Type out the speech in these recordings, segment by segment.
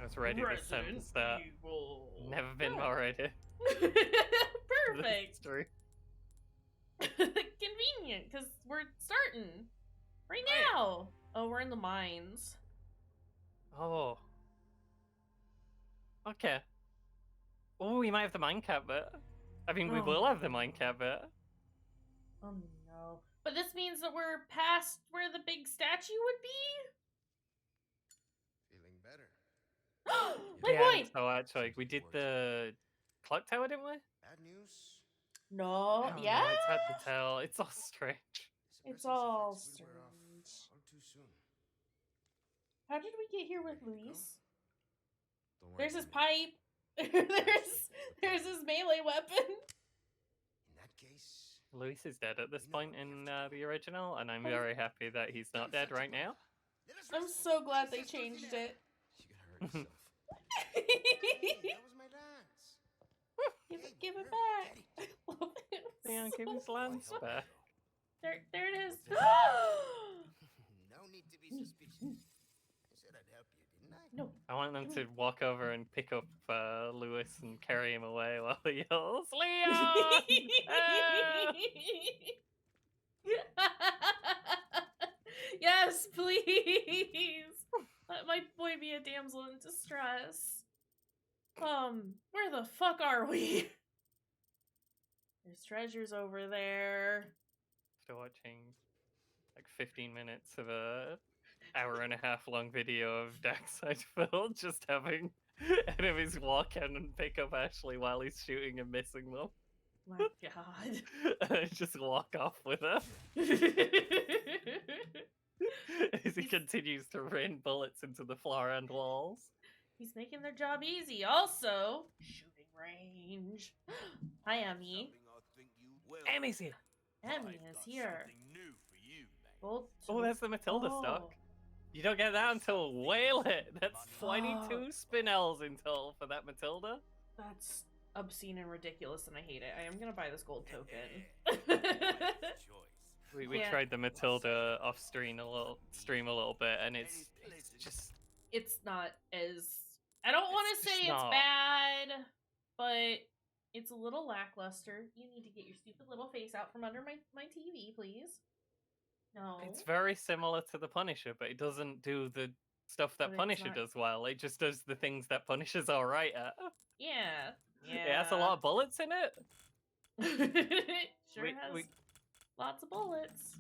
was ready this time to Resident start. Evil. Never been more ready. Perfect. Story. Convenient, because we're starting right now. Oh, we're in the mines. Oh. Okay. Oh, we might have the minecart bit. I mean, we will have the minecart bit. Oh no. But this means that we're past where the big statue would be? Feeling better. My Yeah, boy! so actually, we did the clock tower, didn't we? Bad news. No, I don't yeah? know, it's hard to tell. It's all strange. It's all Effects will wear off strange. all too soon. How did we get here with Ready to go? Luis? Don't worry There's his about me. pipe. there's his melee weapon. In that case, Luis is dead at this point in the original, and I'm very happy that he's not dead right now. I'm so glad they changed it. you gotta hurt yourself. give That was my lance. give it back. I love it. Yeah, give his lance back. There it is. No need to be suspicious. I said I'd help you, didn't I? No. I want them to walk over and pick up Lewis and carry him away while he yells, Leon! Yes, please. Let my boy be a damsel in distress. Where the fuck are we? There's treasures over there. After watching like 15 minutes of a hour and a half long video of Darkside Phil just having enemies walk in and pick up Ashley while he's shooting and missing them. My god. And just walk off with her as he continues to rain bullets into the floor and walls. He's making their job easy. Also, shooting range. Hi, Emmy. Emmy's here. Emmy is here. Bolt. Oh, that's the Matilda stock. You don't get that until way late. That's 22 spinels in total for that Matilda. That's obscene and ridiculous, and I hate it. I am gonna buy this gold token. We tried the Matilda off stream a little bit, and it's just it's not as I don't want to say it's not bad, but it's a little lackluster. You need to get your stupid little face out from under my TV, please. No. It's very similar to the Punisher, but it doesn't do the stuff that Punisher does well. It just does the things that Punisher's alright at. Yeah. Yeah. It has a lot of bullets in it. It sure has lots of bullets.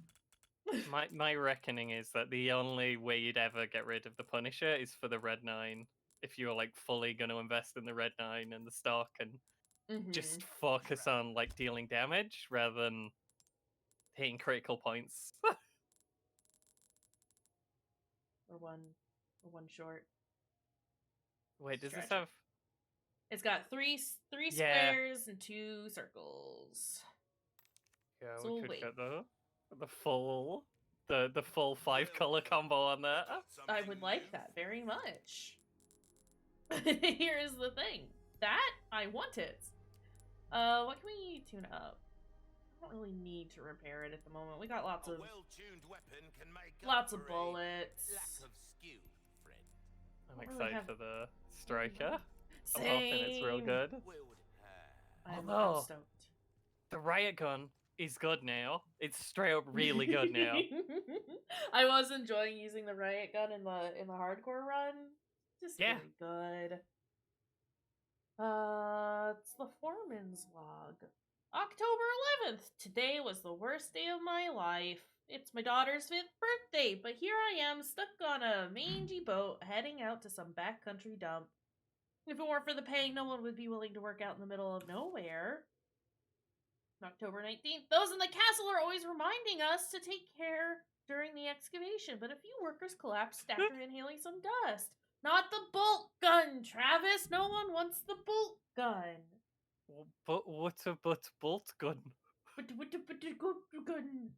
My reckoning is that the only way you'd ever get rid of the Punisher is for the Red 9. If you're like fully going to invest in the Red 9 and the stock and just focus on like dealing damage rather than hitting critical points. or one short. Wait, does this have? It's got three squares and 2 circles. Yeah, So we could wait. get the full 5-color combo on that. I would like that very much. Here is the thing. That I want it. What can we tune up? I don't really need to repair it at the moment. We got lots of bullets. I'm excited for the striker. Same. I'm hoping it's real good. I'm stoked. The riot gun is good now. It's straight up really good now. I was enjoying using the riot gun in the hardcore run. Just really good. It's the foreman's log. October 11th. Today was the worst day of my life. It's my daughter's 5th birthday, but here I am stuck on a mangy boat heading out to some backcountry dump. If it weren't for the pay, no one would be willing to work out in the middle of nowhere. October 19th. Those in the castle are always reminding us to take care during the excavation, but a few workers collapsed after inhaling some dust. Not the bolt gun, Travis! No one wants the bolt gun! But what about bolt gun? Gun.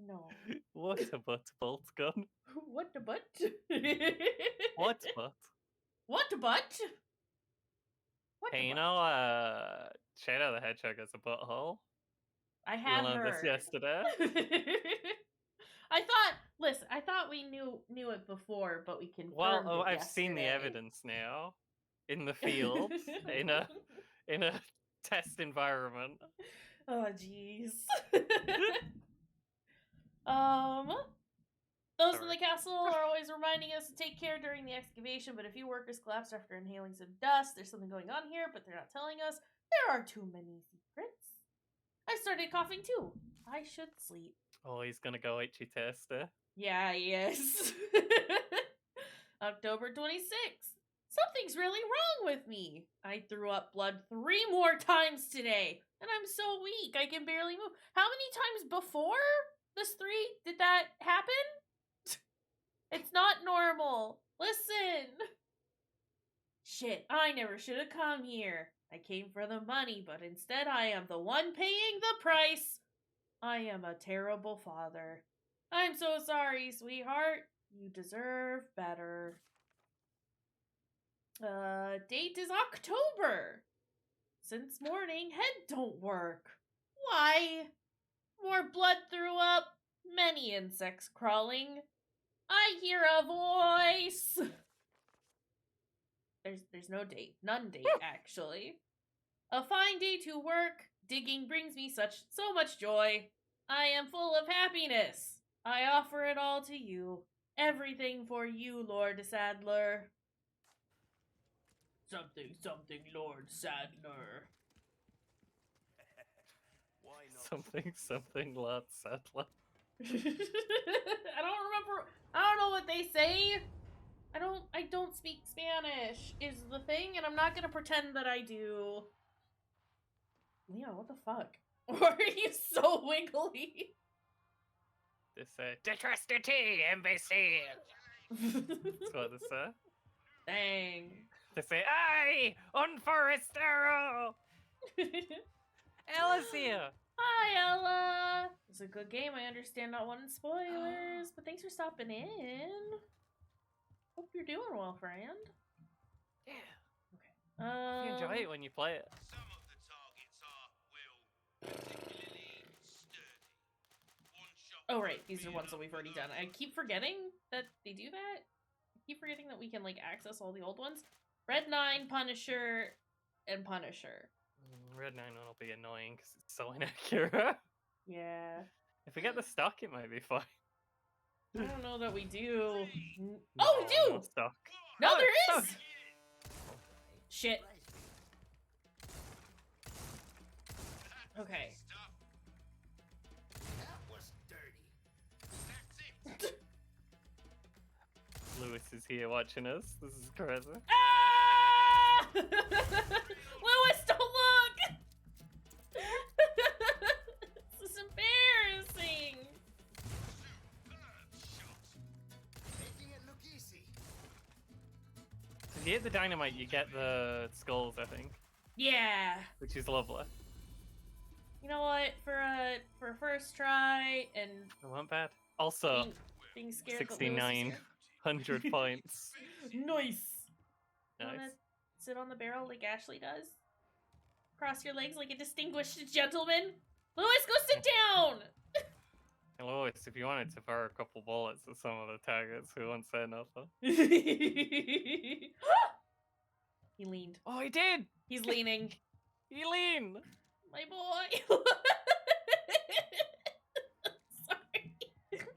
No. What about bolt gun? What the butt? What but? What butt? What Hey, you butt? know, Shadow the Hedgehog has a butthole. I have we learned heard. this yesterday. I thought Listen, I thought we knew it before, but we confirmed Well, oh, it I've seen the yesterday. evidence now in the field in a test environment. Oh, jeez. Those in Sorry. the castle are always reminding us to take care during the excavation, but a few workers collapsed after inhaling some dust. There's something going on here, but they're not telling us. There are too many secrets. I started coughing too. I should sleep. Oh, he's gonna go HE tester. Yeah, he is. October 26th. Something's really wrong with me. I threw up blood 3 more times today, and I'm so weak I can barely move. How many times before this 3 did that happen? It's not normal. Listen. Shit, I never should have come here. I came for the money, but instead I am the one paying the price. I am a terrible father. I'm so sorry, sweetheart. You deserve better. Date is October. Since morning, head don't work. Why? More blood threw up. Many insects crawling. I hear a voice. There's no date. None date, actually. A fine day to work. Digging brings me so much joy. I am full of happiness. I offer it all to you. Everything for you, Lord Sadler. Something, Lord Sadler. Why not? Something, Lord Sadler. I don't remember. I don't know what they say. I don't speak Spanish is the thing, and I'm not gonna pretend that I do. Leon, what the fuck? Why are you so wiggly? They say, "Detrustity, imbecile." That's what they say. Dang. They say, "Aye, unforestero." Ella's here. Hi, Ella. It's a good game. I understand not wanting spoilers, but thanks for stopping in. Hope you're doing well, friend. Yeah. Okay. You enjoy it when you play it. Some of the targets are, well, particularly sturdy. One shot Oh, right. won't These are be ones that enough we've already for done. those. I keep forgetting that they do that. I keep forgetting that we can, like, access all the old ones. Red 9, Punisher, and Punisher. Red 9 will be annoying because it's so inaccurate. Yeah. If we get the stock, it might be fine. I don't know that we do. No, Oh, we do! No stock. No, Oh, there oh. is! Shit. Okay. Stuff. That was dirty. That's it. Lewis is here watching us. This is crazy. Ah! Lewis, don't look! This is embarrassing. Superb shot. Making it look easy. If you hit the dynamite, you get the skulls, I think, Yeah. which is lovely. You know what? For a first try and It wasn't bad. Also, being scared that Lewis is 6,900 points. here. Nice. You Nice. wanna sit on the barrel like Ashley does? Cross your legs like a distinguished gentleman? Lewis, go sit down! And Lewis, if you wanted to fire a couple bullets at some of the targets, we won't say nothing. He leaned. Oh, he did! He's leaning. He leaned! My boy. Sorry. Having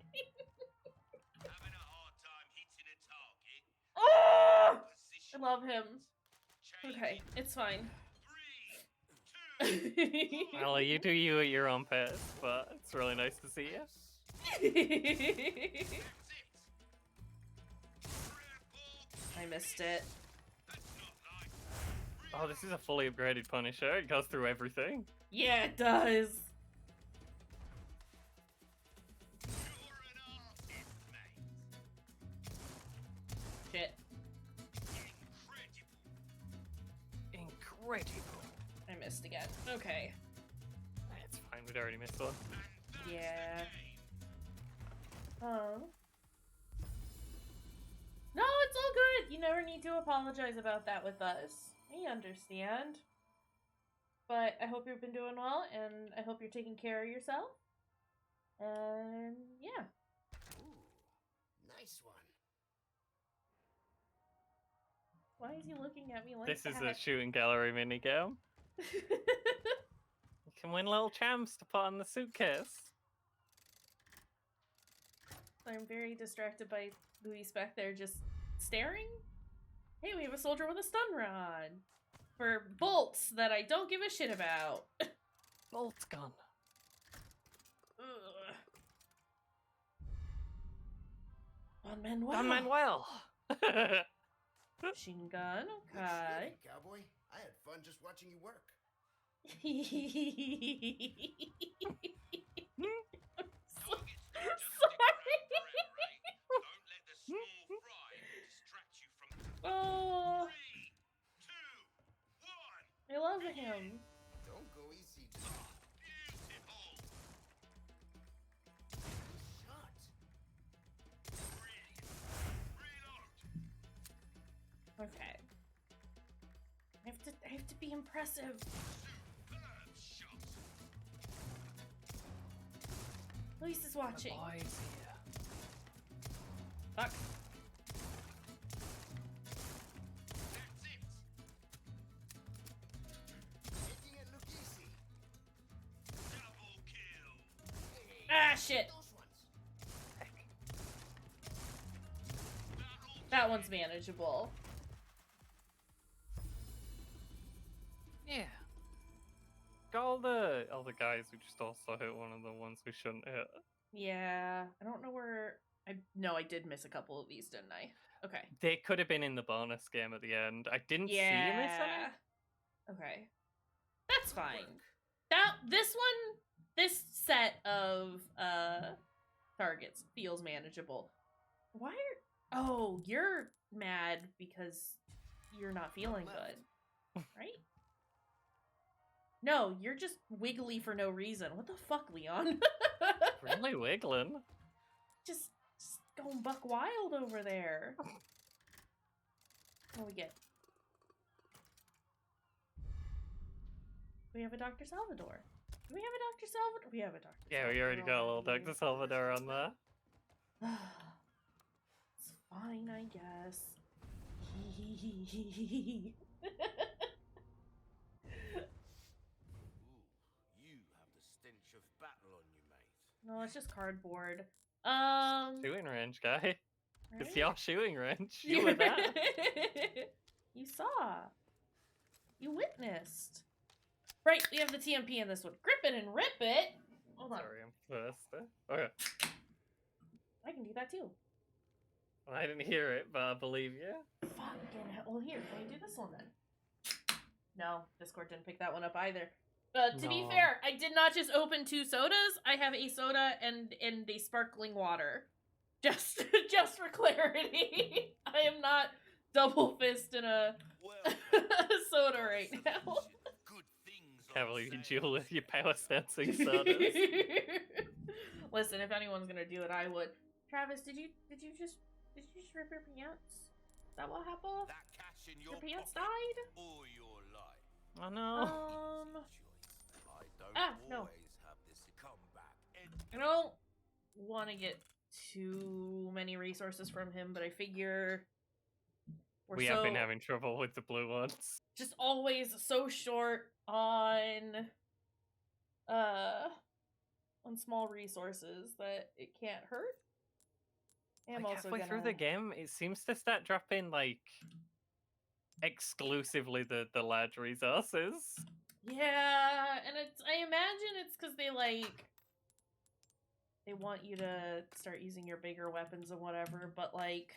a hard time hitting a target. Oh! I Position. love him. Change Okay, it. it's fine. 3, 2, Ella, you do you at your own pace, but it's really nice to see you. that's it. Triple I missed it. That's not like Oh, this is a fully upgraded Punisher. It goes through everything. Yeah, it does. you're an artist, mate. Shit. Incredible. Incredible. I missed again. Okay. It's fine, we'd already missed one. And that's Yeah. the game. No, it's all good. You never need to apologize about that with us. We understand. But I hope you've been doing well, and I hope you're taking care of yourself. And yeah. Ooh, is he looking at me like This that? is a shooting gallery minigame. You can win little champs to put on the suitcase. I'm very distracted by Luis back there just staring. Hey, we have a soldier with a stun rod. For bolts that I don't give a shit about. Bolt gun. Ugh. Don Manuel. Don Manuel. Machine gun, Good okay. shooting, cowboy. I had fun just watching you work. Targets don't just Sorry. stick around, Ray. Don't let the small fry distract you from Oh, 3, 2, 1. I love him. Don't go easy. Beautiful. Shot. Brilliant. Reload. Okay. I have to be impressive. Superb shot. Luis is watching. Boys here. Fuck. That's it. Making it look easy. Double kill. Ah, shit. Those ones. Battle That one's manageable. Yeah. Got all the guys who just also hit one of the ones we shouldn't hit. Yeah, I don't know where. No, I did miss a couple of these, didn't I? Okay. They could have been in the bonus game at the end. I didn't see you miss any. Yeah. Okay. That's Good fine. work. This set of targets feels manageable. Why are Oh, you're mad because you're not feeling good. Right? No, you're just wiggly for no reason. What the fuck, Leon? Really wiggling. just going buck wild over there. What do we get? We have a Dr. Salvador. Do we have a Dr. Salvador? We have a Dr. Yeah, Salvador. we already got a little already. Dr. Salvador on there. It's fine, I guess. Ooh, you have the stench of battle on you, mate. No, it's just cardboard. Shooting range guy. It's right? your shooting range. You were there. You saw. You witnessed. Right, we have the TMP in this one. Grip it and rip it. Hold on. Sorry, I'm first. Okay. I can do that too. Well, I didn't hear it, but I believe you. Fucking hell. Well, here, can we do this one then? No, Discord didn't pick that one up either. To be No. fair, I did not just open 2 sodas. I have a soda and a sparkling water. Just for clarity. I am not double fisting a Well, soda right now. good things. Can't on believe you sale. duel with your power sensing sodas. Listen, if anyone's gonna do it, I would. Travis, did you just rip your pants? Is that what happened? That cash in Your your pants pocket died? or your life. Oh no. Choice. I don't no. always have this comeback. I don't want to get too many resources from him, but I figure We have been having trouble with the blue ones. just always so short on small resources that it can't hurt. I'm Like also halfway through the game, it seems to start dropping like exclusively the large resources. Yeah, and I imagine it's because they want you to start using your bigger weapons and whatever, but like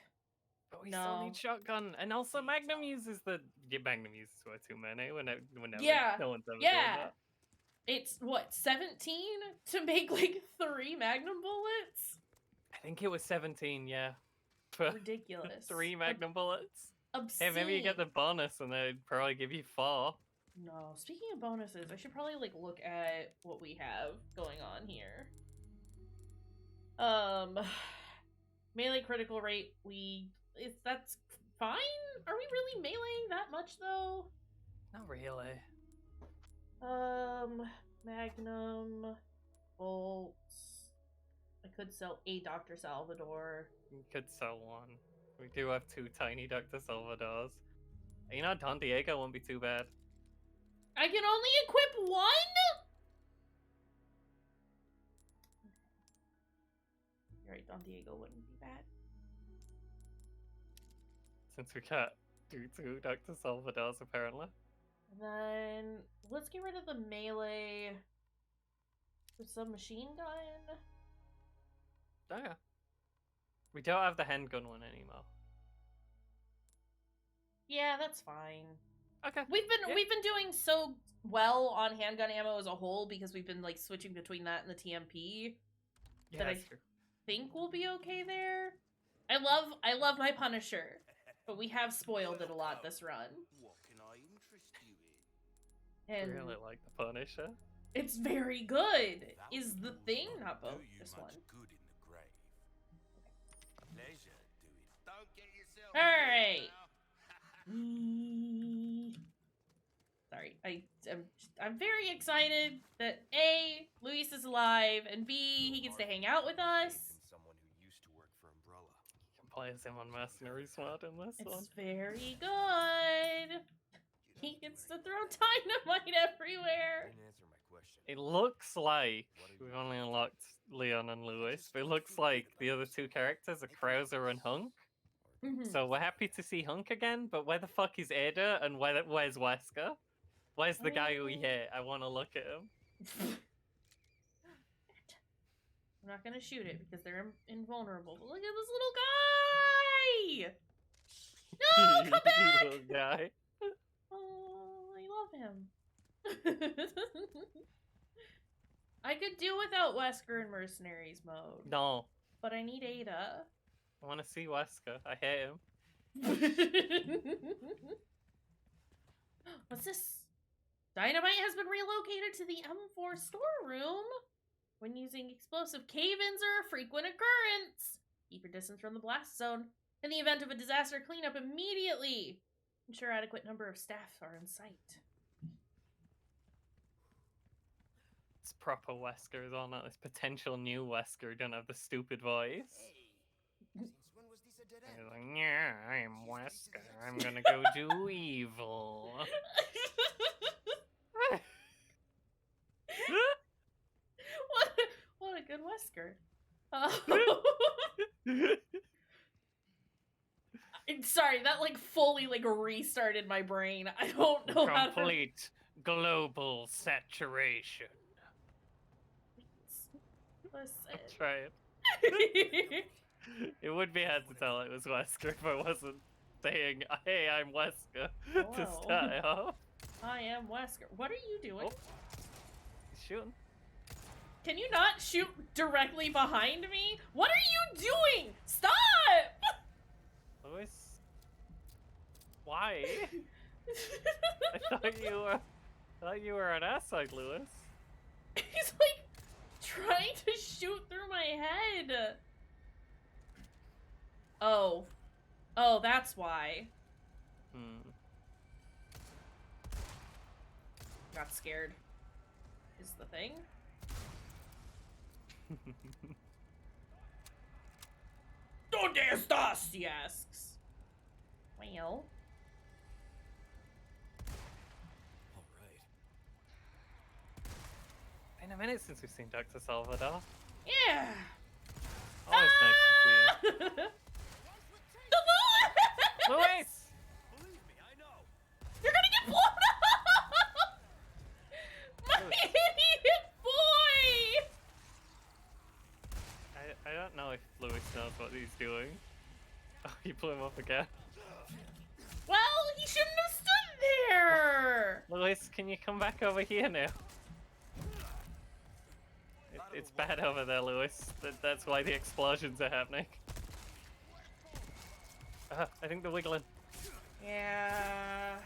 But we still no. need shotgun, and also Magnum uses Magnum uses way too many whenever Yeah, no one's ever yeah. doing that. It's what, 17 to make like 3 Magnum bullets? I think it was 17, yeah. For Ridiculous. 3 Magnum bullets. Obscene. Hey, maybe you get the bonus and they'd probably give you 4. No, speaking of bonuses, I should probably like look at what we have going on here. Melee critical rate, that's fine? Are we really meleeing that much though? Not really. Magnum, bolts. I could sell a Dr. Salvador. You could sell one. We do have 2 tiny Dr. Salvadors. You know, Don Diego won't be too bad. I can only equip one? You're right, Don Diego wouldn't be bad. Since we can't do 2 Dr. Salvador's, apparently. And then let's get rid of the melee for some machine gun. Oh, yeah. We don't have the handgun one anymore. Yeah, that's fine. Okay. We've been doing so well on handgun ammo as a whole because we've been like switching between that and the TMP. Yeah, that that's I true. think we'll be okay there. I love my Punisher, but we have spoiled it a lot this run. What can I interest you in? And Really like the Punisher. it's very good. That Is the rules thing won't not do both you this much one? good in the grave. Pleasure do it. Don't get yourself. All right. killed Sorry, I'm very excited that A, Luis is alive, and B, he gets to hang out with us. From someone who used to work for Umbrella. You can play as him on Mercenary Squad in this one. It's very good. He gets to throw dynamite everywhere. Didn't answer my question. It looks like we've only unlocked Leon and Lewis, but it looks like the other 2 characters are Krauser and Hunk. So we're happy to see Hunk again, but where the fuck is Ada and where's Wesker? Where's the guy we hit? I want to look at him. I'm not gonna shoot it because they're invulnerable. But look at this little guy! No, come back! Little guy. Oh, I love him. I could do without Wesker in Mercenaries mode, No, but I need Ada. I want to see Wesker. I hate him. What's this? Dynamite has been relocated to the M4 storeroom. When using explosive cave-ins are a frequent occurrence. Keep your distance from the blast zone. In the event of a disaster, clean up immediately. Ensure adequate number of staff are in sight. It's proper Wesker as well, not this potential new Wesker who don't have the stupid voice. Hey, since when was this a dead He's end? like, yeah, I'm Wesker. I'm gonna go do evil. what a good Wesker. Sorry, that like fully like restarted my brain. I don't know how to... Complete global saturation. Listen. That's right. It would be hard to tell it was Wesker if I wasn't saying, hey, I'm Wesker to Hello. start off. I am Wesker. What are you doing? Oh, he's shooting. Can you not shoot directly behind me? What are you doing? Stop! Lewis? Why? I thought you were on our side, Lewis. He's like trying to shoot through my head. Oh. Oh, that's why. Got scared. Is the thing? ¿Dónde estás? He asks. Well. Alright. Been a minute since we've seen Dr. Salvador. Yeah. Always nice to see The you. Lewis! Believe me, I know. You're gonna get blown up! My idiot boy! I don't know if Lewis knows what he's doing. Oh, you blew him up again. Well, he shouldn't have stood there! Lewis, can you come back over here now? It's bad over there, Lewis. That's why the explosions are happening. I think they're wiggling. Yeah.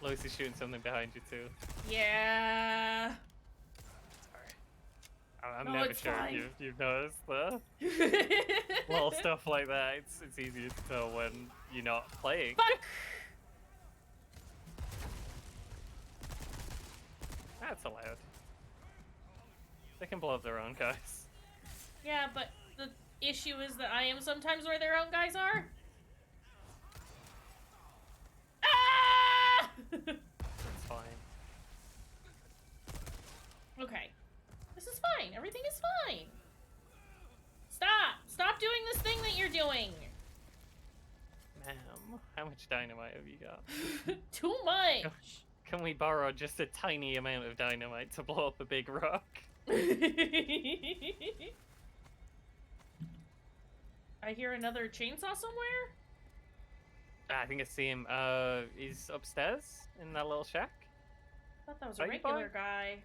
Lewis is shooting something behind you too. Yeah. Sorry. I'm No, never it's sure fine. if you've noticed the little stuff like that. It's easier to tell when you're not playing. Fuck! That's allowed. They can blow up their own guys. Yeah, but the issue is that I am sometimes where their own guys are. It's fine. Okay. This is fine. Everything is fine. Stop! Stop doing this thing that you're doing! Ma'am, how much dynamite have you got? Too much! Can we borrow just a tiny amount of dynamite to blow up a big rock? I hear another chainsaw somewhere? I think I see him. He's upstairs in that little shack. I thought that was Are a you regular fine? guy.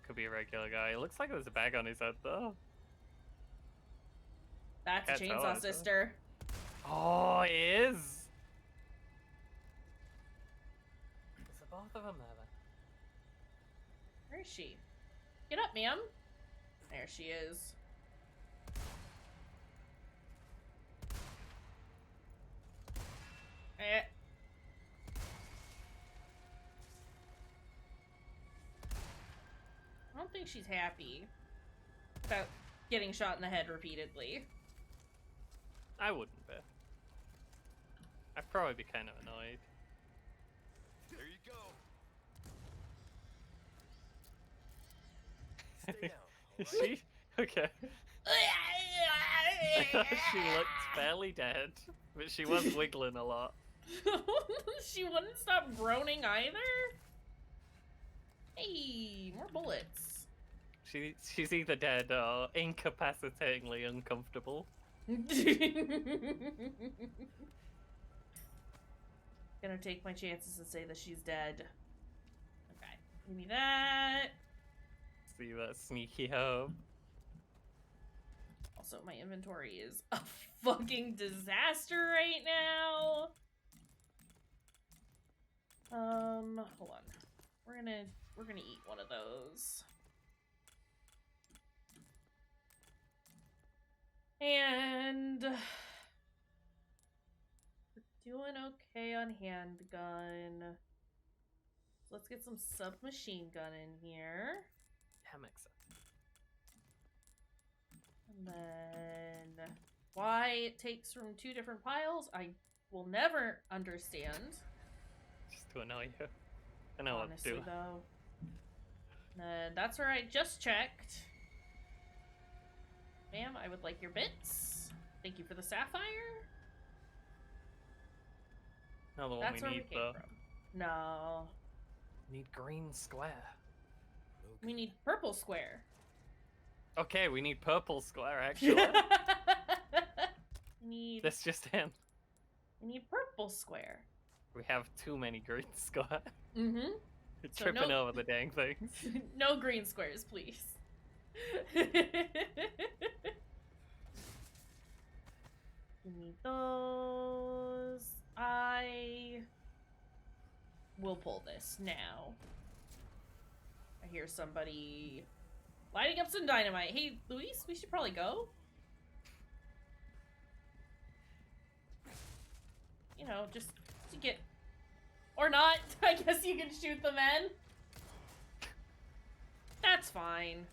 Could be a regular guy. It looks like there's a bag on his head though. That's a Can't tell, chainsaw is it? sister. Oh, it is. Is the both of them there? Where is she? Get up, ma'am. There she is. Eh. I don't think she's happy about getting shot in the head repeatedly. I wouldn't be. I'd probably be kind of annoyed. There you go. Stay down. Is she? Okay. I thought she looked fairly dead, but she was wiggling a lot. She wouldn't stop groaning either? Hey, more bullets. She's either dead or incapacitatingly uncomfortable. Gonna take my chances and say that she's dead. Okay, give me that. See that sneaky home. Also, my inventory is a fucking disaster right now. Hold on. We're gonna eat one of those. And we're doing okay on handgun. Let's get some submachine gun in here. Yeah, makes sense. And then why it takes from two different piles, I will never understand. Just to annoy you. I know Honestly, what to do. though. And that's where I just checked. Ma'am, I would like your bits. Thank you for the sapphire. Not the one That's we where need, we came though. from. No. Need green square. We need purple square. Okay, we need purple square, actually. need This just in. we need purple square. We have too many green square. Mm-hmm. You're So tripping no- over the dang things. No green squares, please. Give me those. I will pull this now. I hear somebody lighting up some dynamite. Hey, Luis, we should probably go. You know, just to get... Or not. I guess you can shoot the men. That's fine.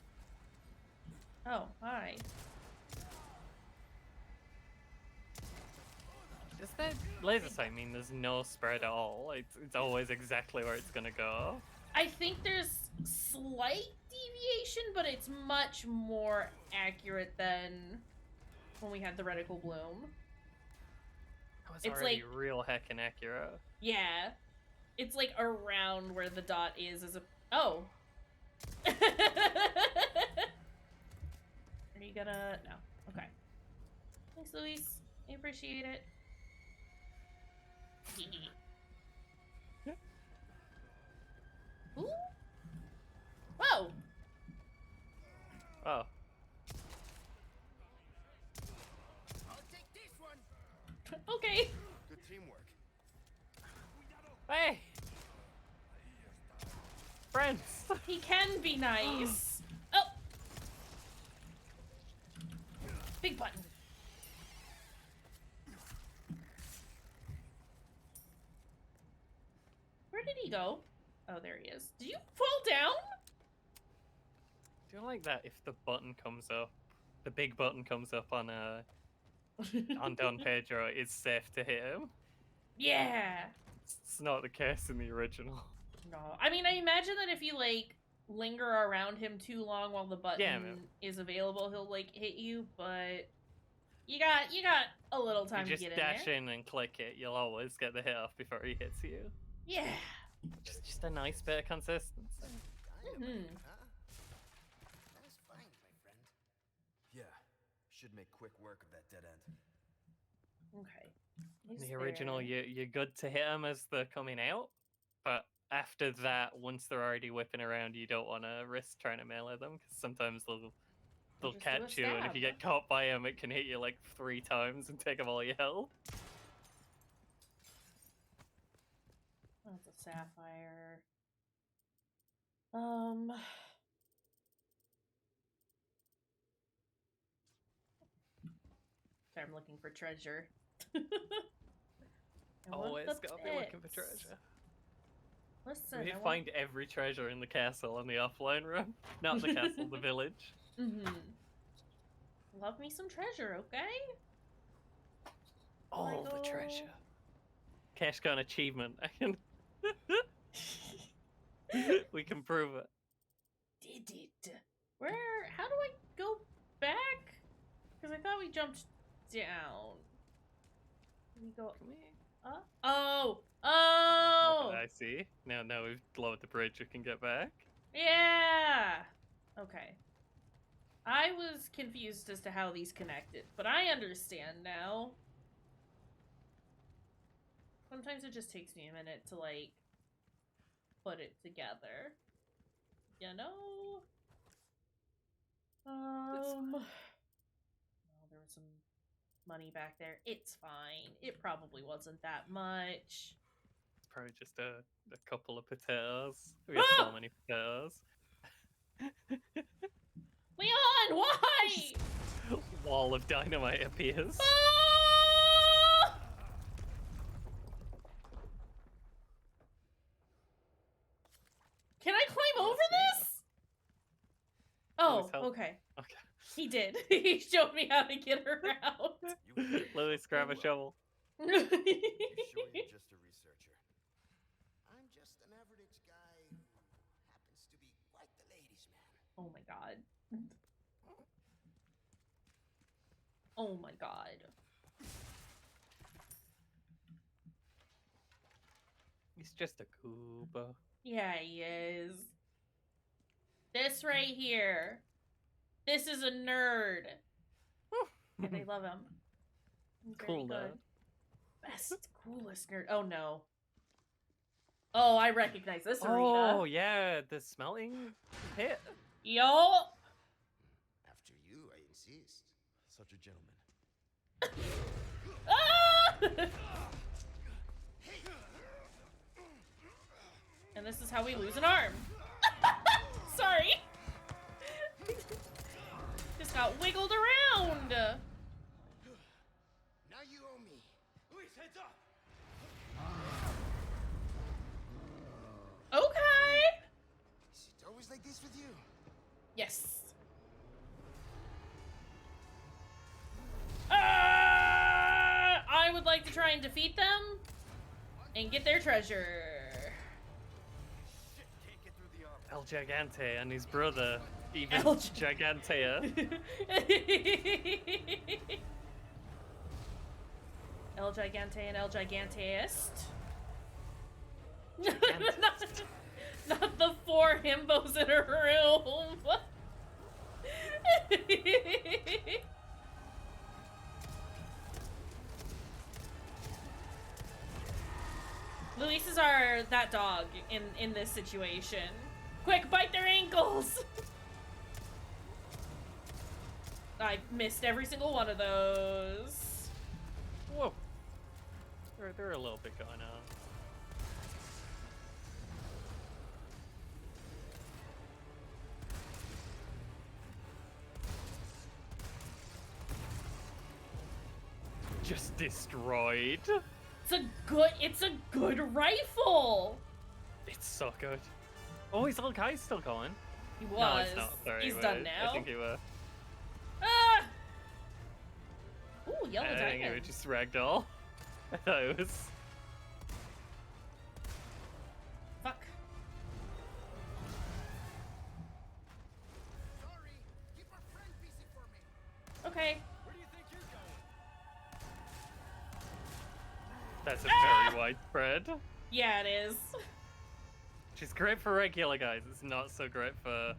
Oh, hi. Does that laser sight mean there's no spread at all? It's always exactly where it's gonna go. I think there's slight deviation, but it's much more accurate than when we had the reticle bloom. That was It's already like- real heckin' accurate. Yeah. It's like around where the dot is as a... Oh. Are you gonna... No. Okay. Thanks, Luis. I appreciate it. Ooh. Whoa! Oh. I'll take this one. Okay. Good teamwork. Hey! Friends! He can be nice. Oh! Big button. Where did he go? Oh, there he is. Did you fall down? I feel like that if the button comes up, the big button comes up on on Don Pedro, it's safe to hit him. Yeah. It's not the case in the original. No, I mean, I imagine that if you like linger around him too long while the button is available, he'll like hit you. But you got a little time You to just get in dash there. in and click it. You'll always get the hit off before he hits you. Yeah. Just a nice bit of consistency. Dynamite, huh? That's fine, my friend. Yeah, should make quick work of that dead end. Okay. In Is the original, there- you're good to hit them as they're coming out, but after that, once they're already whipping around, you don't want to risk trying to melee them because sometimes they'll just do a catch you, and if you stab. get caught by them, it can hit you like 3 times and take up all your health. Oh, it's a sapphire. Sorry, I'm looking for treasure. I want Always the gotta be looking for pits. treasure. Listen, We I want... find every treasure in the castle in the offline room. Not the castle, the village. Love me some treasure, okay? All the treasure. Cash got an achievement. We can prove it. Did it. Where? How do I go back? Because I thought we jumped down. Can we go up? Oh! Oh! I see. Now we've lowered the bridge, we can get back. Yeah! Okay. I was confused as to how these connected, but I understand now. Sometimes it just takes me a minute to, like, put it together. You know? Oh, there was some money back there. It's fine. It probably wasn't that much. It's probably just a couple of potatoes. We got so many potatoes. Leon, why? Wall of dynamite appears. Ah! Can I climb over this? Oh, okay. Okay. He did. He showed me how to get around. Louis, grab a shovel. You sure you're just a researcher? I'm just an average guy who happens to be quite the ladies' man. Oh my god. Oh my god. He's just a Koopa. Yeah, he is. This right here. This is a nerd. And I love him. He's very Cool good. nerd. Best, coolest nerd. Oh no. Oh, I recognize this arena. Oh, yeah, the smelting pit. Yo! After you, I insist. Such a gentleman. Ah! And this is how we lose an arm. Sorry. Just got wiggled around. Now you owe me. Luis, heads up! Okay. Is it always like this with you? Yes. I would like to try and defeat them and get their treasure. Shit, can't get through the armor. El Gigante and his brother, even El Gigantea. El Gigante and El Giganteist. not the 4 himbos in a room. Luis is that dog in this situation. Quick, bite their ankles! I missed every single one of those. Whoa. They're a little bit going on. Just destroyed. It's a good rifle. It's so good. Oh, his little guy's still going. He was. No, it's not. Sorry, He's wait. done now. I think he was. Ah! Ooh, yellow I think he diamond. was just ragdoll. I thought it was. That's a very widespread. Yeah, it is. Which is great for regular guys. It's not so great for a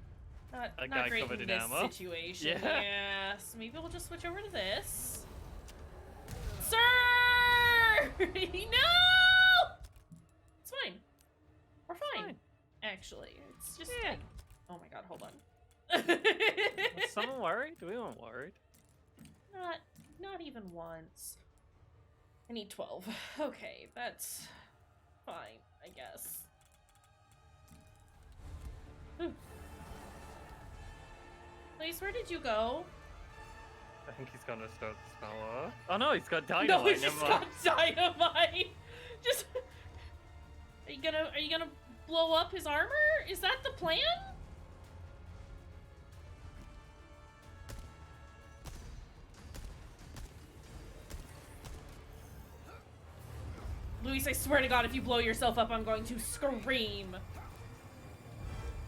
Not guy great covered in in this ammo. situation. Yeah. Yeah. So maybe we'll just switch over to this. Sir! No! It's fine. We're fine. Actually, it's just Yeah. like... Oh my god, hold on. Was someone worried? We weren't worried. Not even once. I need 12. Okay, that's fine, I guess. Place, where did you go? I think he's gonna start the smell off. Oh no, he's got dynamite. No, he's Never just mind. got dynamite. Just are you gonna blow up his armor? Is that the plan? Luis, I swear to God, if you blow yourself up, I'm going to scream.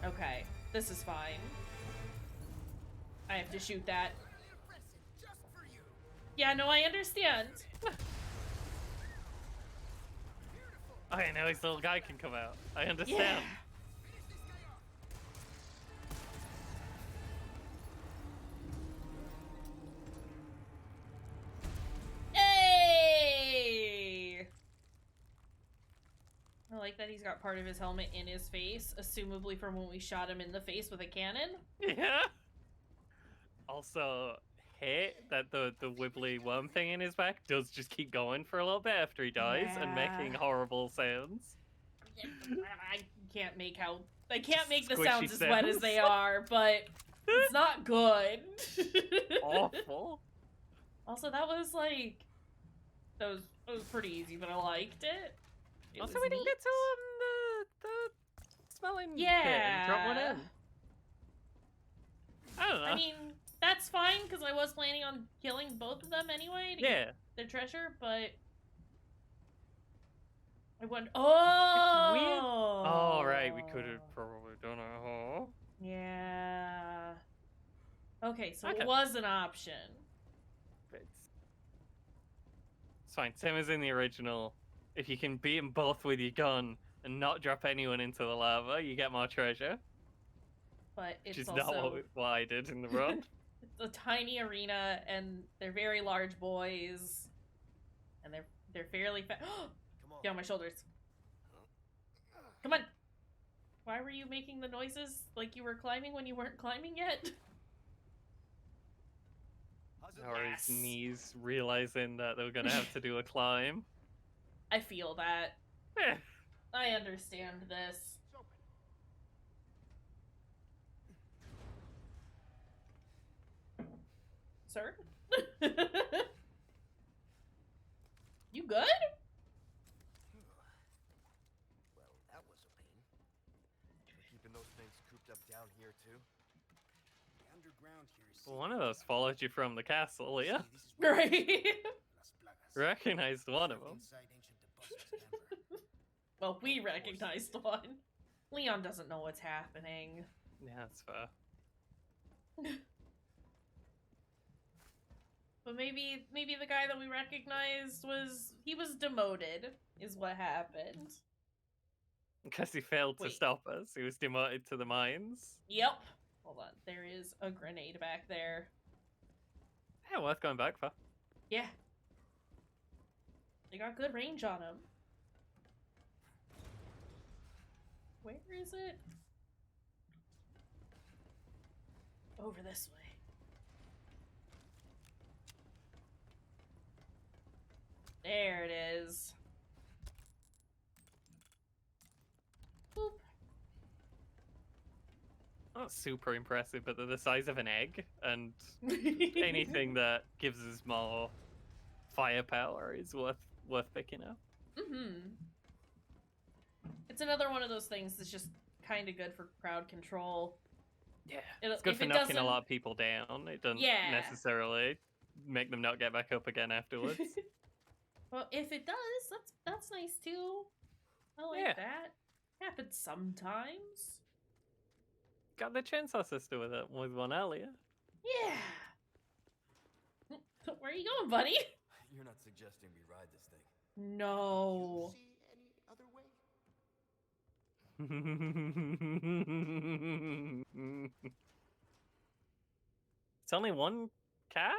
Okay, this is fine. I have to shoot that. Yeah, no, I understand. Okay, now his little guy can come out. I understand. Yeah. Hey! I like that he's got part of his helmet in his face, assumably from when we shot him in the face with a cannon. Yeah. Also, hate that the wibbly worm thing in his back does just keep going for a little bit after he dies and making horrible sounds. I can't make the Squishy sounds as wet as sounds. they are, but it's not good. Awful. Also, that was pretty easy, but I liked it. Also, we didn't get to the smelling pit Yeah. and drop one in. I don't know. I mean, that's fine, because I was planning on killing both of them anyway to get their treasure, but... I went... Oh! It's weird. Oh, right, we could have probably done it, huh? Yeah. Okay, so Okay. it was an option. It's fine. Same as in the original. If you can beat them both with your gun and not drop anyone into the lava, you get more treasure. But it's Which is also... not what I did in the run. It's a tiny arena, and they're very large boys. And they're fairly fast. Get on my shoulders. Come on! Why were you making the noises like you were climbing when you weren't climbing yet? Or his knees realizing that they were gonna have to do a climb. I feel that. Eh. I understand this. Sir? You good? Well, that was a pain. We're keeping those things cooped up down here too. The underground here is Well, one of those followed you from the castle, yeah? See, this is where Right. Las Plagas. Recognized one of them. Inside ancient deposits Amber. Well, we recognized one. Leon doesn't know what's happening. Yeah, that's fair. But maybe the guy that we recognized was demoted, is what happened. Because he failed to Wait. stop us. He was demoted to the mines. Yep. Hold on, there is a grenade back there. Yeah, worth going back for. Yeah. They got good range on him. Where is it? Over this way. There it is. Boop. Not super impressive, but they're the size of an egg, and anything that gives us more firepower is worth picking up. Mm-hmm. It's another one of those things that's just kind of good for crowd control. Yeah, It'll- it's good if for it knocking a doesn't- lot of people down. It doesn't Yeah. necessarily make them not get back up again afterwards. Well, if it does, that's nice too. I like Yeah. that. Happens sometimes. Got the chainsaw sister with it with one earlier. Yeah. Where are you going, buddy? You're not suggesting we ride this thing. No. You see any other way? It's only one cat?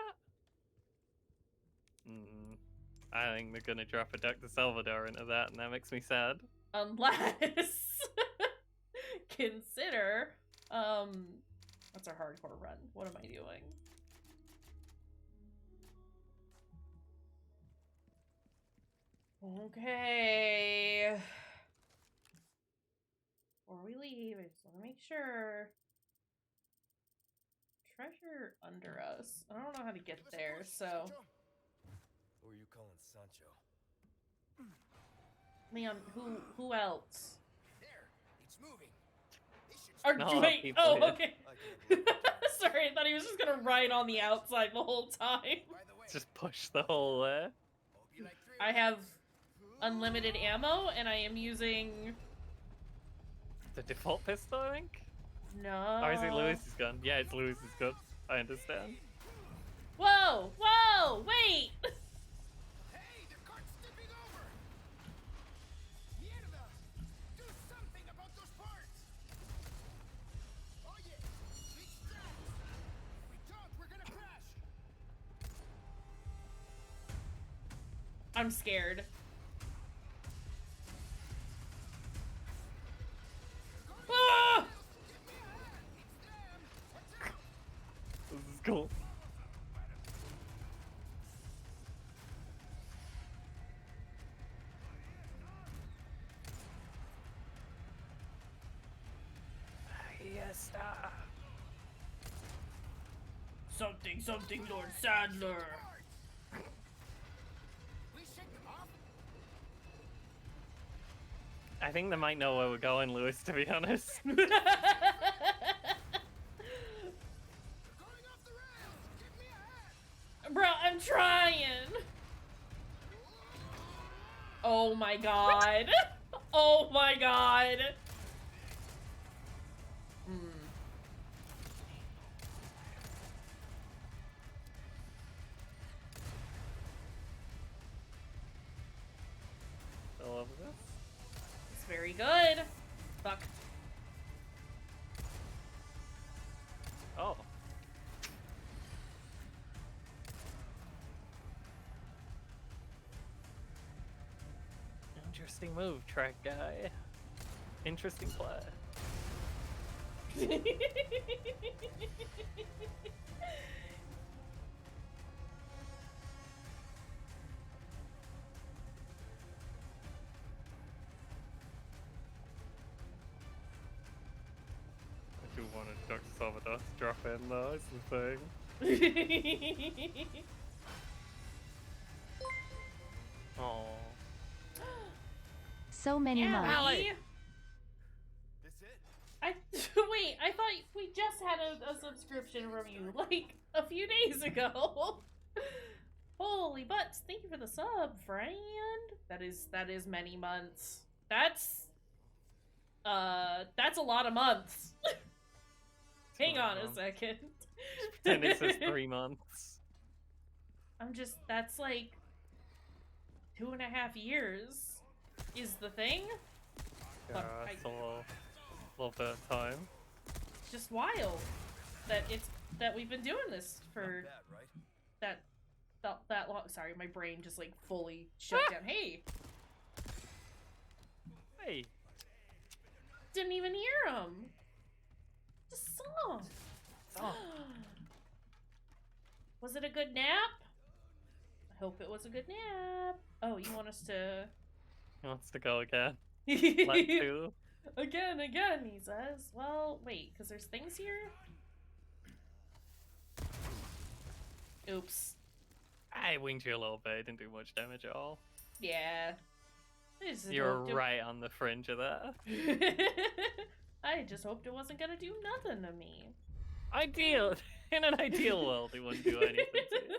I think they're gonna drop a Dr. Salvador into that, and that makes me sad. Unless consider what's our hardcore run? What am I doing? Okay. Before we leave, I just want to make sure. Treasure under us. I don't know how to get Give us a there, push, so Sancho. Who are you calling Sancho? man, who else? There, it's moving. This should Or No, wait, people oh here. okay. I can't believe Sorry, I thought he was just gonna ride on the outside the whole time. By the way, Just push the whole way. hope you like I have thrills. unlimited ammo, and I am using The default pistol, I think? no. Or is it Lewis's gun? Yeah, it's Lewis's gun. I understand. Whoa! Whoa! Wait! Hey, the cart's tipping over. Mierda! Do something about those parts. Oh yeah, reach down. If we don't, we're gonna crash. I'm scared. Ah! Give me a hand. It's them. Watch out. This is cool. Yes, Something, Lord Sadler. We shake them off. I think they might know where we're going, Lewis, to be honest. We're going off the rails. Give me a hand. Bro, I'm trying. Oh my god. Oh my god. I love this. It's very good. Fuck. Oh. Interesting move, track guy. Interesting play. I do want a Dr. Salvador to drop in though, is the thing. Oh. So many Yeah, months. Allie. This it? I wait. I thought we just had a subscription from you like a few days ago. Holy butts! Thank you for the sub, friend. That is many months. That's a lot of months. Hang on a second. Pretend it says 3 months. That's like 2.5 years is the thing. Yeah, that's a little bit of time. It's just wild that we've been doing this for Not bad, right? that long. Sorry, my brain just like fully shut down. Hey, Hey, didn't even hear him. Just saw. oh, Was it a good nap? I hope it was a good nap. Oh, you want us to? he wants to go again. Let's do. Again, he says. Well, wait, because there's things here? Oops. I winged you a little bit, didn't do much damage at all. Yeah. I just You're hoped it- right on the fringe of that. I just hoped it wasn't gonna do nothing to me. Ideal. In an ideal world, it wouldn't do anything to you.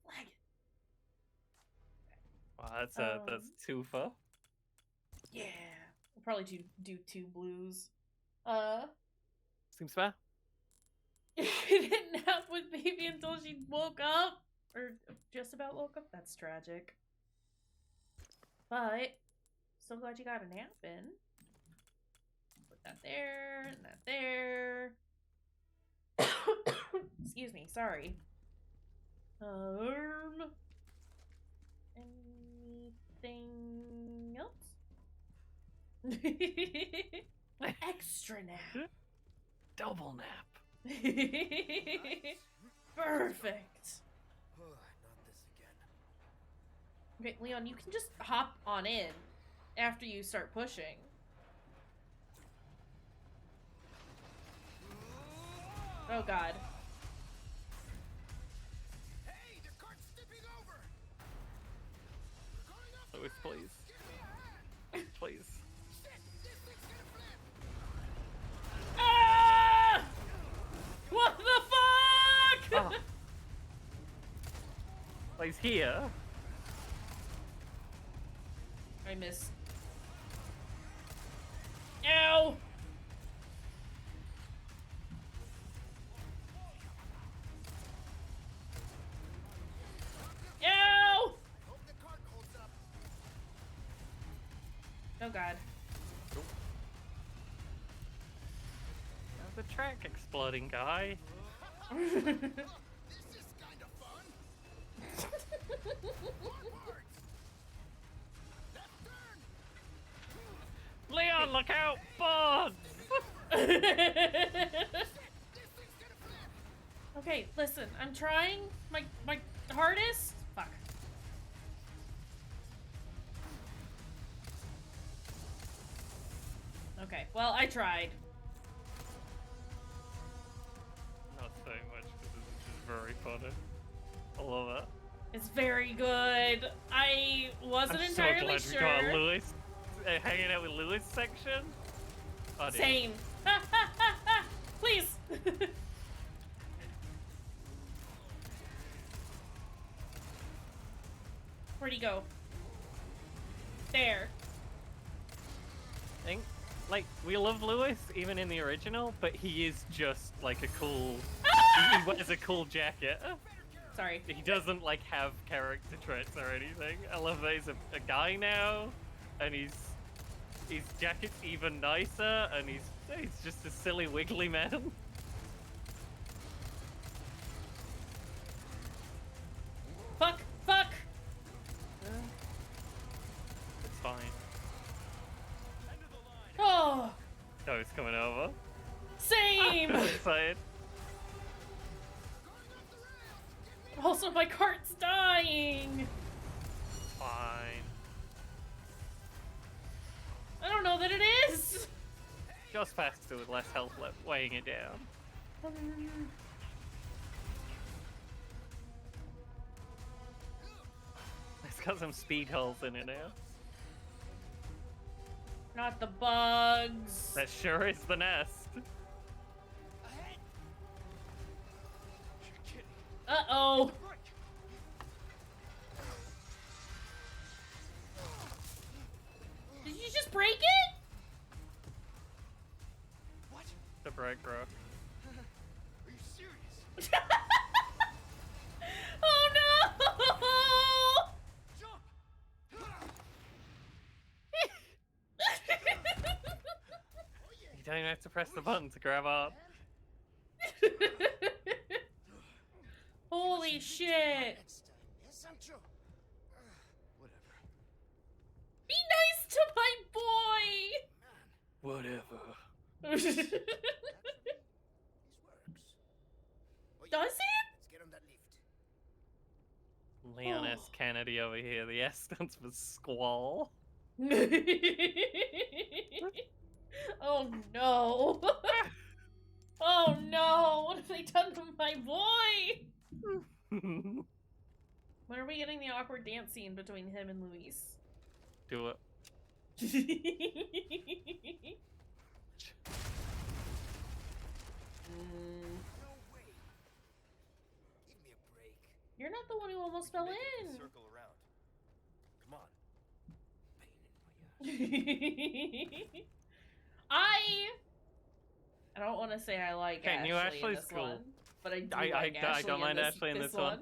Flag it. Wow, that's 2 for. Yeah. We'll probably do 2 blues. Seems fair. He didn't nap with baby until she woke up. Or just about woke up. That's tragic. But so glad you got a nap in. Put that there and that there. Excuse me, sorry. Anything else? Extra nap. Double nap. Perfect. Not this again. Okay, Leon, you can just hop on in after you start pushing. Oh god. Hey, the cart's tipping over. We're going off the Louis, rails. please. Give me a hand. Please. Shit, this thing's gonna flip. Ah! What the fuck? Oh. Well, he's here. I missed. Ow! Ow! Hope the cart holds up. Oh god. How's the track exploding, guy? This is kind of fun. More parts. Left turn. Leon, look out! Bud! This thing's gonna flip. Okay, listen, I'm trying my hardest. Fuck. Okay, well, I tried. Not saying much because this is just very funny. I love it. It's very good. I wasn't I'm entirely so glad we got sure. Louis hanging out with Louis section. Oh, dear. Same. Please. Where'd he go? There. I think, like, we love Louis even in the original, but he is just like a cool. He wears a cool jacket. Sorry. He doesn't like have character traits or anything. I love that he's a guy now, and his jacket's even nicer, and he's just a silly wiggly man. Fuck! Fuck! It's fine. Oh! Oh, he's coming over. Same! I'm excited. Also, my cart's dying! Fine. I don't know that it is! Just faster with less health left, weighing it down. It's got some speed holes in it now. Not the bugs. That sure is the nest. Ahead. You're kidding. Uh-oh. Did you just break it? What? The break, bro. Are you serious? Oh no! Jump! You don't even have to press the button to grab up. Holy shit! Next time, yes, Sancho? Whatever. Be nice to my boy! Whatever. Does This works. Oh, yeah. it? Let's get on that lift. Leon S. Kennedy over here. The S stands for squall. Oh no! Oh no! What have they done to my boy? When are we getting the awkward dance scene between him and Luis? Do it. No way. Give me a break. You're not the one who almost fell Make it in. circle around. Come on. Pain in my ass. I don't want to say I like Okay, new Ashley in Ashley's this cool. one, but I do I like Ashley don't mind Ashley in this one.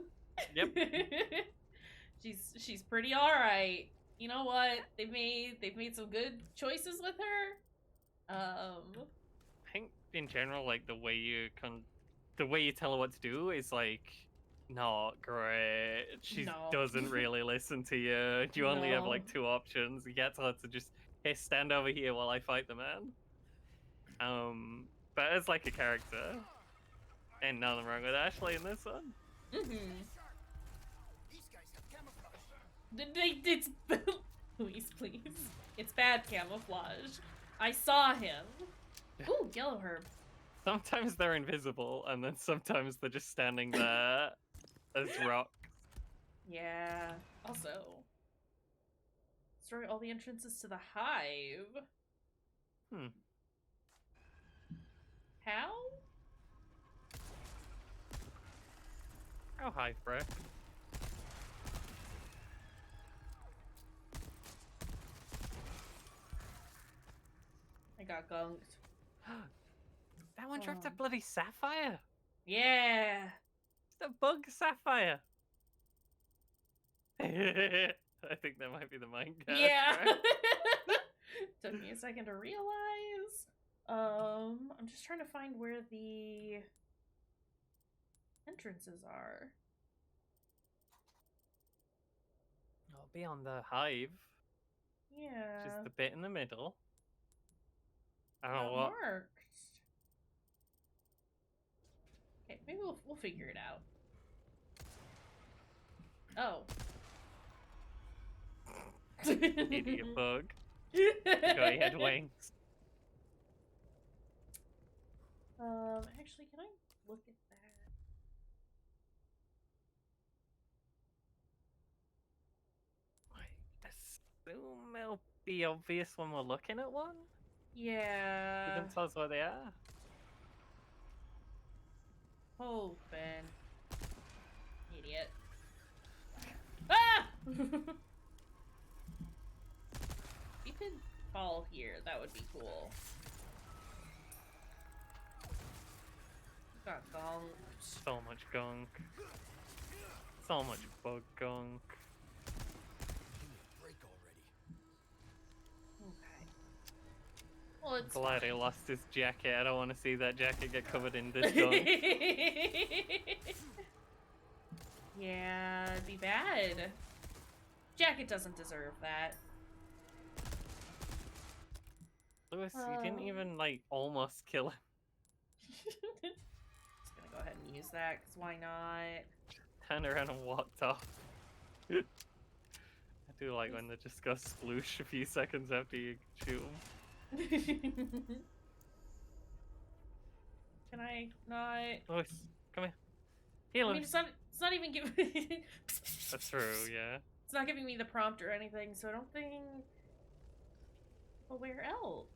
Yep. She's pretty alright. you know what? They've made some good choices with her. I think in general, like the way you tell her what to do is like not great. She No. doesn't really listen to you. You only have like No. 2 options. You get her to just, hey, stand over here while I fight the man. But as like a character, ain't nothing wrong with Ashley in this one. Mm-hmm. These guys have camouflage. It's please. It's bad camouflage. I saw him. Ooh, yellow herb. Sometimes they're invisible, and then sometimes they're just standing there as rocks. Yeah. Also, destroy all the entrances to the hive. How? Oh, hi, bro. I got gunked. That one dropped a bloody sapphire. Yeah. It's a bug sapphire. I think that might be the mine card. Yeah. Took me a second to realize. I'm just trying to find where the entrances are. I'll be on the hive. Yeah. Just the bit in the middle. I don't Not know what. marked. Okay, maybe we'll figure it out. Oh. Idiot bug. Forgot he had wings. Actually, can I look at that? I assume it'll be obvious when we're looking at one. Yeah. You can tell us where they are. Oh, Ben. Idiot. Ah! If you could fall here, that would be cool. Got gong. So much gunk. So much bug gunk. Give me a break already. Okay. Well, it's Glad he fine. lost his jacket. I don't want to see that jacket get covered in this gunk. Yeah, it'd be bad. Jacket doesn't deserve that. Lewis, you didn't even, like, almost kill him. Just gonna go ahead and use that, because why not? Turned around and walked off. I do like when they just go sploosh a few seconds after you shoot them. Can I not? Lewis, come here. Heal I him. mean, it's not even giving. That's true, yeah. It's not giving me the prompt or anything, so I don't think. Well, where else?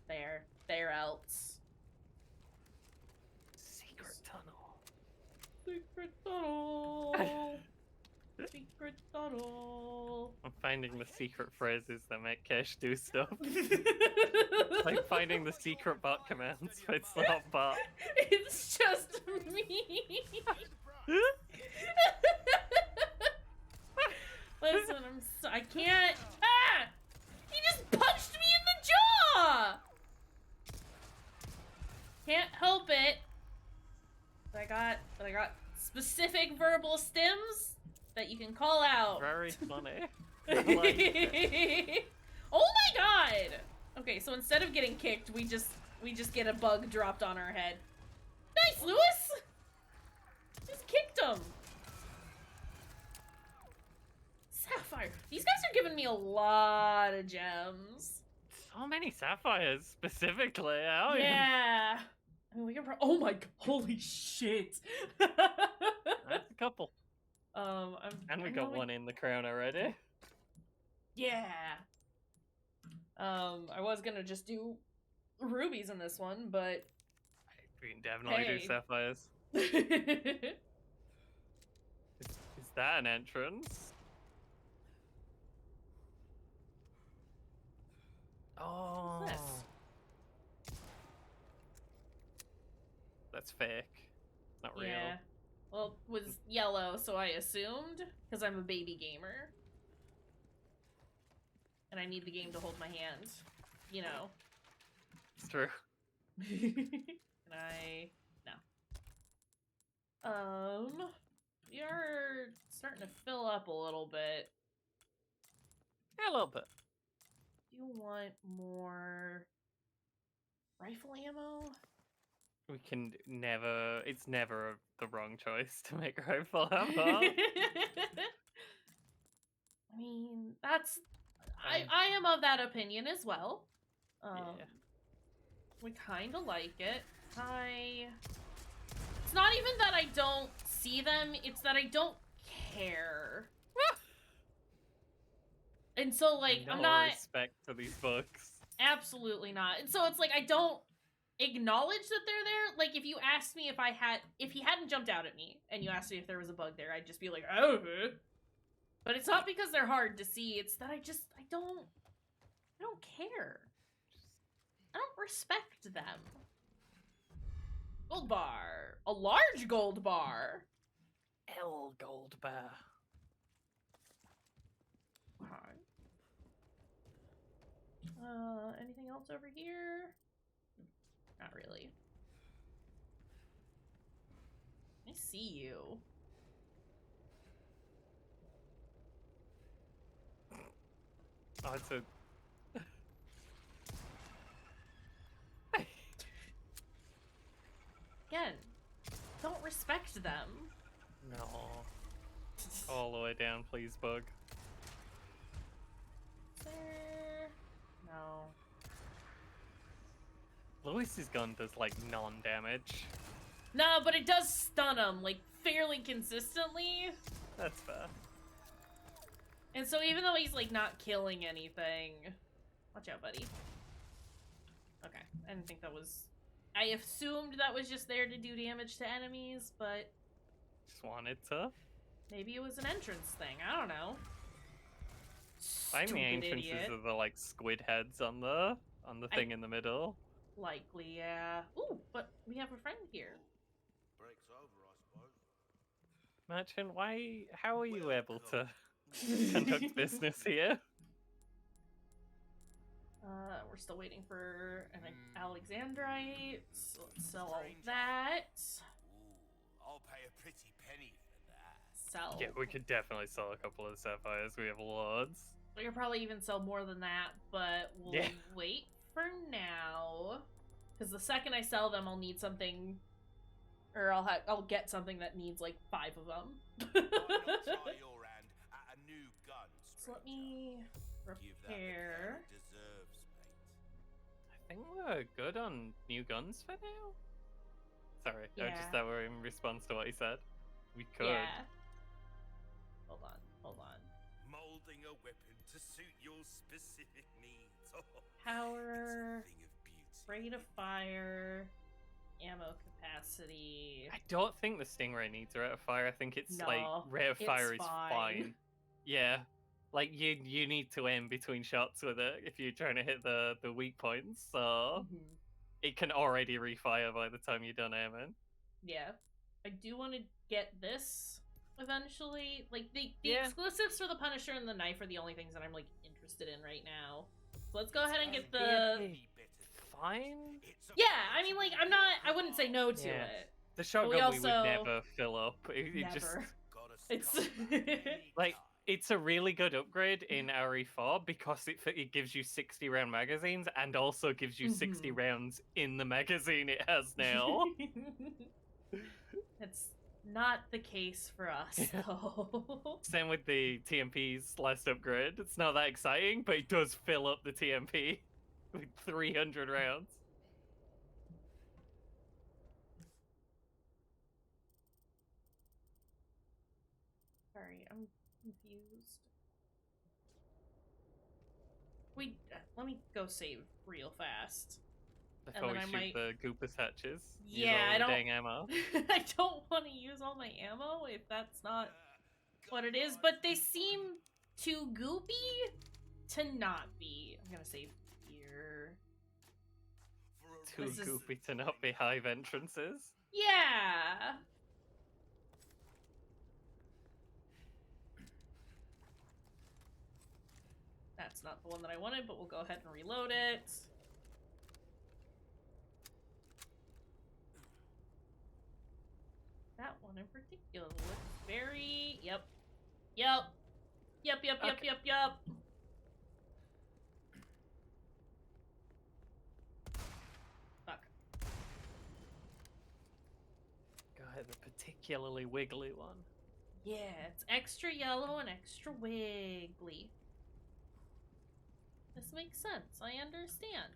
There else. Secret tunnel. Secret tunnel. Secret tunnel. I'm finding the secret phrases that make Kesh do stuff. Like finding the secret bot commands, but it's not bot. It's just me. Listen, I can't. Ah! He just punched me in the jaw. Can't help it. But I got specific verbal stims that you can call out. Very funny. Oh my god! Okay, so instead of getting kicked, we just get a bug dropped on our head. Nice, Lewis! Just kicked him. Sapphire. These guys are giving me a lot of gems. So many sapphires, specifically. Yeah. I mean, we can oh my god, holy shit. That's a couple. And we got one in the crown already. Yeah. I was gonna just do rubies in this one, but We can definitely do Hey. sapphires. What's Is that an entrance? Oh. this? That's fake. Not real. Yeah. Well, it was yellow, so I assumed, because I'm a baby gamer. And I need the game to hold my hand. You know. It's true. Can I... No. We are starting to fill up a little bit. Yeah, a little bit. Do you want more rifle ammo? We can never. It's never the wrong choice to make rifle ammo. I mean, that's... I am of that opinion as well. Yeah. We kind of like it. It's not even that I don't see them, it's that I don't care. And so, like, No I'm not... respect to these books. Absolutely not. And so it's like, I don't acknowledge that they're there. Like, if you asked me if he hadn't jumped out at me, and you asked me if there was a bug there, I'd just be like, oh. But it's not because they're hard to see, it's that I don't care. I don't respect them. Gold bar. A large gold bar. L gold bar. Anything else over here? Not really. I see you. Oh, it's a... Again, don't respect them. No. All the way down, please, bug. There. No. Lewis's gun does, like, non-damage. No, but it does stun him, like, fairly consistently. That's fair. And so even though he's, like, not killing anything... Watch out, buddy. Okay, I didn't think that was... I assumed that was just there to do damage to enemies, but... Just wanted to. Maybe it was an entrance thing, I don't know. I mean, the Stupid entrances idiot. are the, like, squid heads on the thing in the middle. Likely, yeah. Ooh, but we have a friend here. Break's over, I suppose. Merchant, how are you able to conduct business here? We're still waiting for an Alexandrite, so let's sell all that. Ooh, I'll pay a pretty penny for that. Sell. Yeah, we could definitely sell a couple of sapphires. We have loads. We could probably even sell more than that, but we'll Yeah. wait for now. Because the second I sell them, I'll need something, or I'll get something that needs like 5 of them. Why not try your hand at a new gun, So let stranger? me Give that the repair. care it deserves, mate. I think we're good on new guns for now. Sorry, I Yeah. just that were in response to what he said. We could. Yeah. Hold on. Molding a weapon to suit your specific needs. Oh, Power, it's a thing of beauty. rate of fire, ammo capacity. I don't think the Stingray needs a rate of fire. I think it's like No, rate of it's fire is fine. fine. Yeah. Like you need to aim between shots with it if you're trying to hit the weak points, so Mhm. it can already refire by the time you're done aiming. Yeah. I do want to get this eventually. Like, the Yeah. exclusives for the Punisher and the knife are the only things that I'm, like, interested in right now. So let's go ahead and get Yeah. the... Fine. Yeah, I mean, like, I wouldn't say no to Yeah. it. The shotgun we would also- never fill up. It just Never. It's... like it's a really good upgrade in RE4 because it gives you 60 round magazines and also gives you 60 rounds in the magazine it has now. That's not the case for us, Yeah. though. Same with the TMP's last upgrade. It's not that exciting, but it does fill up the TMP with 300 rounds. Sorry, I'm confused. Let me go save real fast. Before we then I shoot might- the Goopus hatches. Use Yeah, all I the don't- dang ammo. I don't want to use all my ammo if that's not what it is, but they seem too goopy to not be. I'm gonna save here. Too This is- goopy to not be hive entrances. Yeah. That's not the one that I wanted, but we'll go ahead and reload it. That one in particular looks very... Yep. Yep. Yep. Fuck. Go ahead, the particularly wiggly one. Yeah, it's extra yellow and extra wiggly. This makes sense. I understand.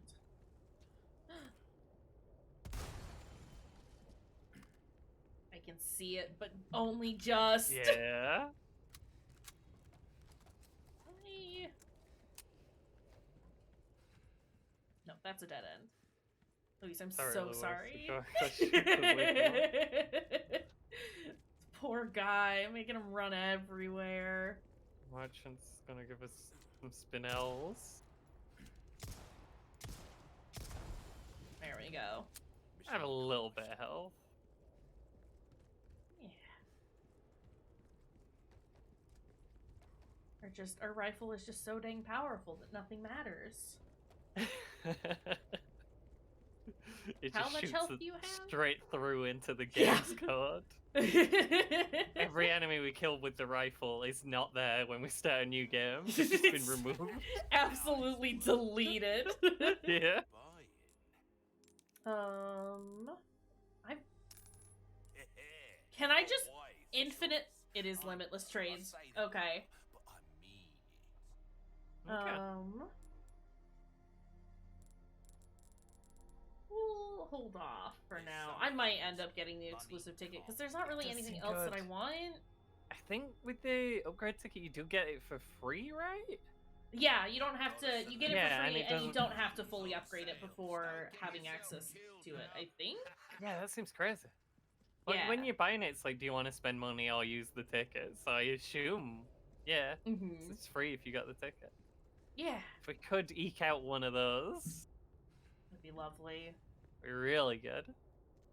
I can see it, but only just. Yeah. No, that's a dead end. Luis, I'm Sorry, so Louis. sorry. Go ahead. Poor guy, making him run everywhere. Merchant's gonna give us some spinels. There we go. I have a little bit of health. Yeah. Our rifle is just so dang powerful that nothing matters. It How just much shoots health it do you have? straight through into the Yeah. game's code. Every enemy we kill with the rifle is not there when we start a new game. It's just been removed. Absolutely deleted. Yeah. Can I just infinite? It is limitless trades. Okay. Okay. We'll hold off for now. I might end up getting the exclusive ticket because there's not really Does anything seem else that I good. want. I think with the upgrade ticket you do get it for free, right? Yeah, you don't have to. You get it Yeah, for and free, it and you doesn't- don't have to fully upgrade it before having access to it. I think. Yeah, that seems crazy. Like, Yeah. when you're buying it, it's like, do you want to spend money or use the ticket? So I assume, yeah, Mm-hmm. it's free if you got the ticket. Yeah, If we could eke out one of those, that'd be lovely. it'd be really good.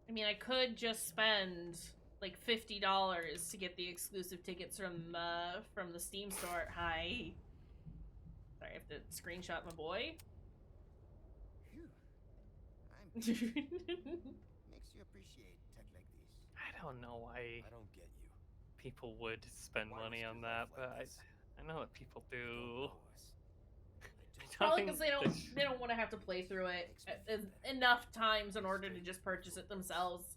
I mean, I could just spend like $50 to get the exclusive tickets from the Steam store. Hi. Sorry, I have to screenshot my boy. Phew. Makes you appreciate tech like this. I don't know why I don't get you. people would spend Why money risk on your that, life but like this? I know that people You don't do. know us. I don't. Probably think because that- they don't want to have to play through it enough times in order to just purchase it themselves.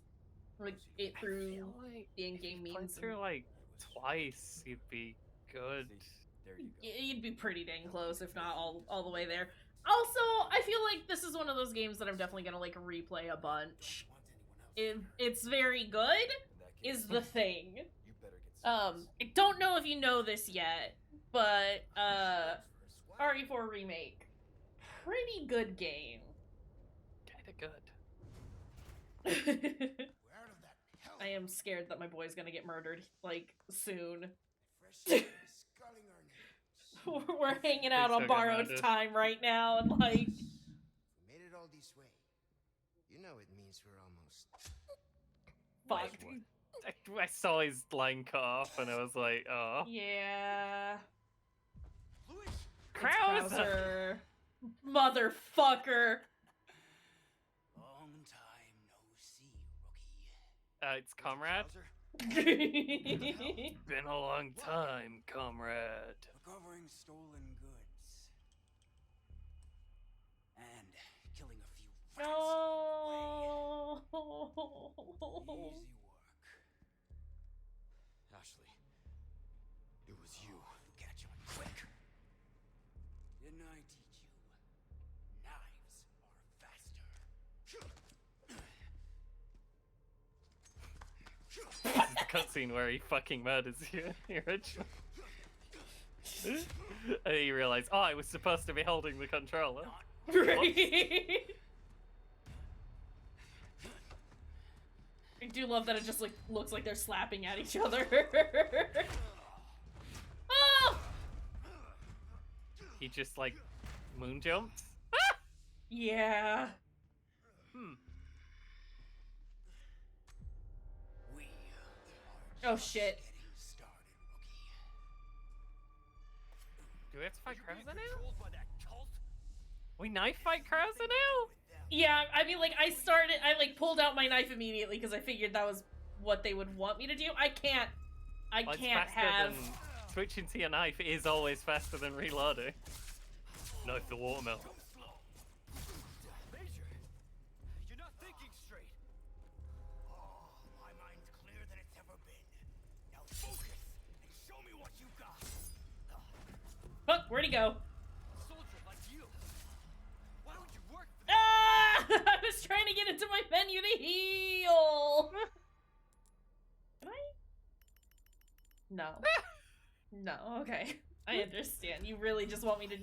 Like it I through feel like the if in-game you played means. through like twice, you'd be good. See, there you go. You'd be pretty dang close, if not all the way there. Also, I feel like this is one of those games that I'm definitely gonna like replay a bunch. It's very good, In that case, is the thing. you better get serious. I don't know if you know this yet, but RE4 Remake, pretty good game. Kinda good. We're out of that hell. I am scared that my boy's gonna get murdered like soon. Fresh air is sculling our names. We're hanging out Please on don't get borrowed murdered. time right now, and like, We made it all this way. You know it means we're almost. fuck. I saw his line cut off and I was like, oh. Yeah. Louis! Krauser! Motherfucker. Long time no see, rookie. It's Comrade. Krauser? Been a long time, Comrade. Recovering stolen goods. And killing a few rats. No. Easy work. Ashley, it was you. Catch on quick. Didn't I teach you? Knives are faster. This is the cutscene where he fucking murders you in the original. And then you realize, oh, I was supposed to be holding the controller. Right. I do love that it just like looks like they're slapping at each other. Oh! He just like moon jumps. Yeah. We Oh are just shit. getting started, Do we have to fight Are you being Krauser now? controlled by that cult? We knife fight Krauser now? Yeah, I mean, like, I like, pulled out my knife immediately because I figured that was what they would want me to do. I can't Well, it's have... faster than switching to your knife is always faster than reloading. Knife the watermelon. Major, you're not thinking straight. Oh, my mind's clearer than it's ever been. Now focus and show me what you got. Fuck, where'd he go? A soldier like you. Why would you work for Ah! I was trying to get into my menu to heal! Can I? No. No, okay. I understand. You really just want me to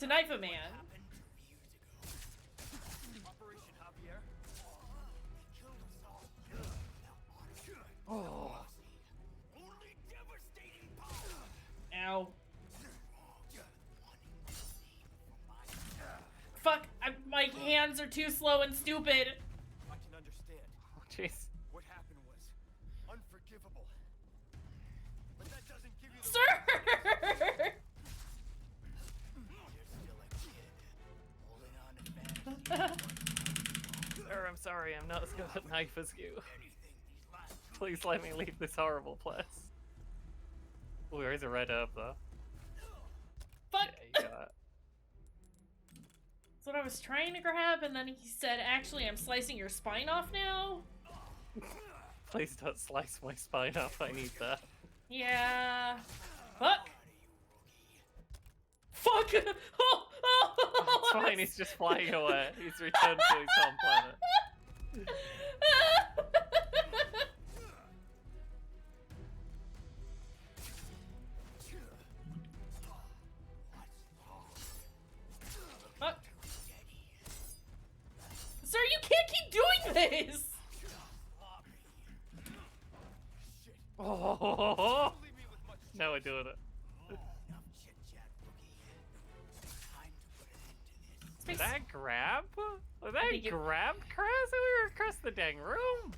knife a man. Happened 2 years ago. Operation Javier? They killed us all. Now honestly, Oh. only devastating power. Ow. Wanting to save from my Fuck, my hands are too slow and stupid. I can understand. Oh, jeez. What happened was unforgivable. But that doesn't give you the Sir! You're still a kid, holding on to fantasy. Sir, I'm sorry, I'm not as good at knife as you. Anything these last 2 Please let me leave this horrible place. Oh, there is a red herb though. Fuck! Yeah, you got it. That's what I was trying to grab, and then he said, actually, I'm slicing your spine off now. Please don't slice my spine off, I need that. Yeah. Fuck! Fuck! Oh, It's fine, he's just flying away. He's returned to his home planet. Fuck. Sir, you can't keep doing this! Oh, leave me with much now we're doing it. Enough chit chat, rookie. Time to put an end to this. Did that grab? Was that think it- grab Krauser? We were across the dang room.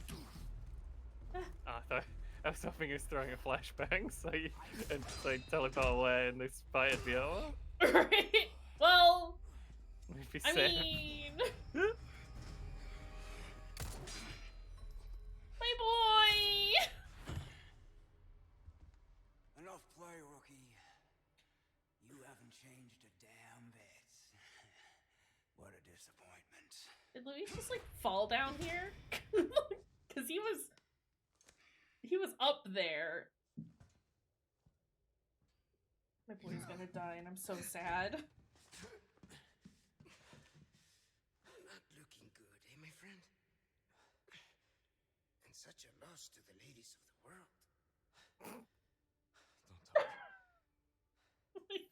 Oh, I was hoping he was throwing a flashbang, so he'd teleport away and this fight would be over. Right? Well, We'd be I safe. mean... My boy! Enough play, rookie. You haven't changed a damn bit. What a disappointment. Did Luis just, like, fall down here? Because he was up there. My boy's gonna die, and I'm so sad. Not looking good, eh, my friend? And such a loss to the ladies of the world.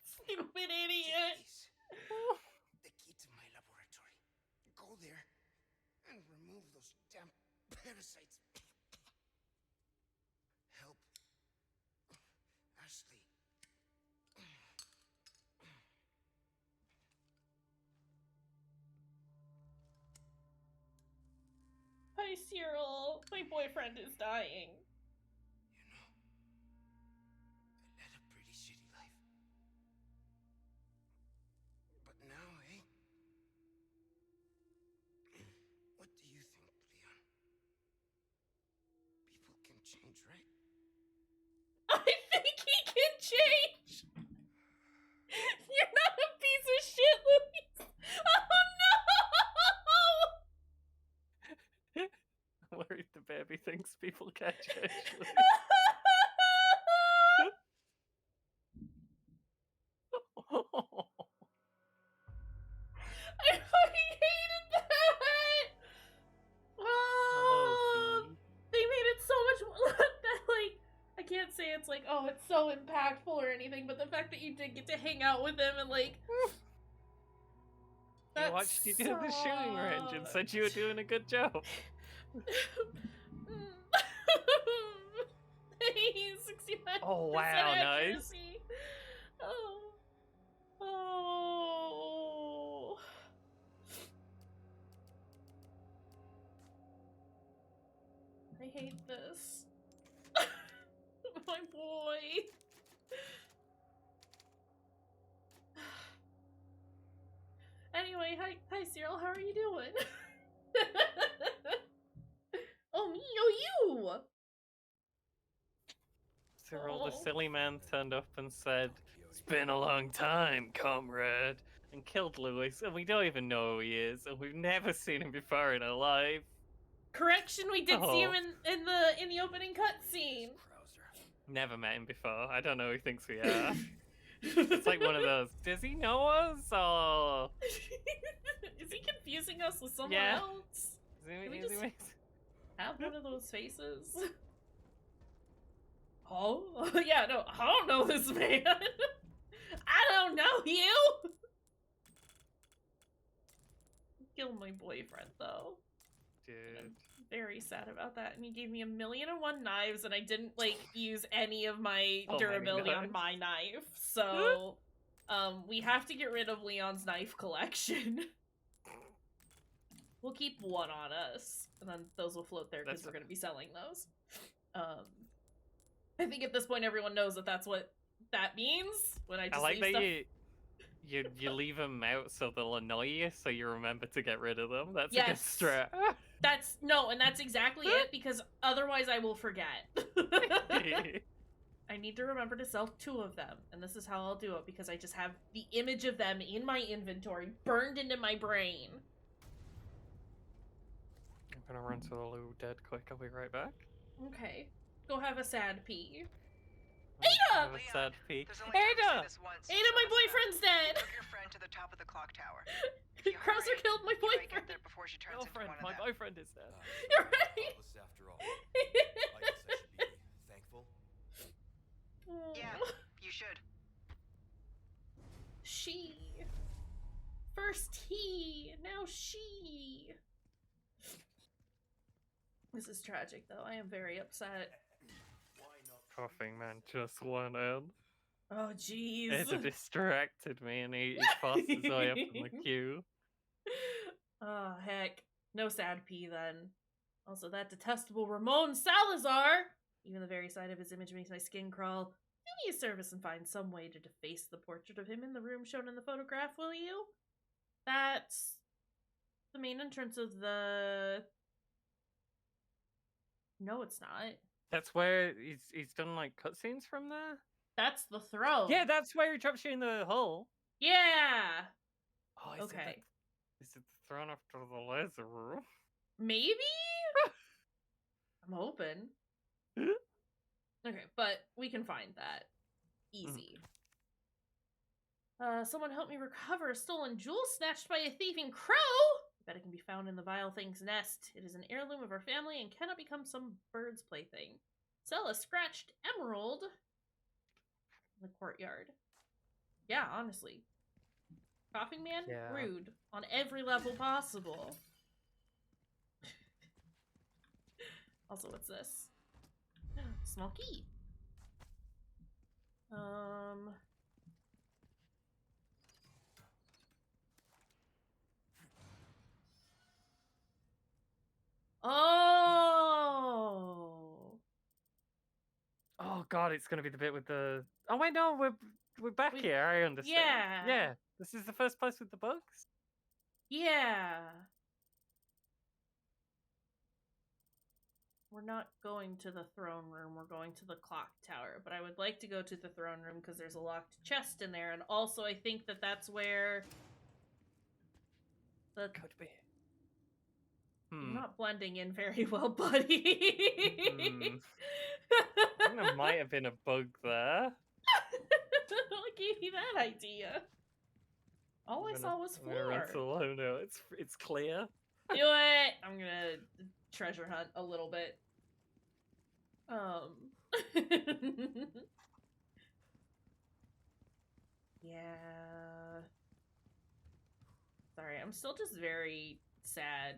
Stupid idiot! Please. The key to my laboratory. Go there and remove those damn parasites. Help Ashley. Hi, Cyril. My boyfriend is dying. You know, I led a pretty shitty life. But now, eh? What do you think, Leon? People can change, right? I think he can change! You're not a piece of shit, Luis! Oh no! I'm worried the baby thinks people catch it. I fucking hated that! Oh, they made it so much that, like, I can't say it's like, oh, it's so impactful or anything, but the fact that you did get to hang out with him and, like, I watched you do the shooting range and said you were doing a good job. He's 69%. Oh, wow, nice. accuracy. Oh. Oh. I hate this. My boy. Anyway, hi, Cyril. How are you doing? Oh, me? Oh, you! Cyril, the Oh. silly man, turned up and said, "It's been a long time, comrade," and killed Louis, and we don't even know who he is, and we've never seen him before in our life. Correction, we did see him Oh. in the opening cutscene. Never met him before. I don't know who he thinks we are. It's like one of those, does he know us, or... Is he confusing us with someone Yeah. else? Can we Is just he have one of those faces? Oh? Yeah, no, I don't know this man. I don't know you! Killed my boyfriend, though. Dude. I'm very sad about that. And he gave me 1,000,001 knives, and I didn't, like, use any of my So many durability on knives. my knife. So, we have to get rid of Leon's knife collection. We'll keep one on us, and then those will float there because we're going to be selling those. I think at this point everyone knows that that's what that means. When I just I like leave that stuff... you leave them out so they'll annoy you, so you remember to get rid of them. That's a good Yes. strat. And that's exactly it, because otherwise I will forget. I need to remember to sell 2 of them, and this is how I'll do it, because I just have the image of them in my inventory, burned into my brain. I'm gonna run to the loo dead quick, I'll be right back. Okay. Go have a sad pee. Ada! Ada! A sad pee. There's only time to say Ada! this once, Ada, so my listen up. boyfriend's dead! Took your friend to the top of the clock tower. If you Krauser hurry, killed my you might get boyfriend! there before she turns Girlfriend, into one my of them. boyfriend is dead. You're right! Heartless after all. I guess I should be thankful. Yeah, you should. She. First he, now she. This is tragic, though. I am very upset. Coughing man just went in. Oh, jeez. It distracted me and he forced his way up in the queue. Oh, heck. No sad pee, then. Also, that detestable Ramon Salazar! Even the very sight of his image makes my skin crawl. Do me a service and find some way to deface the portrait of him in the room shown in the photograph, will you? That's the main entrance of the... No, it's not. That's where he's done like cutscenes from there? That's the throne. Yeah, that's where he drops you in the hole. Yeah! Oh, Okay. Is it the throne after the laser room? Maybe? I'm hoping. Okay, but we can find that. Easy. Someone help me recover a stolen jewel snatched by a thieving crow! I bet it can be found in the vile thing's nest. It is an heirloom of our family and cannot become some bird's plaything. Sell a scratched emerald in the courtyard. Yeah, honestly. Coughing man? Yeah. Rude. On every level possible. Also, what's this? Small key. Oh. Oh god, it's gonna be the bit with the... Oh wait, no, we're back here, I understand. Yeah. Yeah, this is the first place with the bugs? Yeah. We're not going to the throne room, we're going to the clock tower. But I would like to go to the throne room because there's a locked chest in there. And also I think that that's where... the... Could be. You're not blending in very well, buddy. I think there might have been a bug there. What gave you that idea? All I saw was floor. It's clear. Do it! I'm gonna treasure hunt a little bit. Yeah. Sorry, I'm still just very sad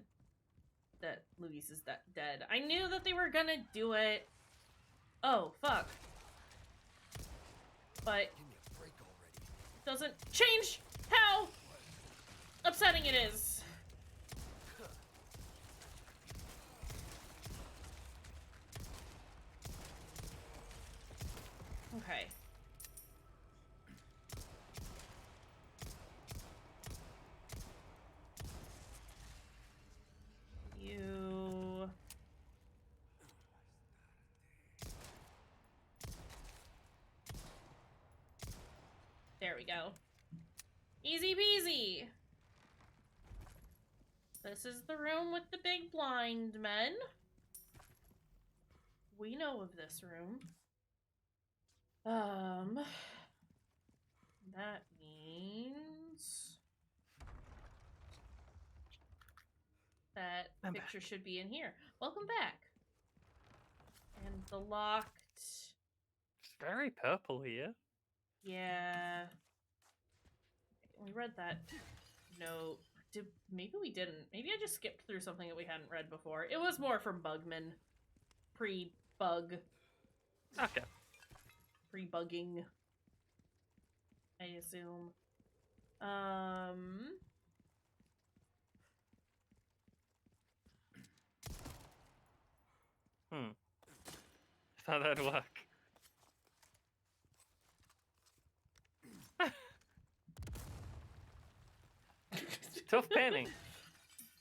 that Luis is dead. I knew that they were gonna do it. Oh, fuck. But Give me a break already. doesn't change how upsetting it is. Okay. we go. Easy peasy. This is the room with the big blind men. We know of this room. That means that picture should be in here. Welcome back. And the locked... It's very purple here. Yeah. We read that note. Maybe we didn't. Maybe I just skipped through something that we hadn't read before. It was more from Bugman. Pre-bug. Okay. Pre-bugging. I assume. Thought that'd work. Tough panning.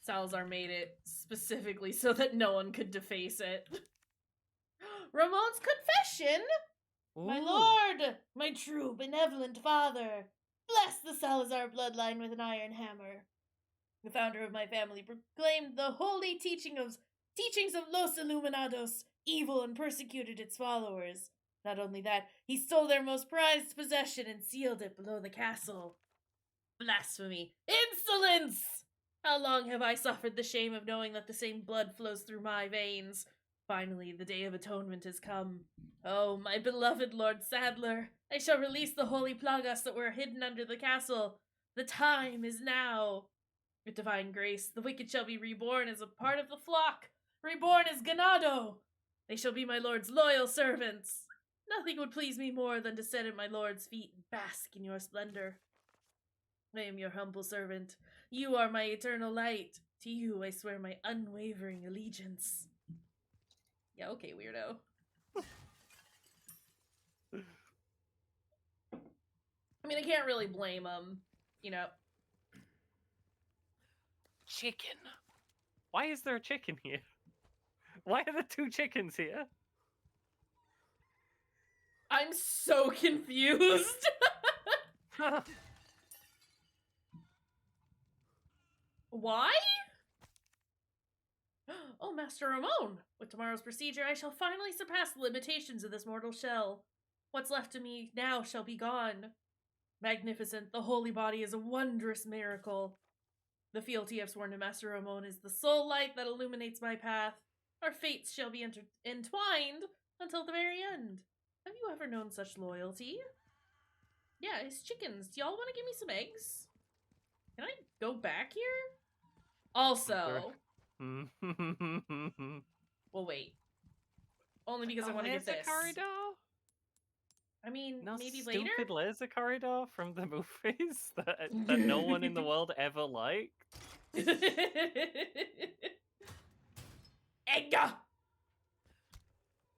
Salazar made it specifically so that no one could deface it. Ramon's confession! My Ooh. lord! My true, benevolent father! Bless the Salazar bloodline with an iron hammer. The founder of my family proclaimed the holy teachings of Los Illuminados, evil, and persecuted its followers. Not only that, he stole their most prized possession and sealed it below the castle. Blasphemy! Insolence! How long have I suffered the shame of knowing that the same blood flows through my veins? Finally, the day of atonement has come. Oh, my beloved Lord Sadler, I shall release the holy plagas that were hidden under the castle. The time is now. With divine grace, the wicked shall be reborn as a part of the flock, reborn as ganado. They shall be my lord's loyal servants. Nothing would please me more than to sit at my lord's feet and bask in your splendor. I am your humble servant. You are my eternal light. To you I swear my unwavering allegiance. Yeah, okay, weirdo. I mean, I can't really blame him, you know. Chicken. Why is there a chicken here? Why are there two chickens here? I'm so confused. Why? Oh, Master Ramon! With tomorrow's procedure, I shall finally surpass the limitations of this mortal shell. What's left of me now shall be gone. Magnificent, the holy body is a wondrous miracle. The fealty I've sworn to Master Ramon is the sole light that illuminates my path. Our fates shall be entwined until the very end. Have you ever known such loyalty? Yeah, it's chickens. Do y'all want to give me some eggs? Can I go back here? Also... Well, wait. Only because I want to get this. Corridor? I mean, No maybe stupid later? laser corridor from the movies that no one in the world ever liked. Egg!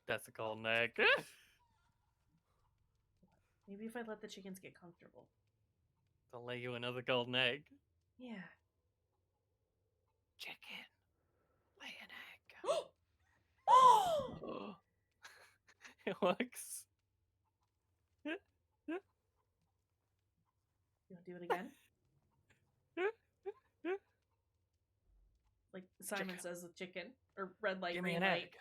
That's a golden egg. Maybe if I let the chickens get comfortable. They'll lay you another golden egg. Yeah. Chicken. Lay an egg. Oh! It works. You want to do it again? Like Simon Chicken. says with chicken. Or red light, Give me green an light.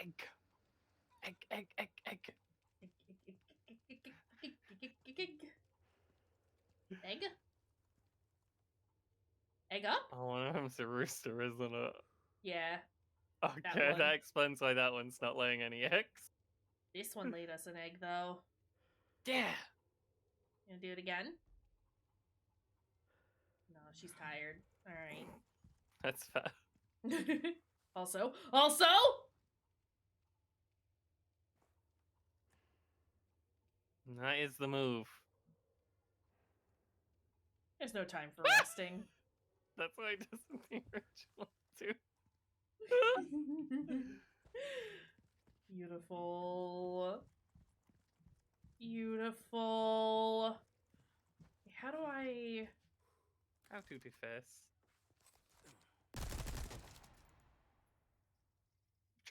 Egg. Egg, egg, egg, egg. Egg? Egg up? Oh, one of them's a rooster, isn't it? Yeah. Okay, one. that explains why that one's not laying any eggs. This one laid us an egg, though. Yeah. You gonna do it again? No, she's tired. Alright. That's fair. Also, That is the move. there's no time for resting. That's why he doesn't the original too. Beautiful. Beautiful. How do I... How to deface?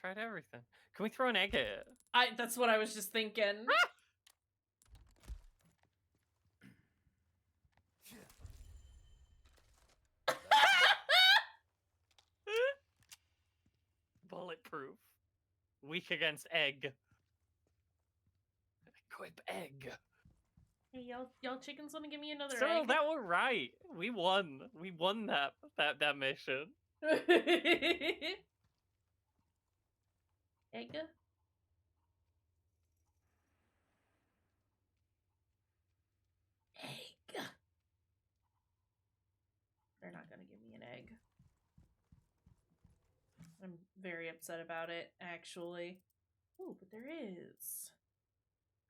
tried everything. Can we throw an egg at it? That's what I was just thinking. Bulletproof. Weak against egg. Equip egg. Hey, y'all chickens want to give me another Cyril, egg? that was right. We won. We won that mission. Egg? Egg. They're not gonna give me an egg. I'm very upset about it, actually. Ooh, but there is.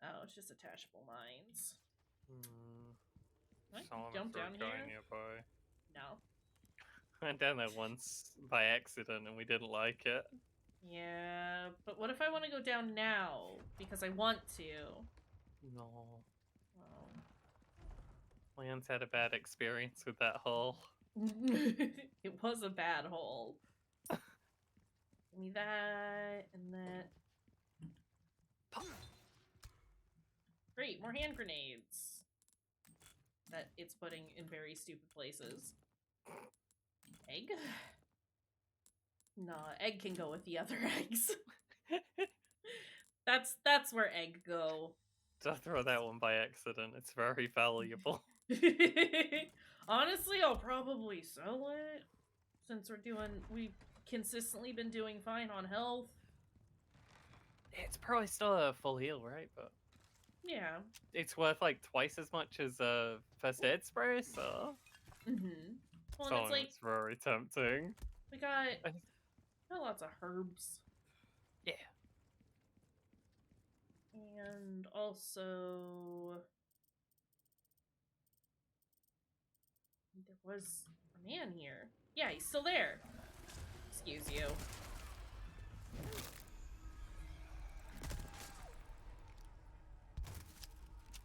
Oh, it's just attachable mines. Can I Someone jump threw a down guy here? nearby. No. I went down there once by accident and we didn't like it. Yeah, but what if I want to go down now? Because I want to. No. Oh. Lance had a bad experience with that hole. It was a bad hole. Give me that, and that. Pop. Great, more hand grenades. That it's putting in very stupid places. Egg? Nah, egg can go with the other eggs. That's where egg go. Don't throw that one by accident. It's very valuable. Honestly, I'll probably sell it. Since we've consistently been doing fine on health. It's probably still a full heal, right? But Yeah. it's worth like twice as much as a first aid spray, so Well, so and it's like it's very tempting. we got lots of herbs. Yeah. And also there was a man here. Yeah, he's still there. Excuse you.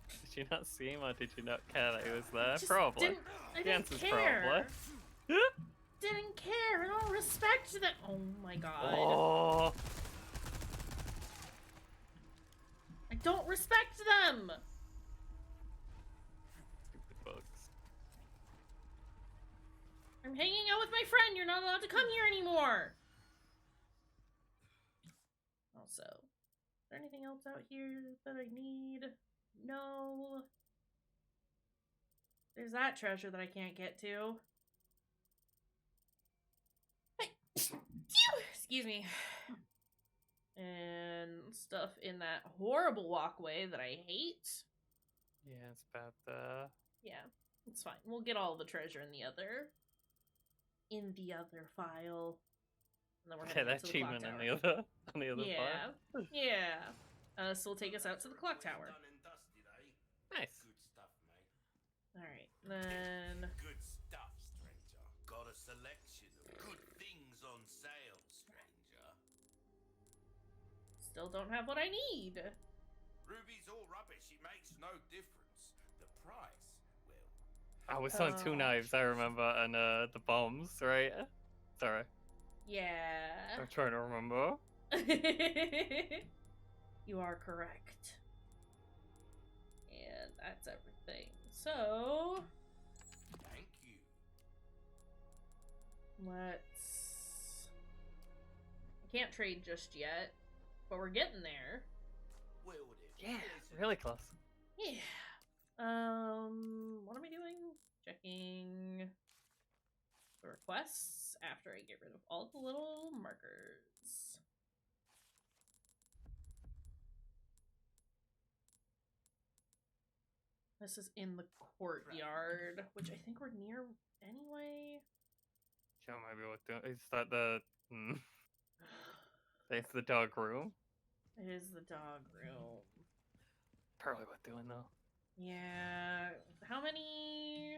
Did you not see him or did you not care that he was there? Just Probably. I The didn't answer's care. probably. Didn't care. I don't respect that. Oh my god. Oh. I don't respect them. Stupid bugs. I'm hanging out with my friend. You're not allowed to come here anymore. Also, is there anything else out here that I need? No. There's that treasure that I can't get to. Hey. Excuse me. And stuff in that horrible walkway that I hate. Yeah, it's bad there. Yeah, it's fine. We'll get all the treasure in the other file. And then we're gonna Okay, get that to the clock achievement tower. on the other Yeah, file. yeah. So we'll take us out to the clock tower. Done and dusted, eh? Nice. Good stuff, mate. Alright, then... Good stuff, stranger. Got a selection of good things on sale, stranger. Still don't have what I need. Ruby's all rubbish. It makes no difference. The price, well, I was on two knives, I remember, and the bombs, right? Sorry, Yeah. I'm trying to remember. You are correct. And that's everything. So... thank you. let's... I can't trade just yet, but we're getting there. Well, then. Yeah, really close. Yeah. What am I doing? Checking the requests after I get rid of all the little markers. This is in the courtyard, which I think we're near anyway. Yeah, maybe what do is that the it's the dog room? It is the dog room. Probably what doing though. Yeah. How many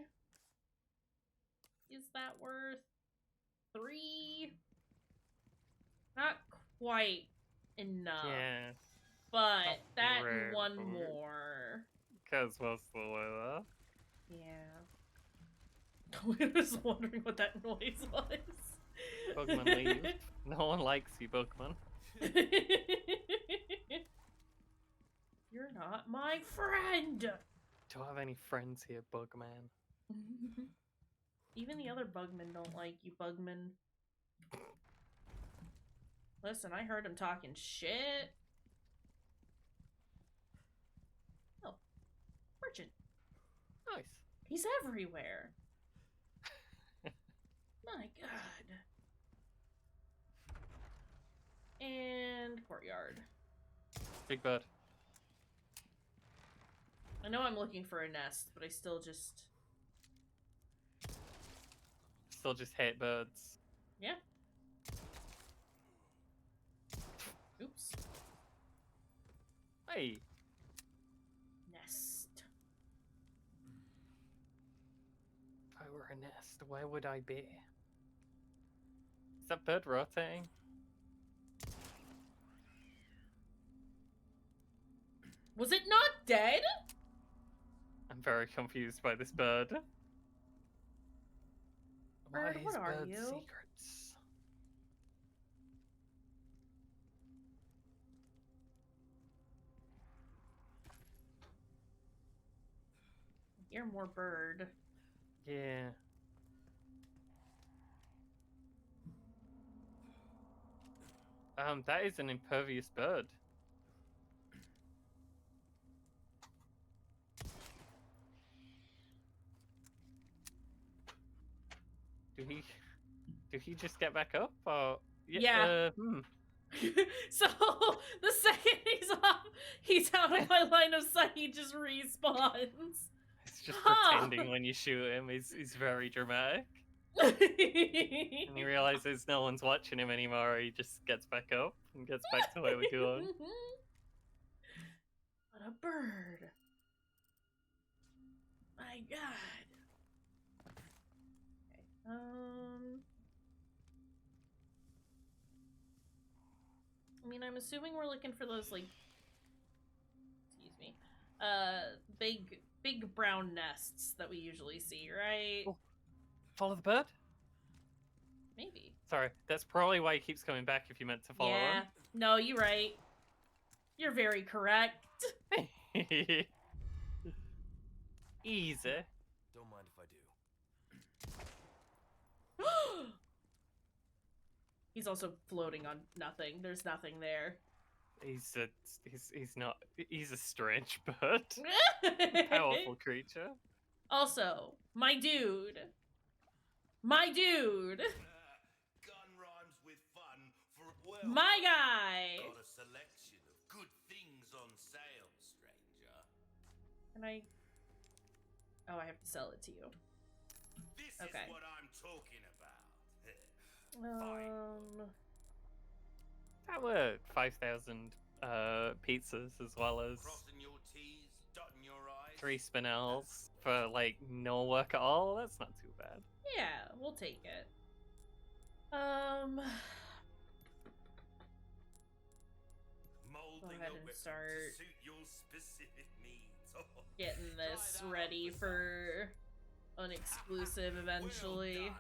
is that worth? 3? Not quite enough. Yeah. But Not that rare and one food. more. Cause most of the way there. Yeah. I was wondering what that noise was. Bugman leave. No one likes you, Bugman. You're not my friend. Do I have any friends here, Bugman? Even the other Bugmen don't like you, Bugman. Listen, I heard him talking shit. Oh, merchant. Nice. He's everywhere. My god. And courtyard. Big bird. I know I'm looking for a nest, but I still just... Still just hate birds. Yeah. Oops. Hey. Nest. If I were a nest, where would I be? Is that bird rotating? Was it not dead? I'm very confused by this bird. Bird, what are bird you? Secrets? You're more bird. Yeah. That is an impervious bird. Do he just get back up or Yeah. hmm. So the second he's out of my line of sight, he just respawns. It's just pretending when you shoot him. He's very dramatic. And he realizes no one's watching him anymore. He just gets back up and gets back to where we're going. What a bird. My god. Okay. I mean, I'm assuming we're looking for those, like, excuse me, big brown nests that we usually see, right? Oh. Follow the bird? Maybe. Sorry, that's probably why he keeps coming back if you meant to follow Yeah. No, you're right. You're very correct. him. Easy. Don't mind if I do. He's also floating on nothing. There's nothing there. He's a strange bird. Powerful creature. Also, my dude. My dude. Gun rhymes with fun for well. My guy. Got a selection of good things on sale, stranger. Can I... Oh, I have to sell it to you. This Okay. is what I'm talking about. That were 5,000 pizzas as well as Crossing your T's, dotting your I's. 3 spinels for like no work at all. That's not too bad. Yeah, we'll take it. Go Molding ahead a and weapon start to suit your specific needs. getting this Try that ready for for unexclusive eventually. Well done.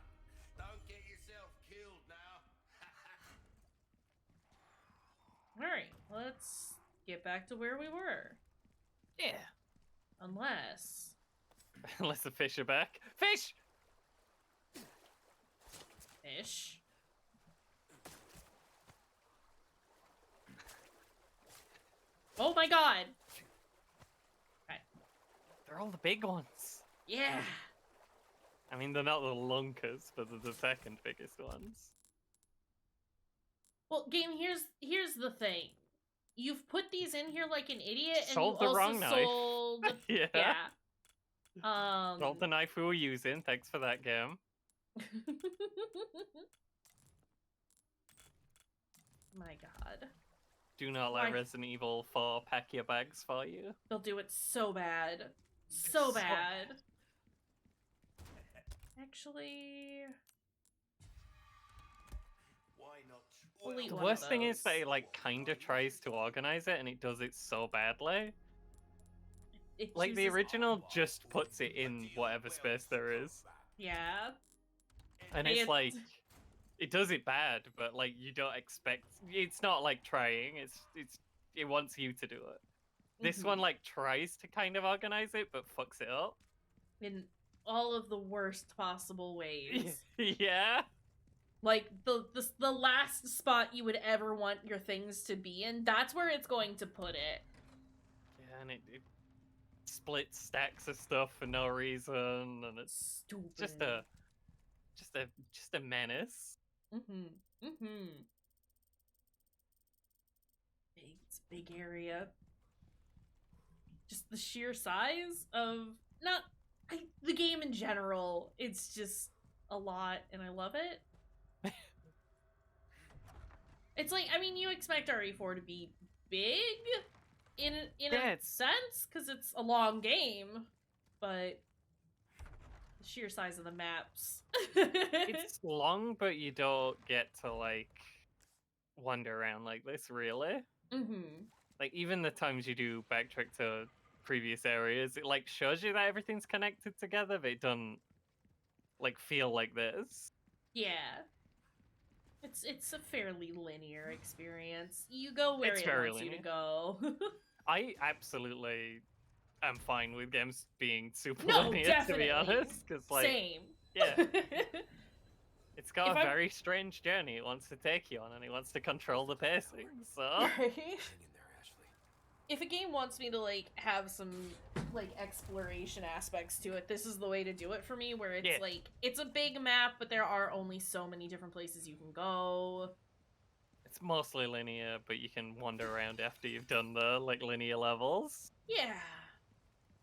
Don't get yourself killed now. Alright, let's get back to where we were. Yeah. Unless... Unless the fish are back. Fish! Fish. Oh my god! Okay. They're all the big ones. Yeah! I mean, they're not the lunkers, but they're the second biggest ones. Well, game, here's the thing. You've put these in here like an idiot, and Sold you the also wrong knife. sold... Yeah. Yeah. Sold the knife we were using. Thanks for that, game. My god. Do not let Why- Resident Evil 4 pack your bags for you. They'll do it so bad. So So bad. Actually... Why not? Delete The one of worst thing is that those. it like kind of tries to organize it and it does it so badly. It Like the chooses- original just puts it in whatever space there is. Yeah. And Hey, it's like it does it bad, but like you don't expect. It's not like trying. It wants you to do it. This one like tries to kind of organize it, but fucks it up in all of the worst possible ways. Yeah. Like the last spot you would ever want your things to be in, that's where it's going to put it. Yeah, and it splits stacks of stuff for no reason, and it's Stupid. just a menace. It's a big area. Just the sheer size of the game in general. It's just a lot, and I love it. It's like, I mean, you expect RE4 to be big in a sense, because it's a long game, but the sheer size of the maps. It's long, but you don't get to like wander around like this, really. Like even the times you do backtrack to previous areas, it like shows you that everything's connected together, but it doesn't like feel like this. Yeah. It's a fairly linear experience. You go where it wants you to go. I absolutely am fine with games being super linear, definitely. to be honest. Because like, same. Yeah, it's got a very strange journey it wants to take you on, and it wants to control the pacing. So. Right? If a game wants me to like have some like exploration aspects to it, this is the way to do it for me, where it's like it's a big map, but there are only so many different places you can go. It's mostly linear, but you can wander around after you've done the like linear levels. Yeah.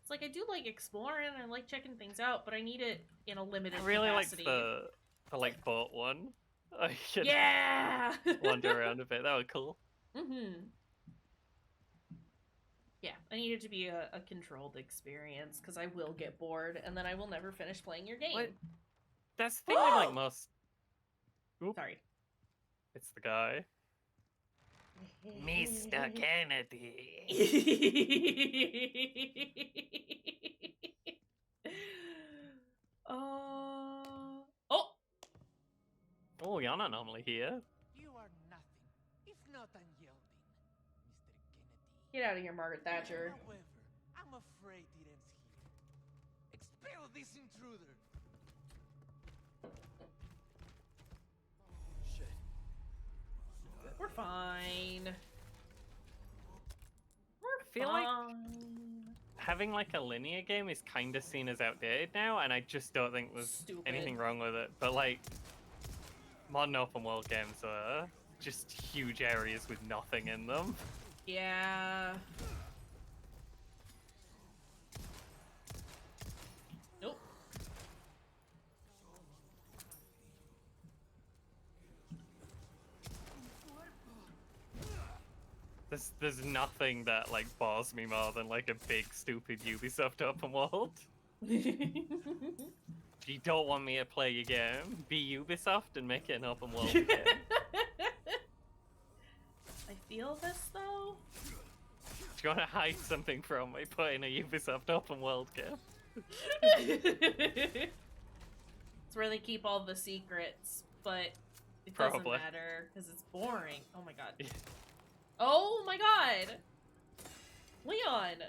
It's like I do like exploring and I like checking things out, but I need it in a limited capacity. Like the like boat one. I could wander around a bit. That was cool. Yeah, I need it to be a controlled experience, because I will get bored, and then I will never finish playing your game. What? That's the thing with like most... Oop. Sorry. It's the guy. Mr. Kennedy. Oh! Oh, you're not normally here. You are nothing, if not unyielding, Mr. Kennedy. Get out of here, Margaret Thatcher. However, I'm afraid it ends here. Expel this intruder! Shit. We're fine. I feel like having like a linear game is kind of seen as outdated now, and I just don't think there's anything wrong with it. But like, modern open world games are just huge areas with nothing in them. Yeah. Nope. There's nothing that like bores me more than like a big stupid Ubisoft open world. If you don't want me to play your game, be Ubisoft and make it an open world game. I feel this though. Do you want to hide something from me playing a Ubisoft open world game? It's where they keep all the secrets, but it doesn't matter because it's boring. Oh my god. Oh my god! Leon!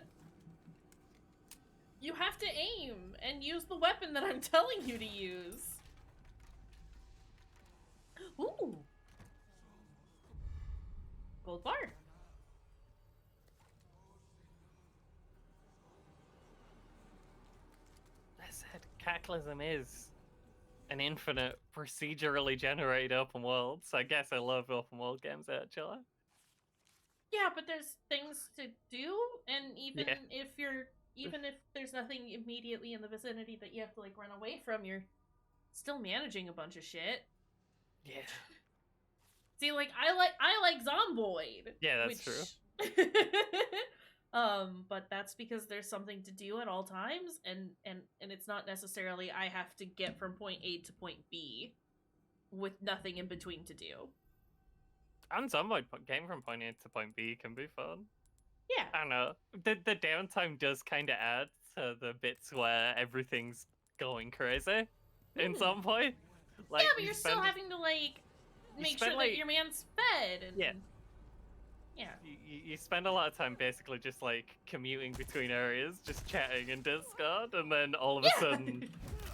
You have to aim and use the weapon that I'm telling you to use. Ooh! Gold bar. That said, Cataclysm is an infinite procedurally generated open world, so I guess I love open world games actually. Yeah, but there's things to do, and even if there's nothing immediately in the vicinity that you have to like run away from, you're still managing a bunch of shit. Yeah. See, like I like Zomboid. Yeah, that's true. But that's because there's something to do at all times, and it's not necessarily I have to get from point A to point B with nothing in between to do. And Zomboid getting from point A to point B can be fun. Yeah. I don't know. The downtime does kind of add to the bits where everything's going crazy in some point. Like, yeah, but you're still having to like make sure that your man's fed. And, yeah. Yeah. You spend a lot of time basically just like commuting between areas, just chatting in Discord, and then all of a sudden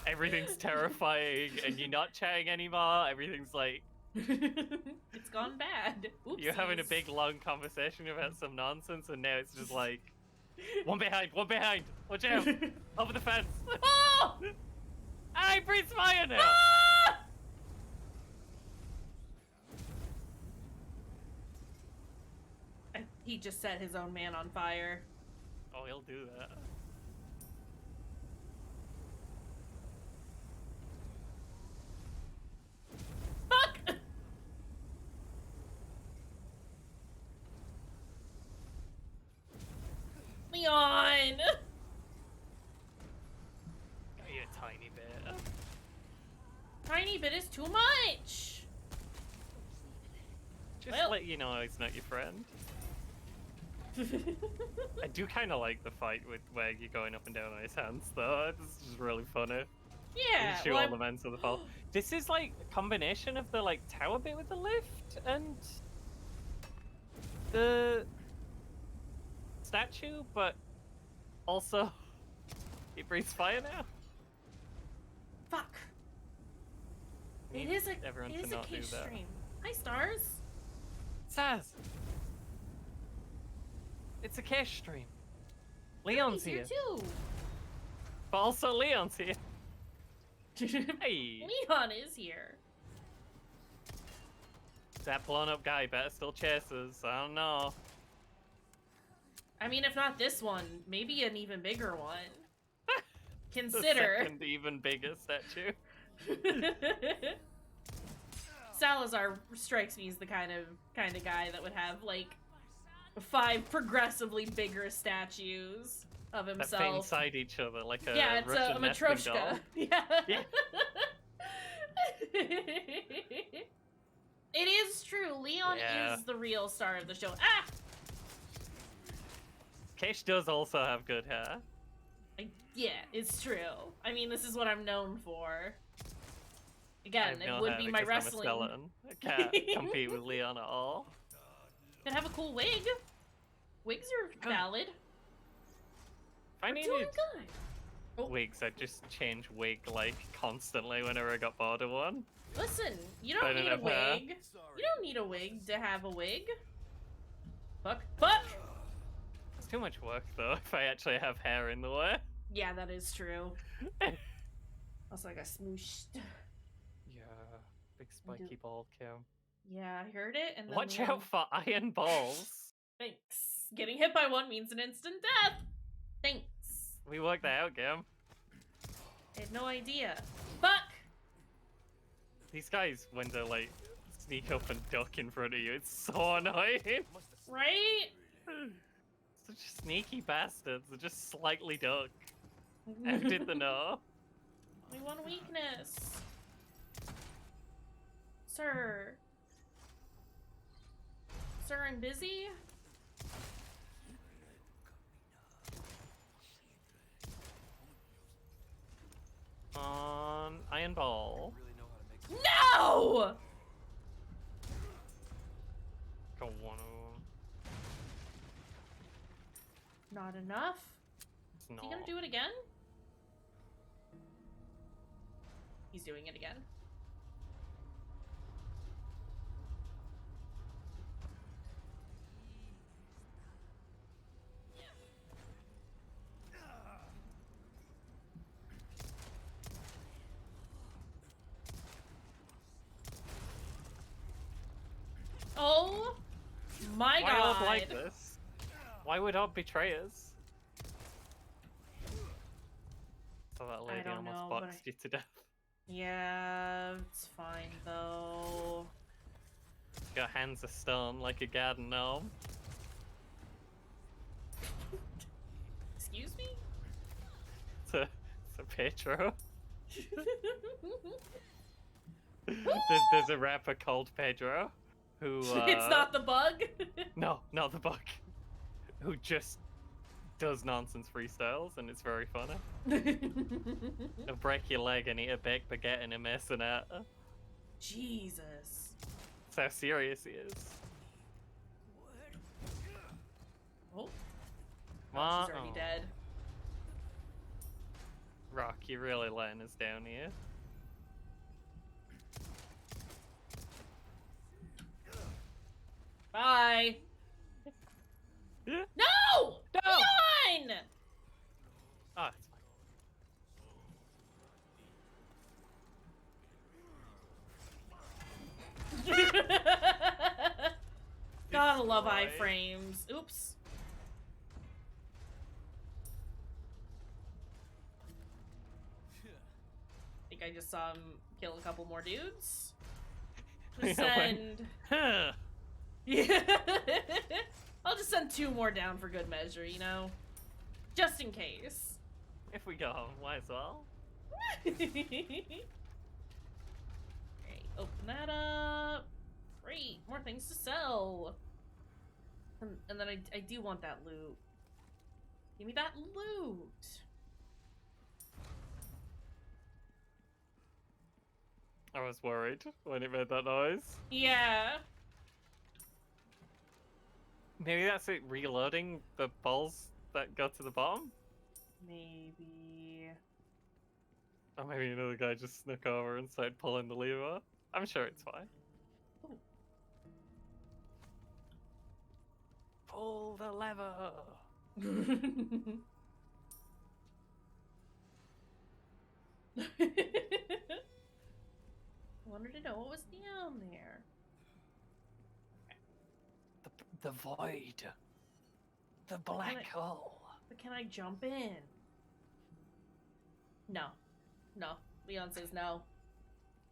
everything's terrifying and you're not chatting anymore. Everything's like it's gone bad. Oopsies. you're having a big long conversation about some nonsense, and now it's just like one behind, watch out, over the fence. Oh! I breathe fire now. Ah! He just set his own man on fire. Oh, he'll do that. Fuck! Leon! Got you a tiny bit. Tiny bit is too much! Just Well. let you know he's not your friend. I do kind of like the fight with where you're going up and down on his hands, though. This is really funny. Yeah, You shoot well, all the men to the fall. This is like a combination of the like tower bit with the lift and the statue, but also it breathes fire now. fuck. It Need is a everyone it to is a not do case that. stream. Hi, stars. Saz! It's a cash stream. Leon's He's here too. But also Leon's here. Hey! Leon is here. That blown up guy better still chase us. I don't know. I mean, if not this one, maybe an even bigger one. The Consider. second even bigger statue. Salazar strikes me as the kind of guy that would have like 5 progressively bigger statues of That fit himself. inside each other like a Yeah, it's Russian a nesting matryoshka. doll. Yeah. Yeah. It is true. Leon Yeah. is the real star of the show. Ah! Kaysh does also have good hair. Yeah, it's true. I mean, this is what I'm known for. I Again, have no it would hair be my because I'm a wrestling. skeleton. I can't compete with Leon at all. Could have a cool wig. Wigs are valid. If I We're needed doing good. Oh. wigs, I'd just change wig like constantly whenever I got bored of one. Listen, you I don't don't need a have hair. wig. You don't need a wig to have a wig. Fuck. Fuck! It's too much work though if I actually have hair in the way. Yeah, that is true. Also, I got smooshed. Yeah, big spiky ball Kim. Yeah, I heard it, and then Watch Leon- out for iron balls. Thanks. Getting hit by one means an instant death. Thanks. We worked that out, Kim. I had no idea. Fuck! These guys, when they like sneak up and duck in front of you, it's so annoying. Right? Such sneaky bastards. They just slightly duck. How did they know? Only one weakness. Sir. Sir, I'm busy? On iron ball. Really know how to make No! Go one. Not enough? It's Is he not. gonna do it again? He's doing it again. Oh my Why god. Odd like this? Why would Odd betray us? So that lady don't almost know, but boxed you to death. Yeah, it's fine though. Got hands of stone like a garden gnome. Excuse me? It's a Pedro. There's a rapper called Pedro who It's not the bug? No, not the bug. Who just does nonsense freestyles and it's very funny. He'll break your leg and eat a baked baguette in a maisonette. Jesus. That's how serious he is. Oh, Ma- she's already oh. dead. Rock, you're really letting us down here. Bye. Yeah. No! No! Leon! Oh, it's fine. Gotta love Destroy. iframes. Oops. I think I just saw him kill a couple more dudes. Just Yeah, send. Huh. Yeah. I'll just send 2 more down for good measure, you know? Just in case. If we go, might as well. Alright, open that up. Great, more things to sell. And then I do want that loot. Give me that loot. I was worried when it made that noise. Yeah. Maybe that's it reloading the balls that go to the bottom? Maybe. Or maybe another guy just snuck over and started pulling the lever. I'm sure it's fine. Ooh. Pull the lever! I wanted to know what was down there. The void. The black hole. But can I jump in? No. No. Leon says no.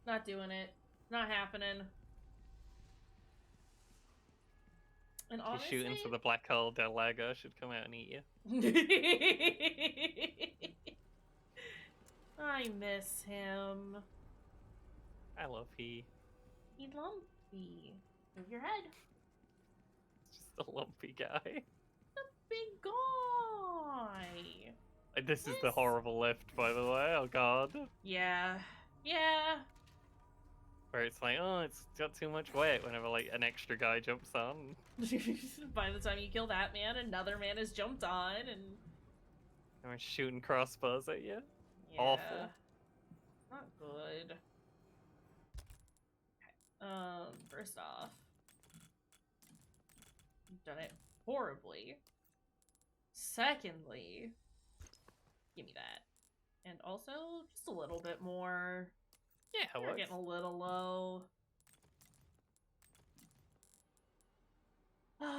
Not doing it. Not happening. And If you honestly... shoot into the black hole, Del Lago should come out and eat you. I miss him. I love he. He lumpy. Move your head. It's just a lumpy guy. Big guy. This is the horrible lift, by the way. Oh god. Yeah. Yeah. Where it's like, oh, it's got too much weight whenever like an extra guy jumps on. By the time you kill that man, another man has jumped on and... And we're shooting crossbows at you. Yeah. Awful. Not good. First off, you've done it horribly. Secondly, give me that. And also, just a little bit more. Yeah, You're getting a little low. Hi.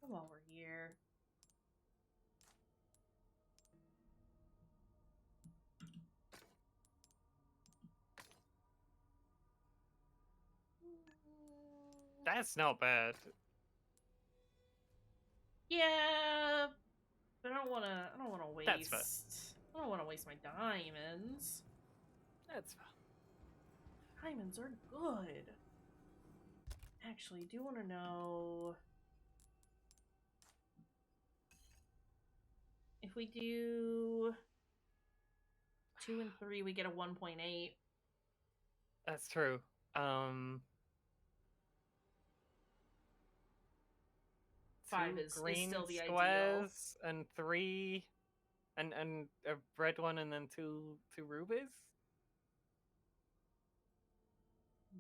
While we're here. That's not bad. Yeah, but I don't wanna waste. That's fair. I don't wanna waste my diamonds. That's fine. Diamonds are good. Actually, I do want to know if we do 2 and 3, we get a 1.8. That's true. 5 two is green still the ideal. squares and 3 and a red one and then two rubies.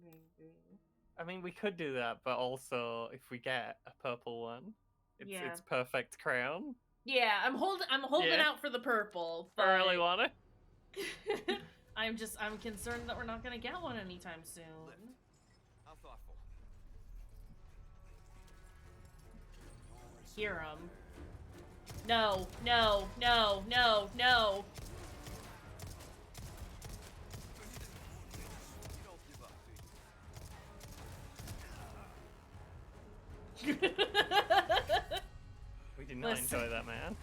Maybe. I mean, we could do that, but also if we get a purple one, it's perfect crown. Yeah, I'm holding Yeah. out for the purple. But I really want it. I'm concerned that we're not gonna get one anytime soon. How thoughtful. Hear him. No, no, no, no, no. You don't give up, do you? We did not Listen. enjoy that, man.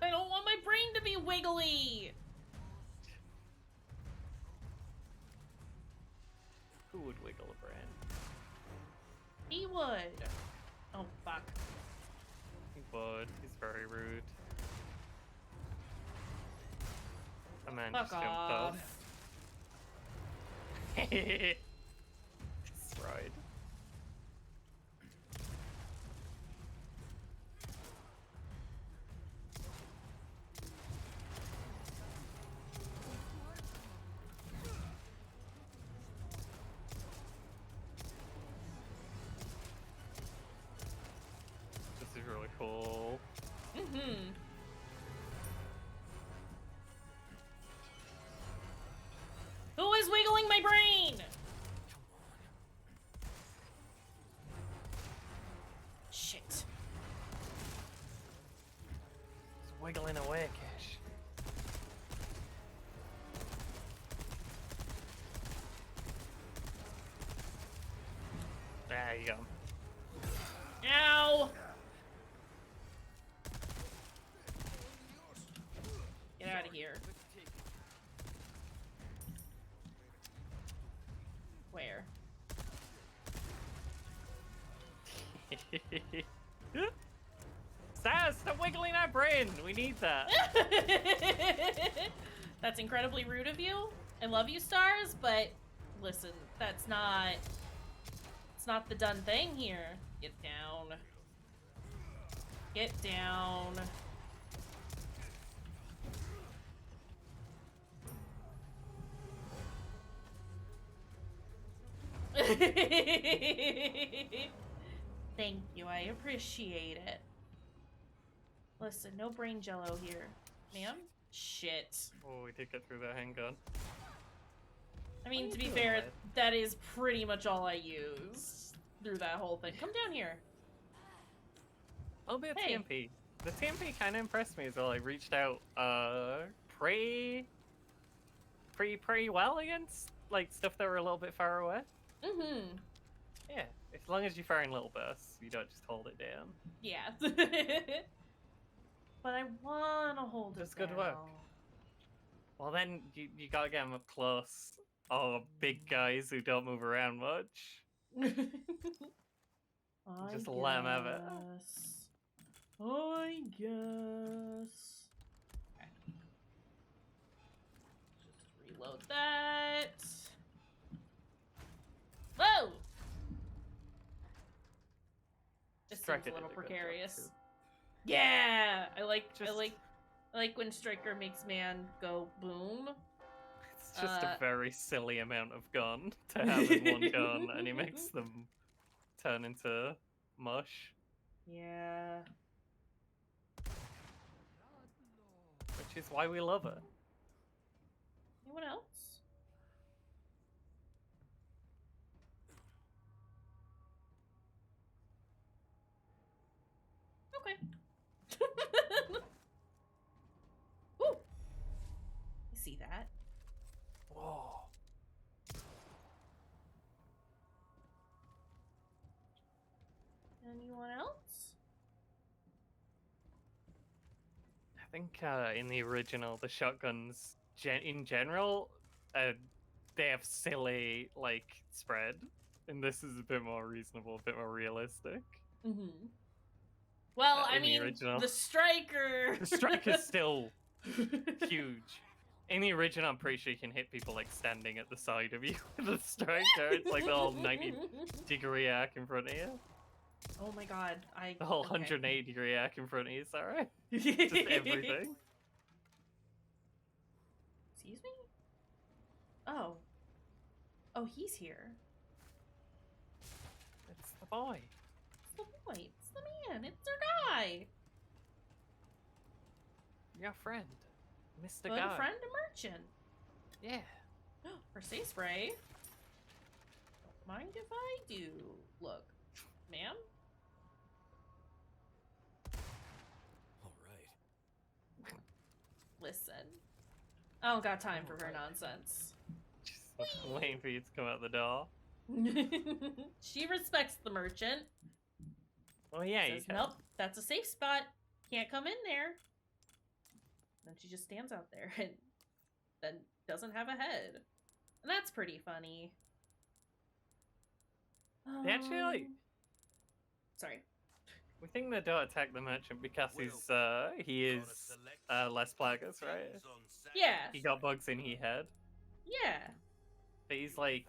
I don't want my brain to be wiggly. Who would wiggle a brand? He would. Oh, fuck. bud. He's very rude. A man Fuck just jumped off. off. Destroyed. This is really cool. Mm-hmm. Who is wiggling my brain? Shit. It's wiggling away, Kish. There you go. Ow! Get out of here. Where? Stop wiggling our brain! We need that. That's incredibly rude of you. I love you, Stars, but listen, that's not... It's not the done thing here. Get down. Get down. Thank you, I appreciate it. Listen, no brain jello here. Ma'am? Shit. Oh, we did get through that handgun. I mean, What to are be you doing, fair, lad? that is pretty much all I use through that whole thing. Come down here. A little bit of Hey. TMP. The TMP kind of impressed me as well. I reached out pretty well against like stuff that were a little bit far away. Mm-hmm. Yeah, as long as you fire in little bursts, you don't just hold it down. Yeah. But I wanna hold That's it good work. down. Well, then you gotta get them up close. Oh, big guys who don't move around much. Just let 'em have it. I guess. Okay. Just reload that. Whoa! This Striker seems a did little a good job, precarious. too. Yeah, I like Just- when Striker makes man go boom. It's just a Uh, very silly amount of gun to have in one gun, and he makes them turn into mush, Yeah. which is why we love it. Anyone else? Okay. Ooh. I see that. Whoa. Anyone else? I think in the original, the shotguns in general, they have silly like spread, and this is a bit more reasonable, a bit more realistic. Mm-hmm. Well, I in the mean, original. the Striker. The strike is still huge. In the original, I'm pretty sure you can hit people like standing at the side of you with a striker. It's like the whole 90-degree arc in front of you. Oh my god, The whole okay. 180-degree arc in front of you, sorry. Just everything. Excuse me? Oh. Oh, he's here. It's the boy. It's the boy. It's the man. It's our guy. Your friend. Mr. Good Guy. friend, a merchant. Yeah. For say spray. Don't mind if I do. Look, ma'am. All right. Listen. I don't got time for her nonsense. Just waiting for you to come out the door. She respects the merchant. Oh yeah, you Says, can. nope, that's a safe spot. Can't come in there. Then she just stands out there and then doesn't have a head. And that's pretty funny. They actually, like, Sorry. We think they don't attack the merchant because he is less plaguers, right? Yeah. He got bugs in his head, Yeah. but he's like,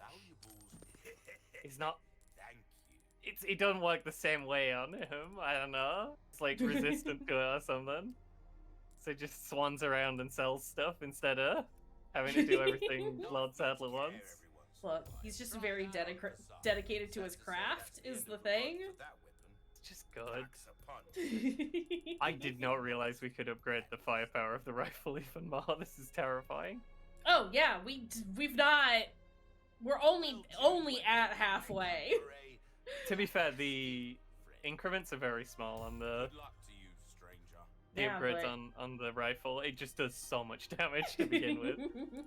he's not. Thank you. It doesn't work the same way on him. I don't know. It's like resistant to it or something. So he just swans around and sells stuff instead of having to do everything Lord Sadler wants. Look, he's just very dedicated to his craft, is the thing. It's just good. I did not realize we could upgrade the firepower of the rifle even more. This is terrifying. Oh yeah, we've not. We're only at halfway. To be fair, the increments are very small on the Yeah, upgrades but- on the rifle. It just does so much damage to begin with.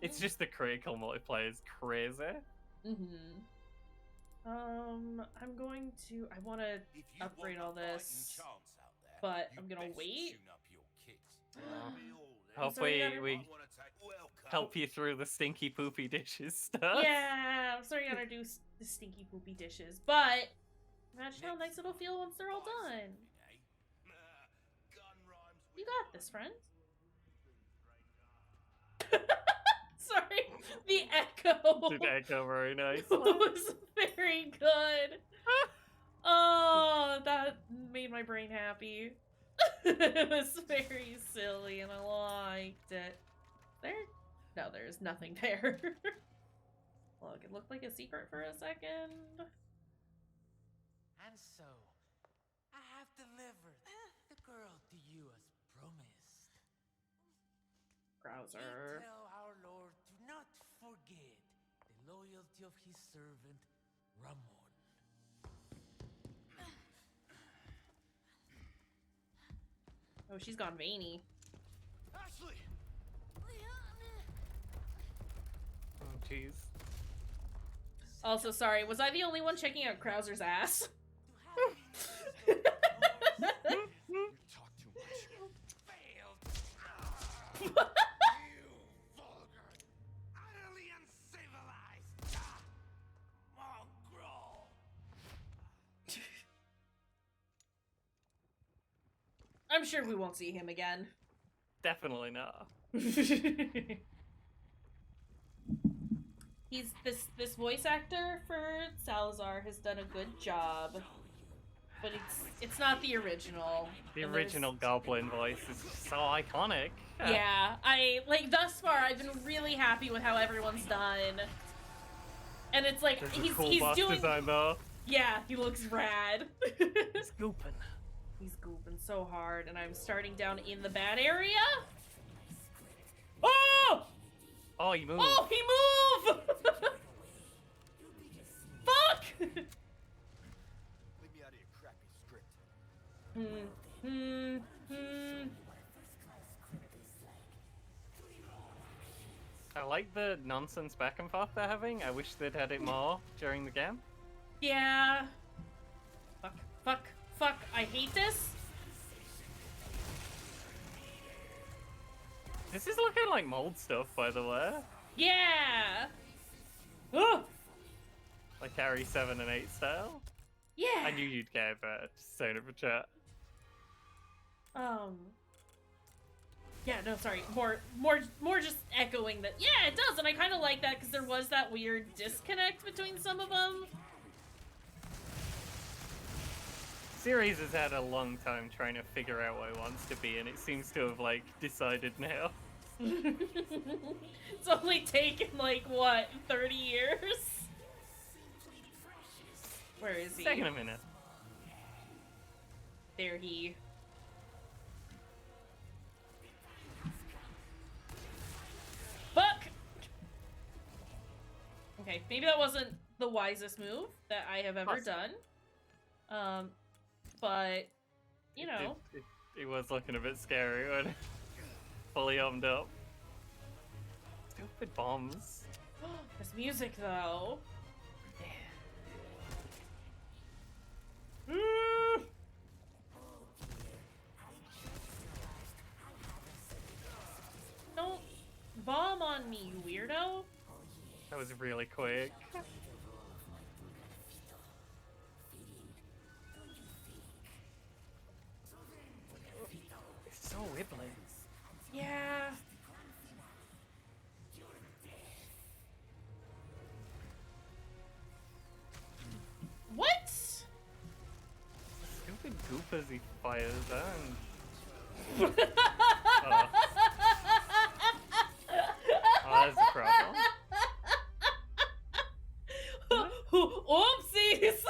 It's just the critical multiplayer is crazy. Mm-hmm. I'm going to. I want to upgrade all this, but I'm gonna wait. Hopefully sorry, we help you through the stinky poopy dishes stuff. Yeah, I'm sorry, I gotta do the stinky poopy dishes, but imagine how nice it'll feel once they're all done. You got this, friend. Sorry, the echo. Did echo very nice. It was very good. Oh, that made my brain happy. It was very silly and I liked it. No, there's nothing there. Look, it looked like a secret for a second. And so, I have delivered the girl to you as promised. Krauser. Tell our Lord to not forget the loyalty of his servant, Ramon. Oh, she's gone veiny. Ashley! Oh, jeez. Also, sorry, was I the only one checking out Krauser's ass? You talk too much. Failed. You vulgar, utterly uncivilized mongrel. I'm sure we won't see him again. Definitely not. He's this voice actor for Salazar has done a good job, but it's not the original. The And there's- original Goblin voice is so iconic. Yeah, I like thus far I've been really happy with how everyone's done, and it's like There's a he's cool boss doing. design though. Yeah, he looks rad. He's gooping. He's gooping so hard, and I'm starting down in the bad area. Oh! Oh, he moved. Oh, he moved! Fuck! Leave me out of your crappy script. I like the nonsense back and forth they're having. I wish they'd had it more during the game. Yeah. Fuck, fuck, fuck. I hate this. This is looking like mold stuff, by the way. Yeah. Oh, Like Harry 7 and 8 style. yeah. I knew you'd care, but just saying it for chat. Yeah, no, sorry. More just echoing that. Yeah, it does, and I kind of like that because there was that weird disconnect between some of them. Series has had a long time trying to figure out what it wants to be, and it seems to have, like, decided now. It's only taken, like, what, 30 years? Where is he? Taking a minute. There he. Fuck! Okay, maybe that wasn't the wisest move that I have ever Possibly. done. But, you know. It was looking a bit scary when it fully opened up. Stupid bombs. This music, though. Mm. Don't bomb on me, you weirdo. That was really quick. as he fires and there's a problem. Oopsies!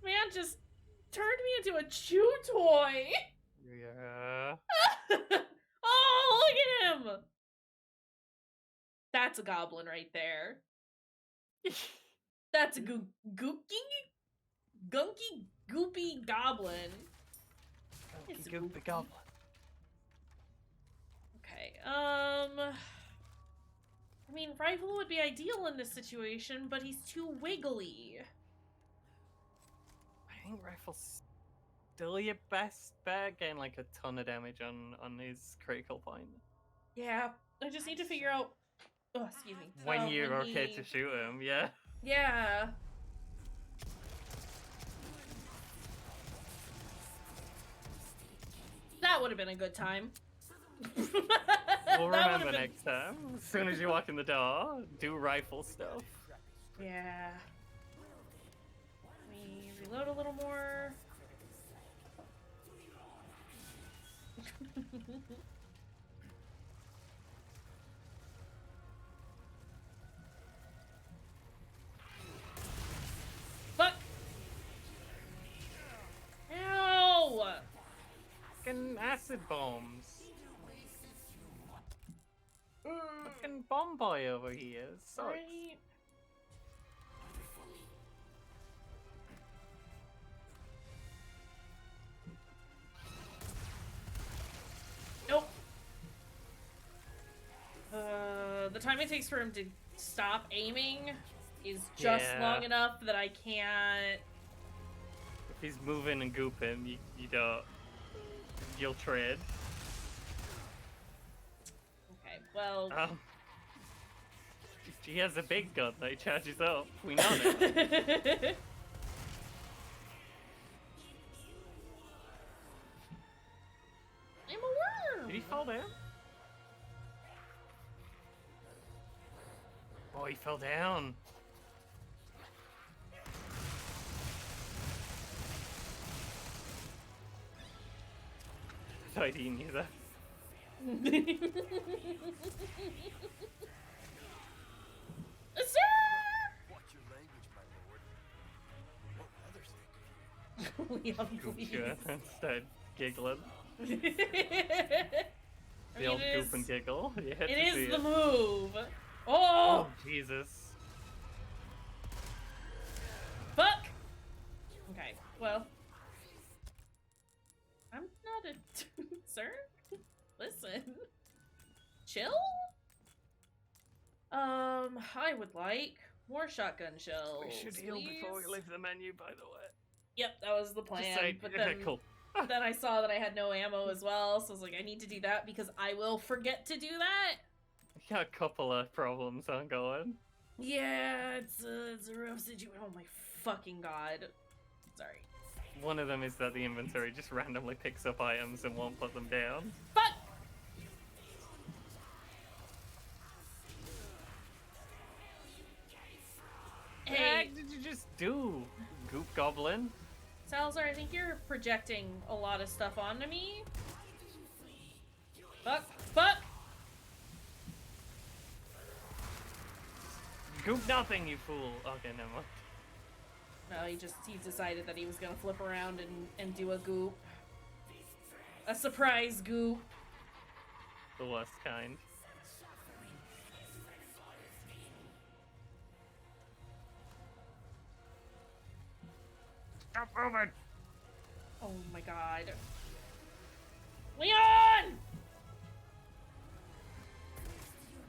Man just turned me into a chew toy. Yeah. Oh, look at him! That's a goblin right there. That's a gunky, goopy goblin. It's a Goopy goblin. Okay, I mean, Rifle would be ideal in this situation, but he's too wiggly. I think Rifle's still your best bet, getting like a ton of damage on his critical point. Yeah, I just need to figure out. Oh, excuse me. When you're when okay he- to shoot him, yeah. Yeah. That would have been a good time. We'll That remember would've been- next time. As soon as you walk in the door, do Rifle stuff. Yeah. Let me reload a little more. Fuck! Ow! Fucking acid bombs. Fucking bomb boy over here. Sucks. Right. Nope. The time it takes for him to stop aiming is just Yeah. long enough that I can't. If he's moving and gooping, you don't. You'll trade. Okay, well. He has a big gun that he charges up. We know that. I'm a worm! Did he fall down? Oh, he fell down. I thought he knew that. Sir! Watch your language, my lord. What others think? Leon, please. Sure, instead giggling. I The mean, old it goop is- and giggle. You had It to is see the it. move. Oh! Oh, Jesus. Fuck! Okay, well. I'm not a... Sir? Listen. Chill? I would like more shotgun shells. We should heal before we please. leave the menu, by the way. Yep, that was the Just plan. saying. But Yeah, then, cool. then I saw that I had no ammo as well, so I was like, I need to do that because I will forget to do that. We got a couple of problems ongoing. Yeah, it's a rough situation. Oh my fucking god. Sorry. One of them is that the inventory just randomly picks up items and won't put them down. Fuck! What the Hey, heck did you just do, Goop Goblin? Salazar, I think you're projecting a lot of stuff onto me. Fuck! Fuck! Goop nothing, you fool! Okay, never mind. No, he decided that he was gonna flip around and do a goop. A surprise goop. The worst kind. Stop moving! Oh my god. Leon!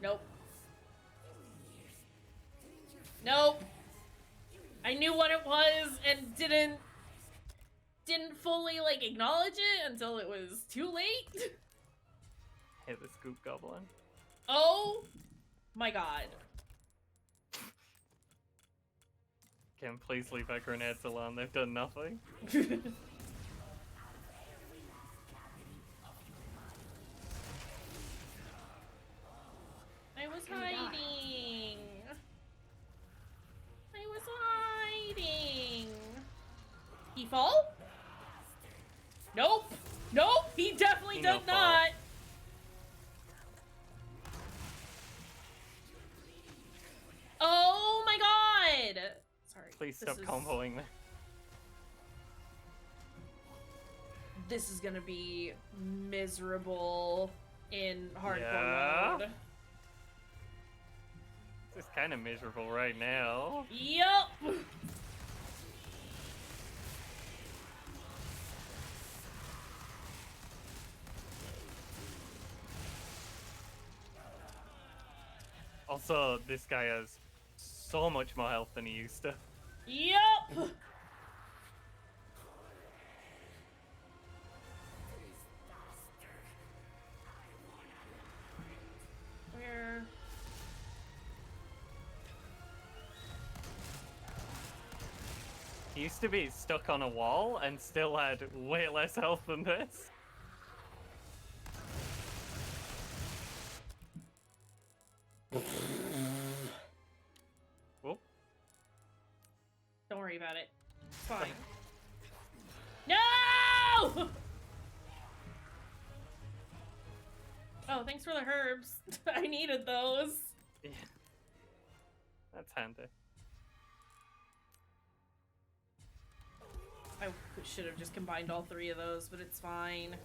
Nope. Nope. I knew what it was and didn't fully like acknowledge it until it was too late. Hit this Goop Goblin. Oh my god. Can please leave our grenades alone, they've done nothing. I was hiding. I was hiding. He fall? Nope. Nope. He definitely He does no not. Oh my god. Sorry. Please this stop is- comboing me. This is gonna be miserable in hardcore Yeah. mode. It's kind of miserable right now. Yup. Also, this guy has so much more health than he used to. Yup. Where? He used to be stuck on a wall and still had way less health than this. Whoop. Don't worry about it. It's fine. No! Oh, thanks for the herbs. I needed those. Yeah. That's handy. I should have just combined all three of those, but it's fine.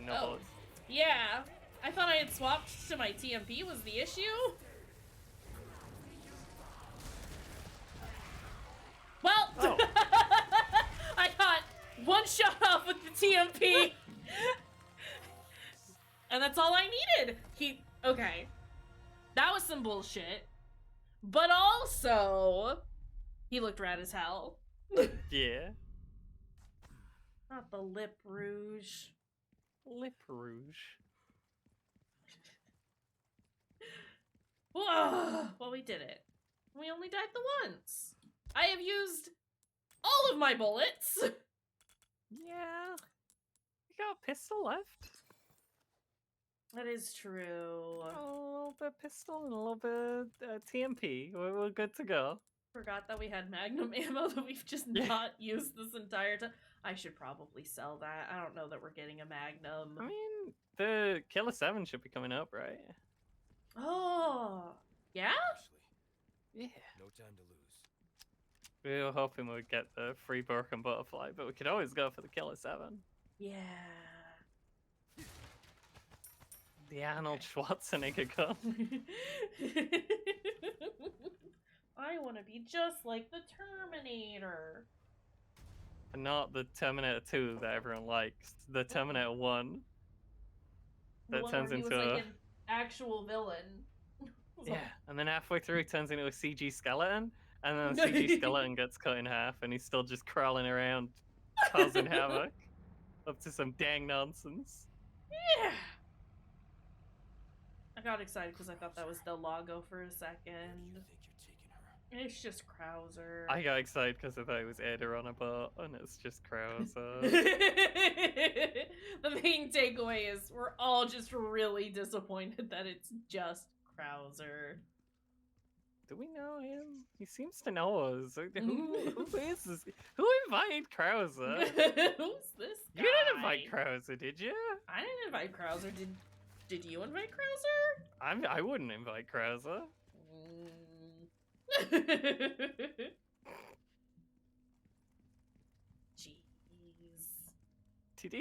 No Oh. bullets. Yeah, I thought I had swapped to my TMP was the issue. Well, Oh. I got one shot off with the TMP. And that's all I needed. Okay. That was some bullshit. But also, he looked rad as hell. Yeah. Not the lip rouge. Lip rouge. Whoa! Well, we did it. We only died the once. I have used all of my bullets. Yeah. You got a pistol left. That is true. A little bit pistol and a little bit TMP. We're good to go. Forgot that we had magnum ammo that we've just Yeah. not used this entire time. I should probably sell that. I don't know that we're getting a magnum. I mean, the Killer 7 should be coming up, right? Oh, yeah? Actually, Yeah. no time to lose. We were hoping we'd get the free Broken Butterfly, but we could always go for the Killer 7. Yeah. The Arnold Schwarzenegger gun. I want to be just like the Terminator. And not the Terminator 2 that everyone likes. The Terminator 1. The That one turns where he was into like an actual villain. Yeah, and then halfway through he turns into a CG skeleton, and then the CG skeleton gets cut in half, and he's still just crawling around, causing havoc. Up to some dang nonsense. Yeah. I got excited because I thought that was Del Lago for a second. You think you're taking her? It's just Krauser. I got excited because I thought it was Ada on a boat, and it's just Krauser. The main takeaway is we're all just really disappointed that it's just Krauser. Do we know him? He seems to know us. Who is this? Who invited Krauser? Who's this guy? You didn't invite Krauser, did you? I didn't invite Krauser. Did you invite Krauser? I wouldn't invite Krauser. Jeez. Did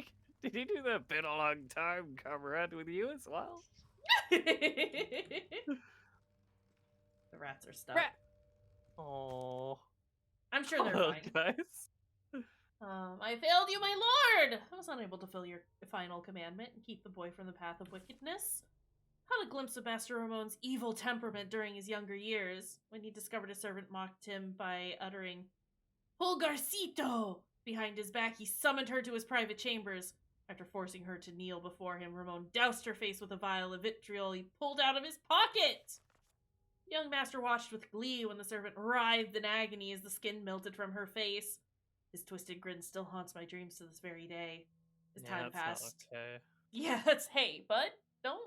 he do the been a long time comrade with you as well? The rats are stuck. Oh, I'm sure they're hello, fine. guys. I failed you, my lord! I was unable to fulfill your final commandment and keep the boy from the path of wickedness. Caught a glimpse of Master Ramon's evil temperament during his younger years, when he discovered a servant mocked him by uttering Pulgarcito! Behind his back, he summoned her to his private chambers. After forcing her to kneel before him, Ramon doused her face with a vial of vitriol he pulled out of his pocket! The young master watched with glee when the servant writhed in agony as the skin melted from her face. His twisted grin still haunts my dreams to this very day. As time that's passed. not okay. Yeah, that's hey, bud. Don't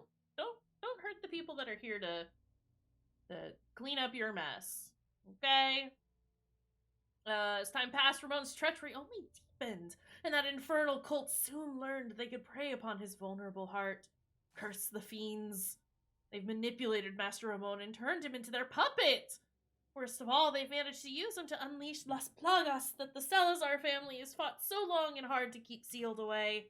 hurt the people that are here to clean up your mess. Okay? As time passed, Ramon's treachery only deepened, and that infernal cult soon learned they could prey upon his vulnerable heart. Curse the fiends. They've manipulated Master Ramon and turned him into their puppet! Worst of all, they've managed to use him to unleash Las Plagas that the Salazar family has fought so long and hard to keep sealed away.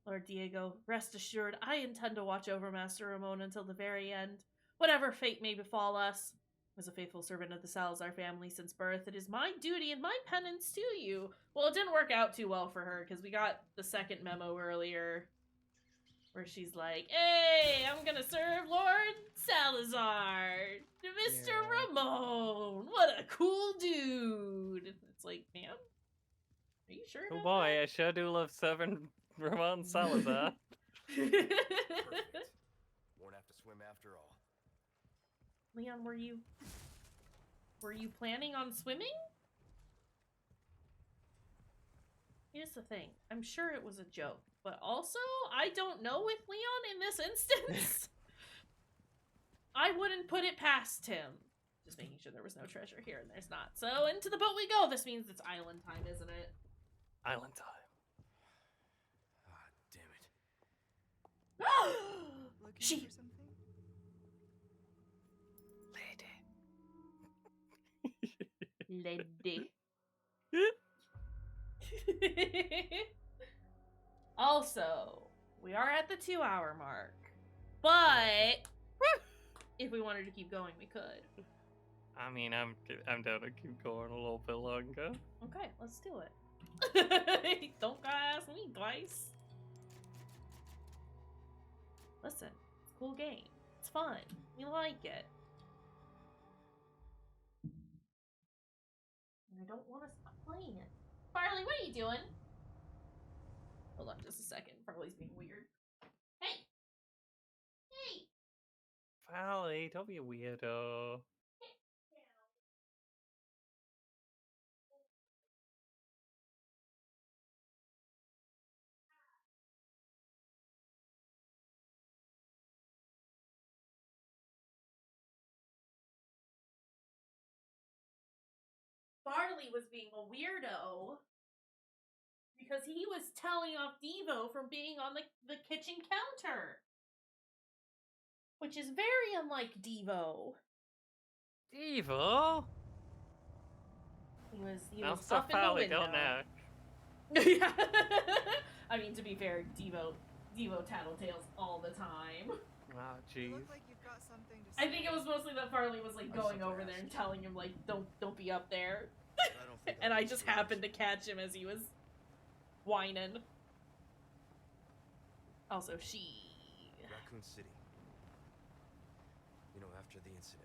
Lord Diego, rest assured, I intend to watch over Master Ramon until the very end. Whatever fate may befall us. As a faithful servant of the Salazar family since birth, it is my duty and my penance to you. Well, it didn't work out too well for her, because we got the second memo earlier, where she's like, hey, I'm gonna serve Lord Salazar, Mr. Ramon. What a cool dude. It's like, ma'am, are you sure Oh about boy, I sure do love serving Ramon Salazar. that? Perfect. Won't have to swim after all. Leon, were you planning on swimming? Here's the thing. I'm sure it was a joke, but also, I don't know with Leon in this instance. I wouldn't put it past him. Just making sure there was no treasure here, and there's not. So, into the boat we go. This means it's island time, isn't it? Island time. Ah, damn it. Looking She- for something? Lady. Also, we are at the 2-hour mark, but if we wanted to keep going, we could. I mean, I'm down to keep going a little bit longer. Okay, let's do it. Don't gotta ask me twice. Listen, it's a cool game. It's fun. We like it. And I don't want to stop playing it. Farley, what are you doing? Hold on just a second. Farley's being weird. Hey! Hey! Valley, don't be a weirdo. Farley was being a weirdo because he was telling off Devo from being on the kitchen counter. Which is very unlike Devo. Evil? He was Also, up in the Valley, window. don't knock. Yeah. I mean, to be fair, Devo tattletales all the time. Oh, You jeez. look like you've got something to say. I think it was mostly that Farley was like I going just over there asked. and telling him like, don't be up there. But I don't think And I'll I be just serious. happened to catch him as he was whining. Also, she. Raccoon City. You know, after the incident,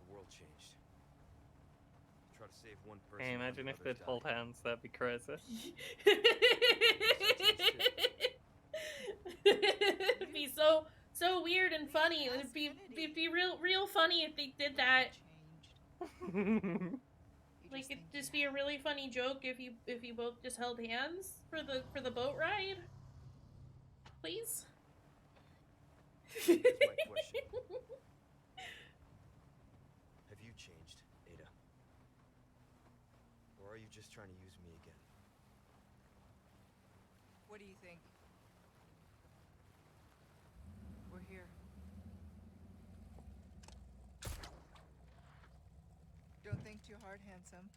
the world changed. Try to save one person. Hey, while imagine the if others they'd hold died. hands, that'd be crazy. It'd be so weird and funny. It'd be real funny if they did that. Changed. You Like just it'd think just you be a really funny joke if you both just held hands for the boat ride. Please. Here's my question. Have you changed, Ada? Or are you just trying to use me again? What do you think? We're here. Don't think too hard, handsome.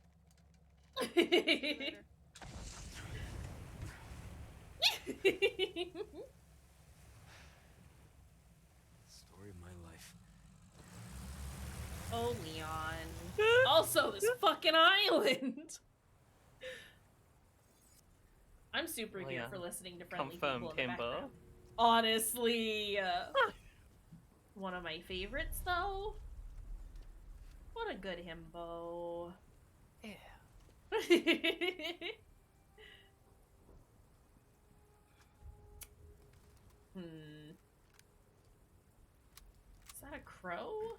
See you later. Story of my life. Oh, Leon. Also, this fucking island. I'm super Oh, here yeah. for listening to friendly Confirmed people in the himbo. background. Honestly, one of my favorites, though. What a good himbo. Yeah. Hmm. Is that a crow?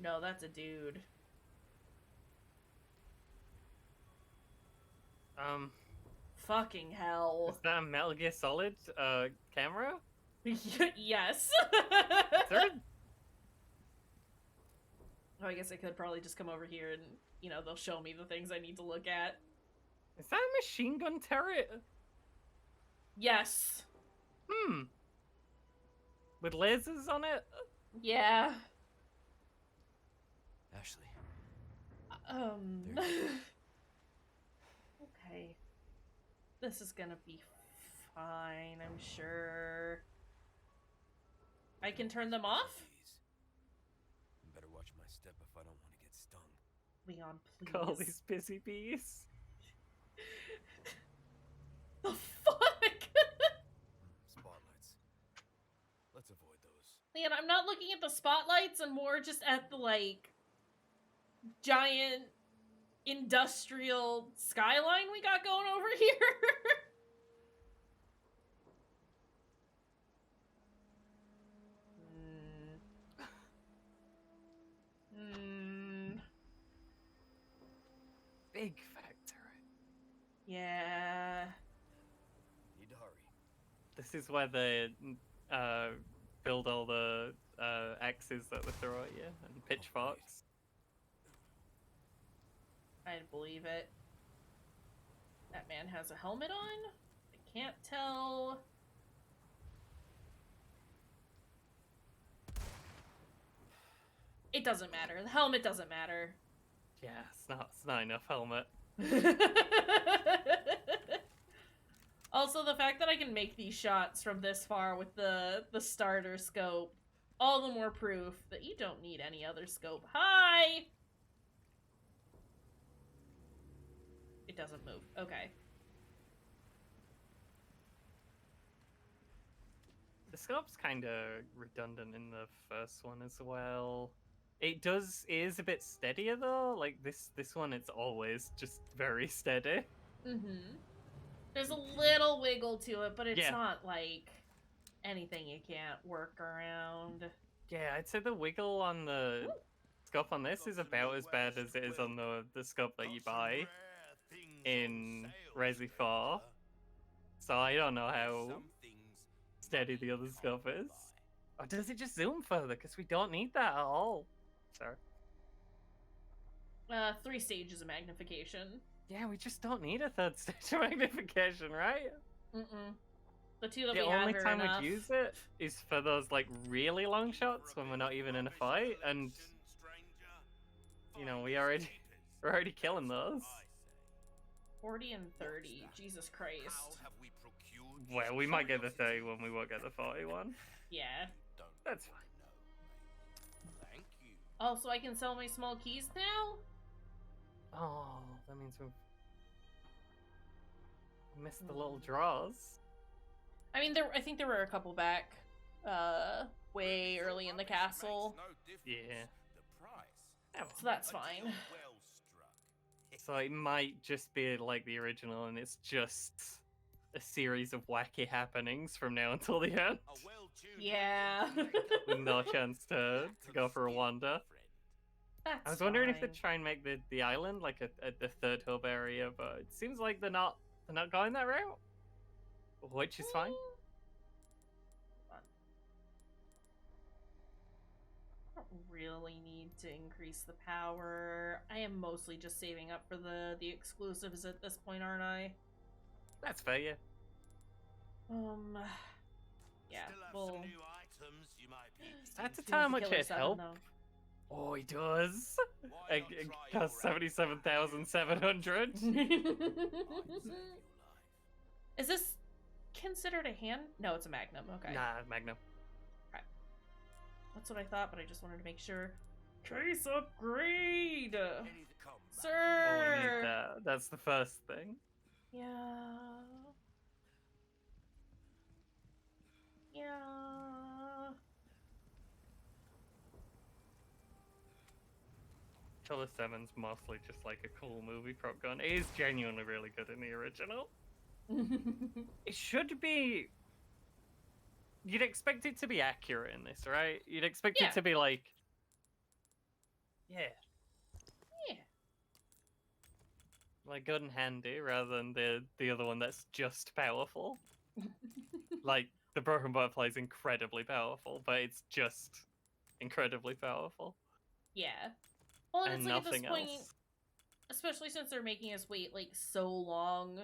No, that's a dude. Fucking hell. Is that a Metal Gear Solid camera? Yes. Is there a... Oh, I guess I could probably just come over here and, you know, they'll show me the things I need to look at. Is that a machine gun turret? Yes. With lasers on it? Yeah. Ashley. Okay. This is gonna be fine, I'm sure. I can turn them off? Please. I better watch my step if I don't want to get stung. Leon, please. Call these busy bees. The fuck? Spotlights. Let's avoid those. Leon, I'm not looking at the spotlights, I'm more just at the, like, giant industrial skyline we got going over here. Big factory. Yeah. Need to hurry. This is where they build all the axes that they throw at you and pitchforks. I'd believe it. That man has a helmet on? I can't tell. It doesn't matter. The helmet doesn't matter. Yeah, it's not enough helmet. Also, the fact that I can make these shots from this far with the starter scope, all the more proof that you don't need any other scope. Hi! It doesn't move. Okay. The scope's kind of redundant in the first one as well. It is a bit steadier though. Like this one, it's always just very steady. Mm-hmm. There's a little wiggle to it, but it's Yeah. not like anything you can't work around. Yeah, I'd say the wiggle on the scope on this is about as bad as it is on the scope that you buy in Resi 4. So I don't know how steady the other scope is. Or does it just zoom further? Because we don't need that at all. Sorry. 3 stages of magnification. Yeah, we just don't need a third stage of magnification, right? Mm-mm. The 2 that The we have only are time enough. we'd use it is for those like really long shots when we're not even in a fight, and you know we're already killing those. 40 and 30. Jesus Christ. Well, we might get the 30 one, we won't get the 41. Yeah. That's fine. Also, I can sell my small keys now? Oh, that means we've missed the little draws. I mean, I think there were a couple back, way early in the castle. Yeah. So that's fine. So it might just be like the original, and it's just a series of wacky happenings from now until the end. Yeah. With no chance to go for a wander. That's I was wondering if fine. they'd try and make the island like a third hub area, but it seems like they're not going that route, which is fine. I don't really need to increase the power. I am mostly just saving up for the exclusives at this point, aren't I? That's fair, yeah. Yeah, well... That's a Do you want time the much Killer it'd 7, help. though? Oh, he does. It costs 77,700. Is this considered a hand? No, it's a Magnum. Okay. Nah, Magnum. Okay. That's what I thought, but I just wanted to make sure. Case upgrade! Oh, we need Sir! that. That's the first thing. Yeah. Yeah. Killer 7's mostly just like a cool movie prop gun. It is genuinely really good in the original. It should be... You'd expect it to be accurate in this, right? You'd expect Yeah. it to be like... Yeah. Yeah. Like good and handy, rather than the other one that's just powerful. Like, the Broken Butterfly is incredibly powerful, but it's just incredibly powerful. Yeah. Well, and and it's like at this nothing point, else. especially since they're making us wait like so long,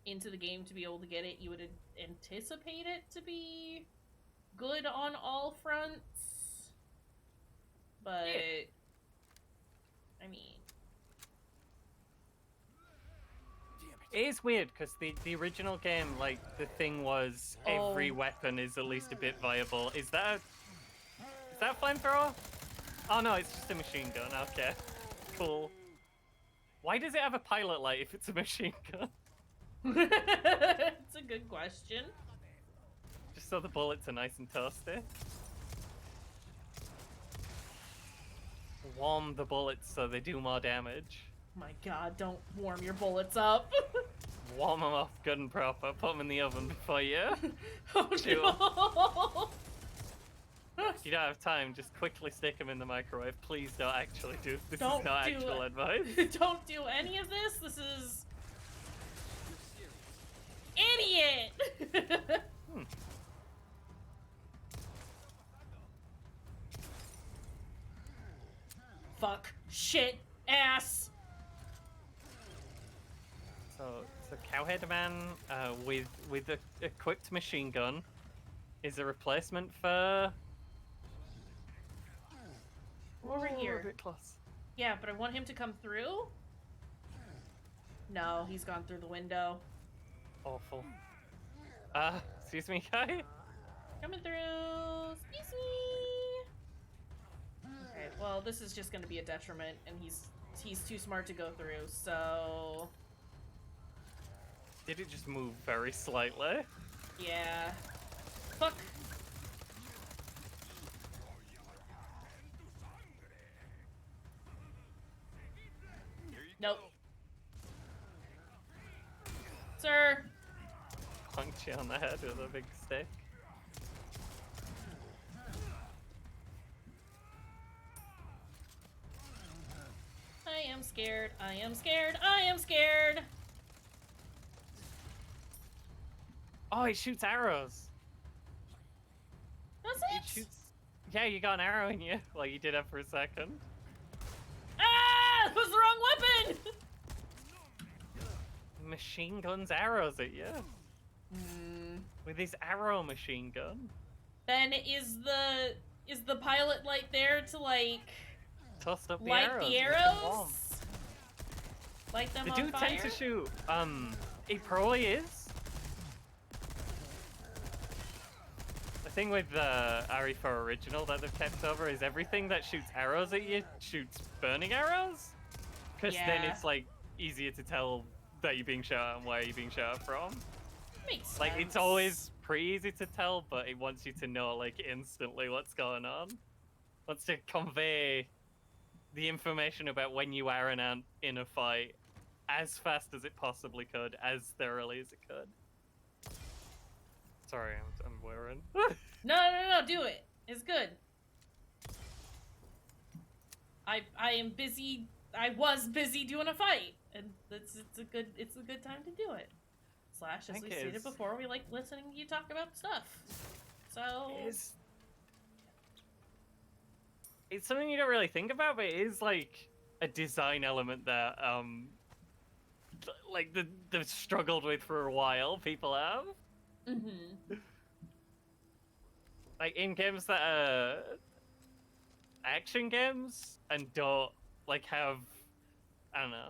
into the game to be able to get it, you would anticipate it to be good on all fronts. But Yeah. I mean, It is weird because the original game, like the thing was every weapon is at least a bit viable. Is that a flamethrower? Oh no, it's just a machine gun. Okay, cool. Why does it have a pilot light if it's a machine gun? it's a good question. Just so the bullets are nice and toasty. Warm the bullets so they do more damage. My god, don't warm your bullets up. Warm them off good and proper. Put them in the oven before you Oh shoot 'em. no! If you don't have time, just quickly stick them in the microwave. Please don't actually do this. Don't is not do actual it. advice. Don't do any of this. This is idiot. Fuck. Shit. Ass. So Cowhead Man with the equipped machine gun is a replacement for. Over Oh, here. a bit close. Yeah, but I want him to come through. No, he's gone through the window. Awful. Excuse me, guy. Coming through. Excuse me. Okay, well, this is just gonna be a detriment, and he's too smart to go through, so... Did it just move very slightly? Yeah. Fuck. Nope. Sir. Punch you on the head with a big stick. I am scared. I am scared. I am scared. Oh, it shoots arrows. Does It it? shoots. Yeah, you got an arrow in you. Well, you did have for a second. Ah! That was the wrong weapon! Machine guns arrows at you. With his arrow machine gun. Then is the pilot light there to like Tossed up the light arrows. the make them warm. arrows? Light them They on do fire? tend to shoot. It probably is. The thing with the RE4 original that they've kept over is everything that shoots arrows at you shoots burning arrows. Because then Yeah. it's like easier to tell that you're being shot at and where you're being shot at from. Makes sense. Like it's always pretty easy to tell, but it wants you to know like instantly what's going on. Wants to convey the information about when you are in a fight as fast as it possibly could, as thoroughly as it could. Sorry, I'm wearing. No, do it. It's good. I am busy. I was busy doing a fight, and it's a good time to do it. Slash, as think we it stated is. before, we like listening to you talk about stuff. So It's something you don't really think about, but it is like a design element that like they've struggled with for a while. People have. Like in games that are action games and don't like have, I don't know.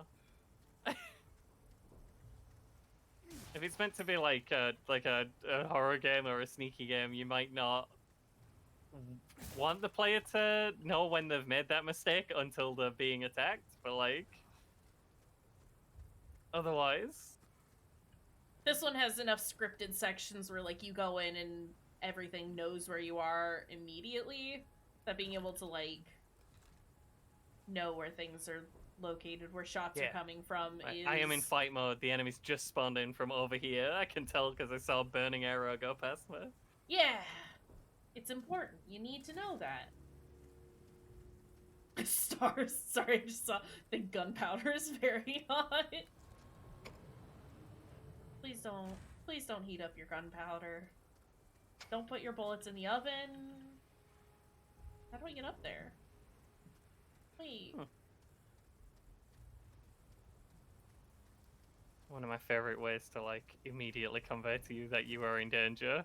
If it's meant to be like a horror game or a sneaky game, you might not want the player to know when they've made that mistake until they're being attacked, but like otherwise. this one has enough scripted sections where like you go in and everything knows where you are immediately, that being able to like know where things are located, where shots are coming from is... I am in fight mode. The enemy's just spawned in from over here. I can tell because I saw a burning arrow go past me. Yeah, it's important. You need to know that. Stars. Sorry, I just saw the gunpowder is very hot. Please don't heat up your gunpowder. Don't put your bullets in the oven. How do I get up there? Wait. One of my favorite ways to like immediately convey to you that you are in danger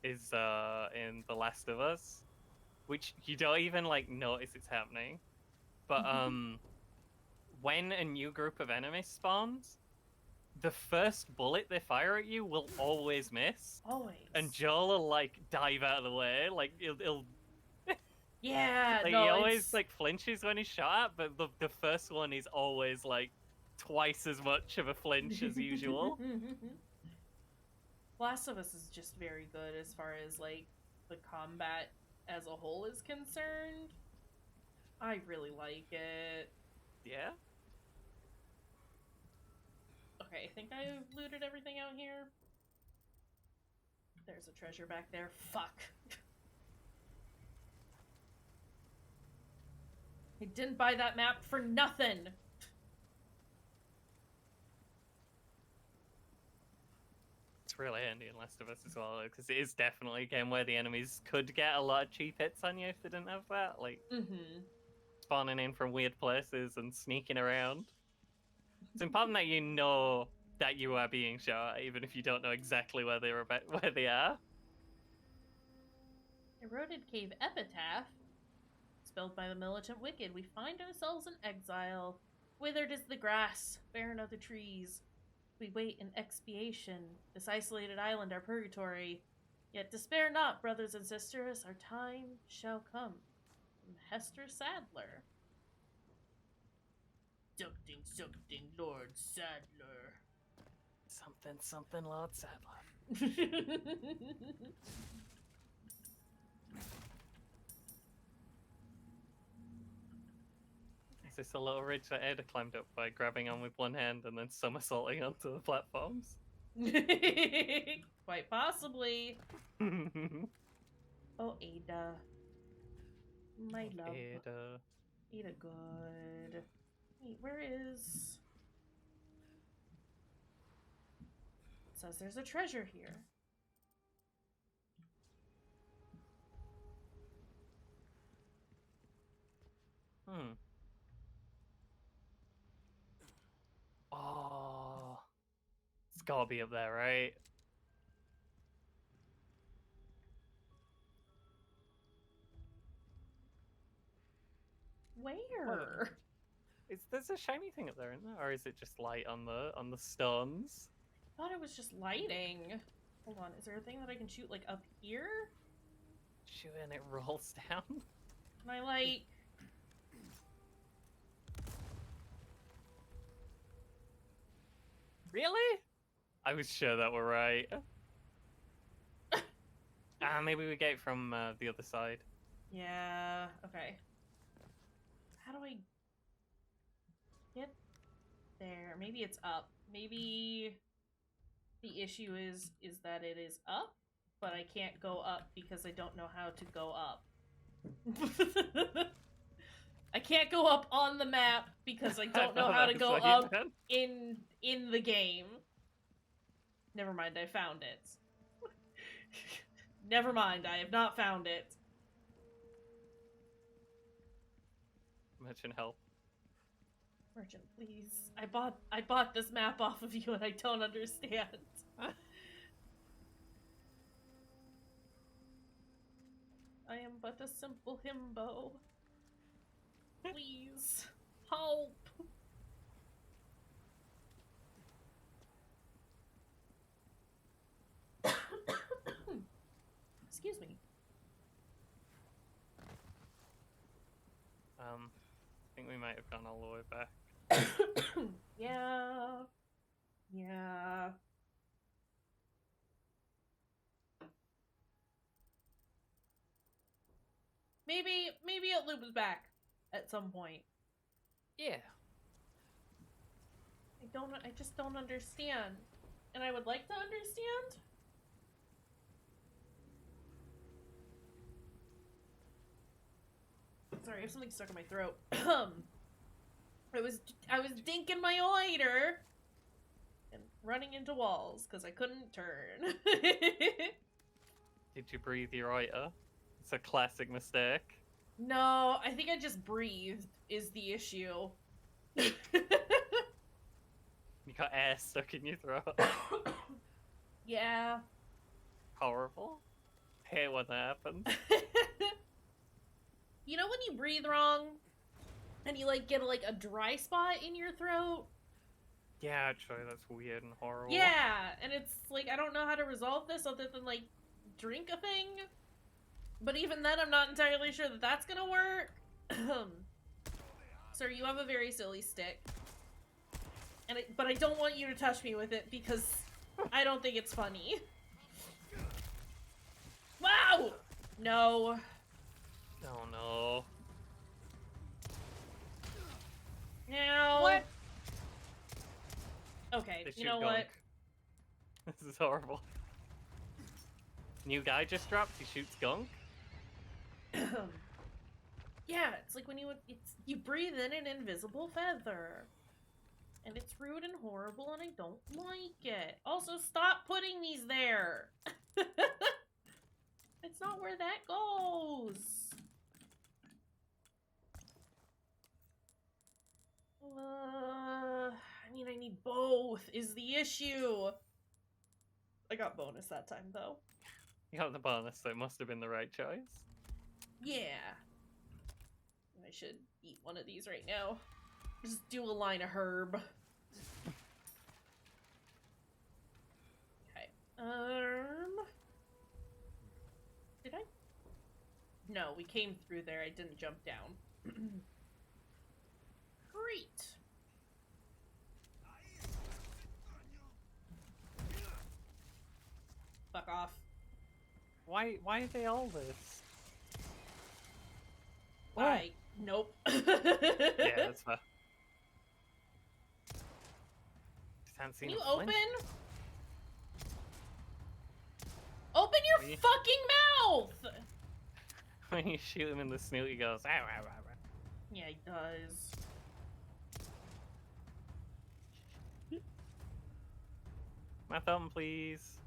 is in The Last of Us, which you don't even like notice it's happening. But when a new group of enemies spawns, the first bullet they fire at you will always miss. Always. And Joel will like dive out of the way, like he'll yeah, like no, he always it's... like flinches when he's shot at, but the first one is always like twice as much of a flinch as usual. Last of Us is just very good as far as like the combat as a whole is concerned. I really like it. Yeah. Okay, I think I looted everything out here. There's a treasure back there. Fuck. I didn't buy that map for nothing. It's really handy in Last of Us as well, because it is definitely a game where the enemies could get a lot of cheap hits on you if they didn't have that. Like, spawning in from weird places and sneaking around. It's important that you know that you are being shot, even if you don't know exactly where they are. Eroded Cave Epitaph. Spelled by the militant wicked, we find ourselves in exile. Withered is the grass, barren are the trees. We wait in expiation, this isolated island our purgatory. Yet despair not, brothers and sisters, our time shall come. From Hester Sadler. Something, Lord Sadler. Something, Lord Sadler. Is this a little ridge that Ada climbed up by grabbing on with one hand and then somersaulting onto the platforms? Quite possibly. Oh, Ada. My love. Ada. Ada good. Wait, where is... It says there's a treasure here. Oh. It's gotta be up there, right? Where? There's a shiny thing up there, isn't there? Or is it just light on the stones? I thought it was just lighting. Hold on, is there a thing that I can shoot, like, up here? Shoot and it rolls down? Can I, like... Really? I was sure that we're right. Maybe we get it from the other side. Yeah, okay. How do I get there? Maybe it's up. Maybe the issue is that it is up, but I can't go up because I don't know how to go up. I can't go up on the map because I don't know how to go up in the game. Never mind, I found it. Never mind, I have not found it. Merchant help. Merchant, please. I bought this map off of you and I don't understand. I am but a simple himbo. Please. Help. Excuse me. I think we might have gone all the way back. Yeah. Yeah. Maybe it loops back at some point. Yeah. I just don't understand. And I would like to understand. Sorry, I have something stuck in my throat. I was dinking my lighter and running into walls because I couldn't turn. Did you breathe your oiter? It's a classic mistake. No, I think I just breathed is the issue. You got air stuck in your throat. Yeah. Horrible. Hate when that happens. You know when you breathe wrong and you like get like a dry spot in your throat? Yeah, actually, that's weird and horrible. Yeah, and it's like I don't know how to resolve this other than like drink a thing. But even then, I'm not entirely sure that that's gonna work. Sir, you have a very silly stick, and but I don't want you to touch me with it because I don't think it's funny. Wow! No. Oh no. Now. What? Okay, They you shoot know gunk. This is horrible. New guy just dropped. He shoots gunk. what? Yeah, it's like when you breathe in an invisible feather. And it's rude and horrible and I don't like it. Also, stop putting these there. It's not where that goes. I mean, I need both is the issue. I got bonus that time, though. You got the bonus, so it must have been the right choice. Yeah. I should eat one of these right now. Just do a line of herb. Okay. Did I? No, we came through there. I didn't jump down. Great. Fuck off. Why are they all this? Nope. Yeah, that's fair. Just haven't seen Can you him flinch. open? Open your Me? fucking mouth! When you shoot him in the snoot, he goes, "Ow, ow, ow, ow." Yeah, he does. My thumb, please.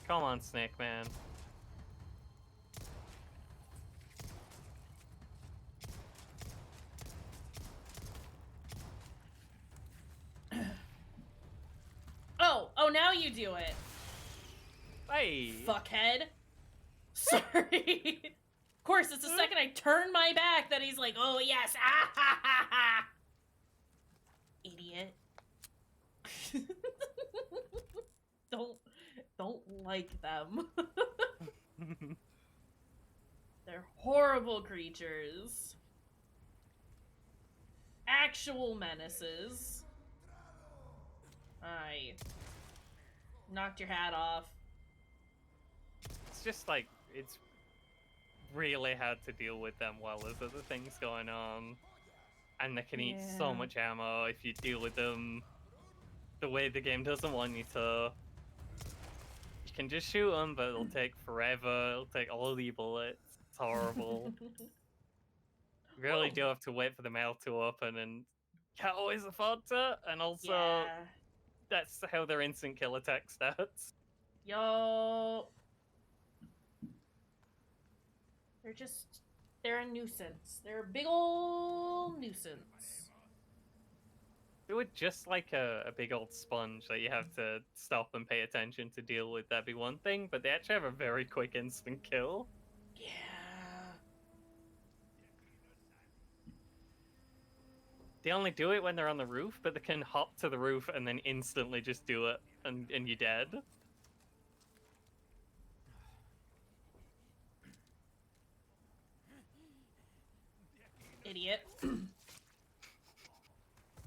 Come on, Snake Man. Oh, now you do it. Hey! Fuckhead. Sorry. Of course, it's the second I turn my back that he's like, oh yes, ah ha ha ha. Idiot. Don't like them. They're horrible creatures. Actual menaces. I knocked your hat off. It's just like, it's really hard to deal with them while there's other things going on. And they can eat so Yeah. much ammo if you deal with them the way the game doesn't want you to. You can just shoot them, but it'll take forever. It'll take all the bullets. It's horrible. You really do have to wait for the mail to open, and can't always afford to. And also, Yeah. that's how their instant kill attack starts. Yo. They're a nuisance. They're a big ol' nuisance. They were just like a big old sponge that you have to stop and pay attention to deal with. That'd be one thing, but they actually have a very quick instant kill. Yeah. They only do it when they're on the roof, but they can hop to the roof and then instantly just do it, and you're dead. Idiot.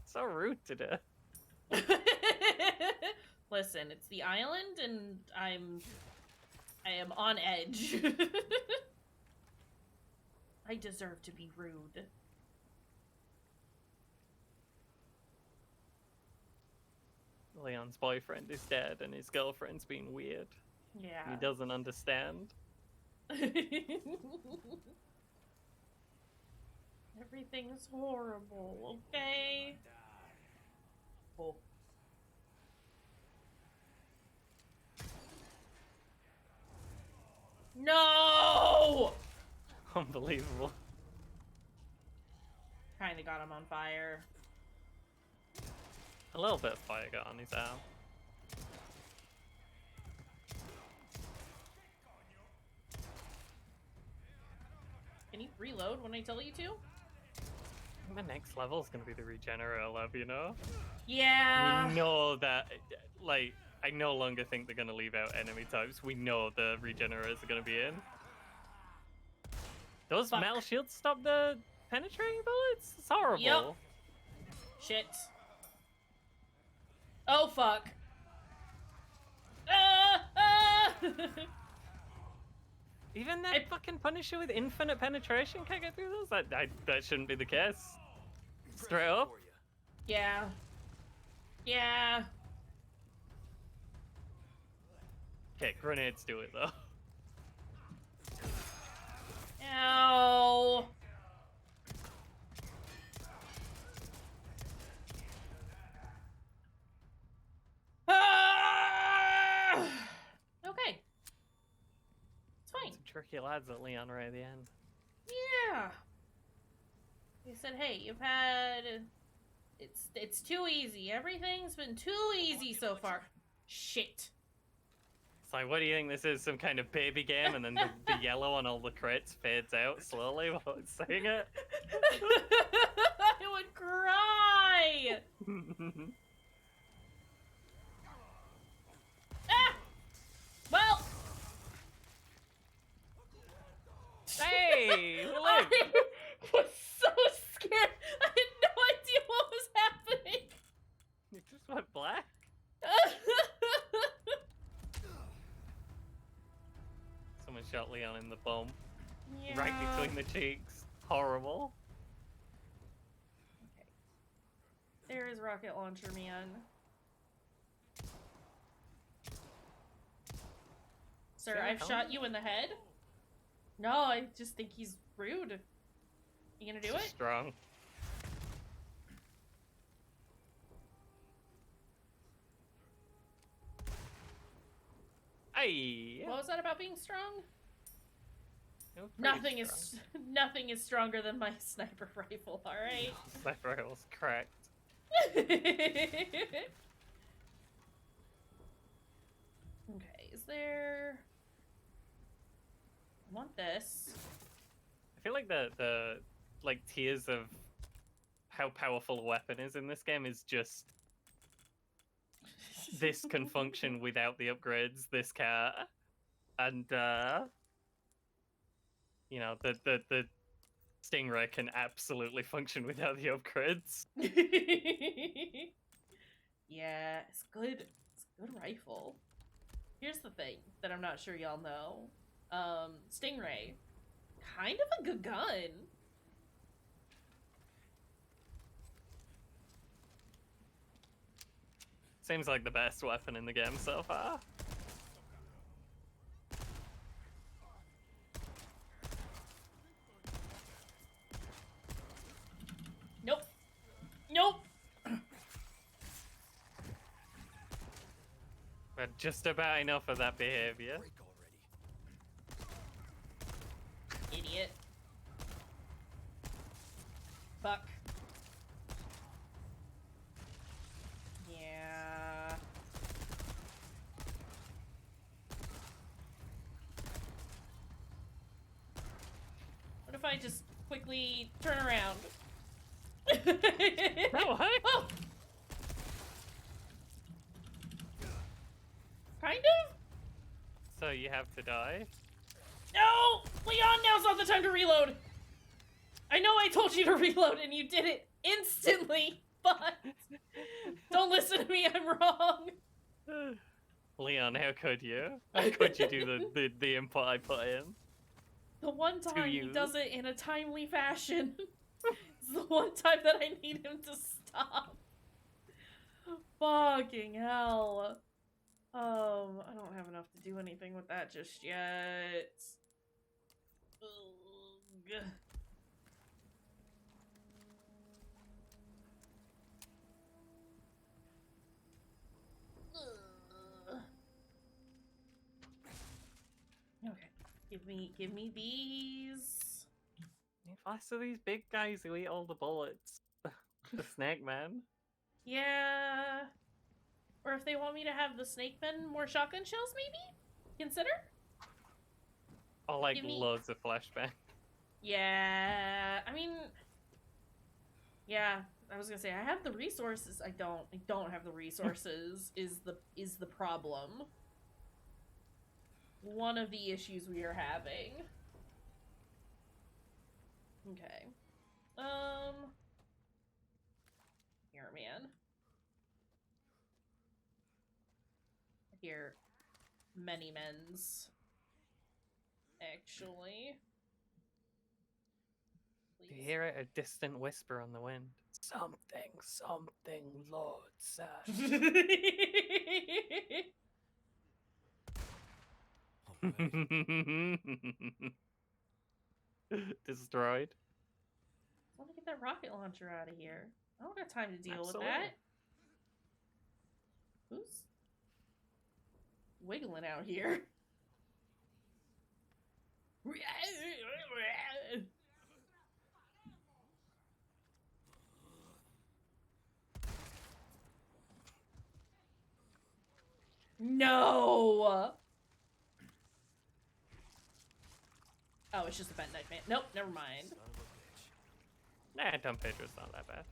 So rude today. Listen, it's the island and I am on edge. I deserve to be rude. Leon's boyfriend is dead and his girlfriend's being weird. Yeah. He doesn't understand. Everything's horrible, okay? Oh. No! Unbelievable. Kinda got him on fire. A little bit of fire got on his arm. Can you reload when I tell you to? The next level is going to be the regenerator lab, you know? Yeah. We know that, like, I no longer think they're going to leave out enemy types. We know the regenerators are going to be in. Those Fuck. metal shields stop the penetrating bullets? It's horrible. Yep. Shit. Oh, fuck. Even that fucking Punisher with infinite penetration can't get through those? That shouldn't be the case. Straight up. Yeah. Yeah. Okay, grenades do it though. Ow. Ah! Okay. It's fine. Some tricky lads at Leon right at the end. Yeah. They said, hey, you've had... It's too easy. Everything's been too easy so far. Shit. It's like, what do you think this is? Some kind of baby game? And then the yellow on all the crates fades out slowly while it's saying it? I would cry! Ah! Well... Hey! We live! I was so scared. I had no idea what was happening. It just went black. Someone shot Leon in the bum. Yeah. Right between the cheeks. Horrible. Okay. There is rocket launcher man. Sir, Yeah, I've how- shot you in the head. No, I just think he's rude. You gonna do it? Strong. Hey. What was that about being strong? It was pretty Nothing is nothing is stronger than my sniper rifle. All right. Sniper rifle's cracked. Okay, is there... I want this. I feel like the like tiers of how powerful a weapon is in this game is just this can function without the upgrades, this can't. And you know, the Stingray can absolutely function without the upgrades. Yeah, it's good. It's a good rifle. Here's the thing that I'm not sure y'all know. Stingray, kind of a good gun. Seems like the best weapon in the game so far. Nope. Nope. But just about enough of that behavior. Idiot. Fuck. Yeah. What if I just quickly turn around? No, hey. Oh! Kind of? So you have to die? No! Leon, now's not the time to reload! I know I told you to reload and you did it instantly, but don't listen to me, I'm wrong. Leon, how could you? How could you do the input I put in? The one time he you. does it in a timely fashion. It's the one time that I need him to stop. Fucking hell. I don't have enough to do anything with that just yet. Ugh. Ugh. Okay. Give me these. faster these big guys who eat all the bullets. The snake man. Yeah. Or if they want me to have the snake men more shotgun shells, maybe? Consider? Or like Give me- loads of flashbang. Yeah. I mean... Yeah, I was gonna say, I have the resources. I don't have the resources is the problem. One of the issues we are having. Okay. Here, man. Here. Many men's. Actually. You hear it, a distant whisper on the wind. Something, Lord said. Destroyed. I want to get that rocket launcher out of here. I don't got time to deal with Absolutely. that. Who's wiggling out here? No! Oh, it's just a bent knife man. Nope, never mind. Son of a bitch. Nah, Dom Pedro's not that bad.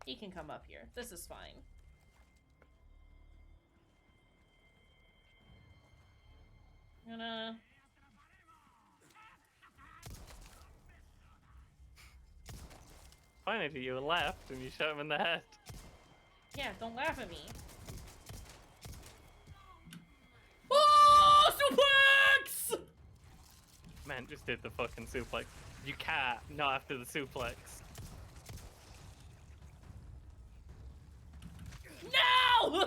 He can come up here. This is fine. Gonna... Finally, you left and you shot him in the head. Yeah, don't laugh at me. Oh, suplex! Man, just did the fucking suplex. You can't not after the suplex. No!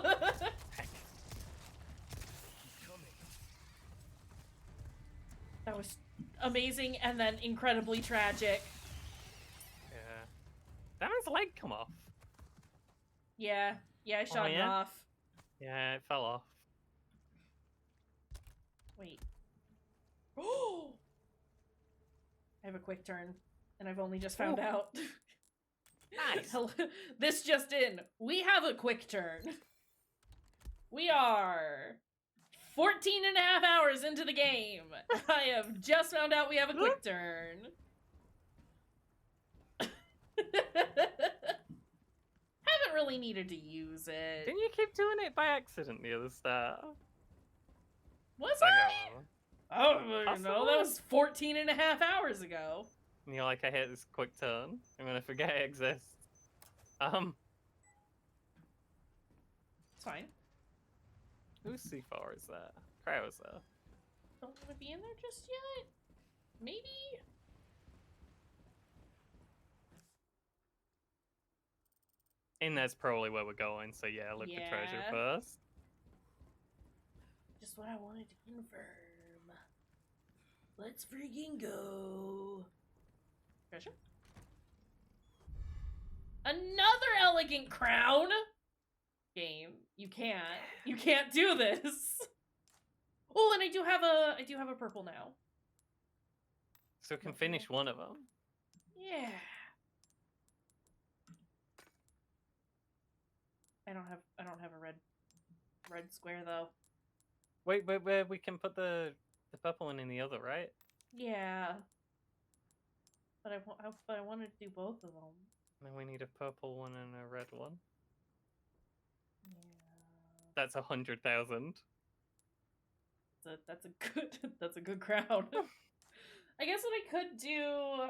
Heck. That was amazing and then incredibly tragic. Yeah. That man's leg come off. Yeah, I shot him yeah? off. Yeah, it fell off. Wait. Oh! I have a quick turn, and I've only just found out. Nice. This just in. We have a quick turn. We are 14 and a half hours into the game. I have just found out we have a quick turn. Haven't really needed to use it. Didn't you keep doing it by accident near the start? Was I I? know. Oh, no, Possible. that was 14 and a half hours ago. And you're like, I hate this quick turn. I'm gonna forget it exists. It's fine. Whose C4 is that? Krauser. Don't want to be in there just yet. Maybe? And that's probably where we're going, so yeah, look for treasure Yeah. first. Just what I wanted to confirm. Let's freaking go. Treasure? Another elegant crown? Game. You can't do this. Oh, and I do have a purple now. So we can finish one of them. Yeah. I don't have a red square though. Wait, we can put the purple one in the other, right? Yeah. But I wanted to do both of them. And then we need a purple one and a red one. Yeah. That's 100,000. That's a good crown. I guess what I could do,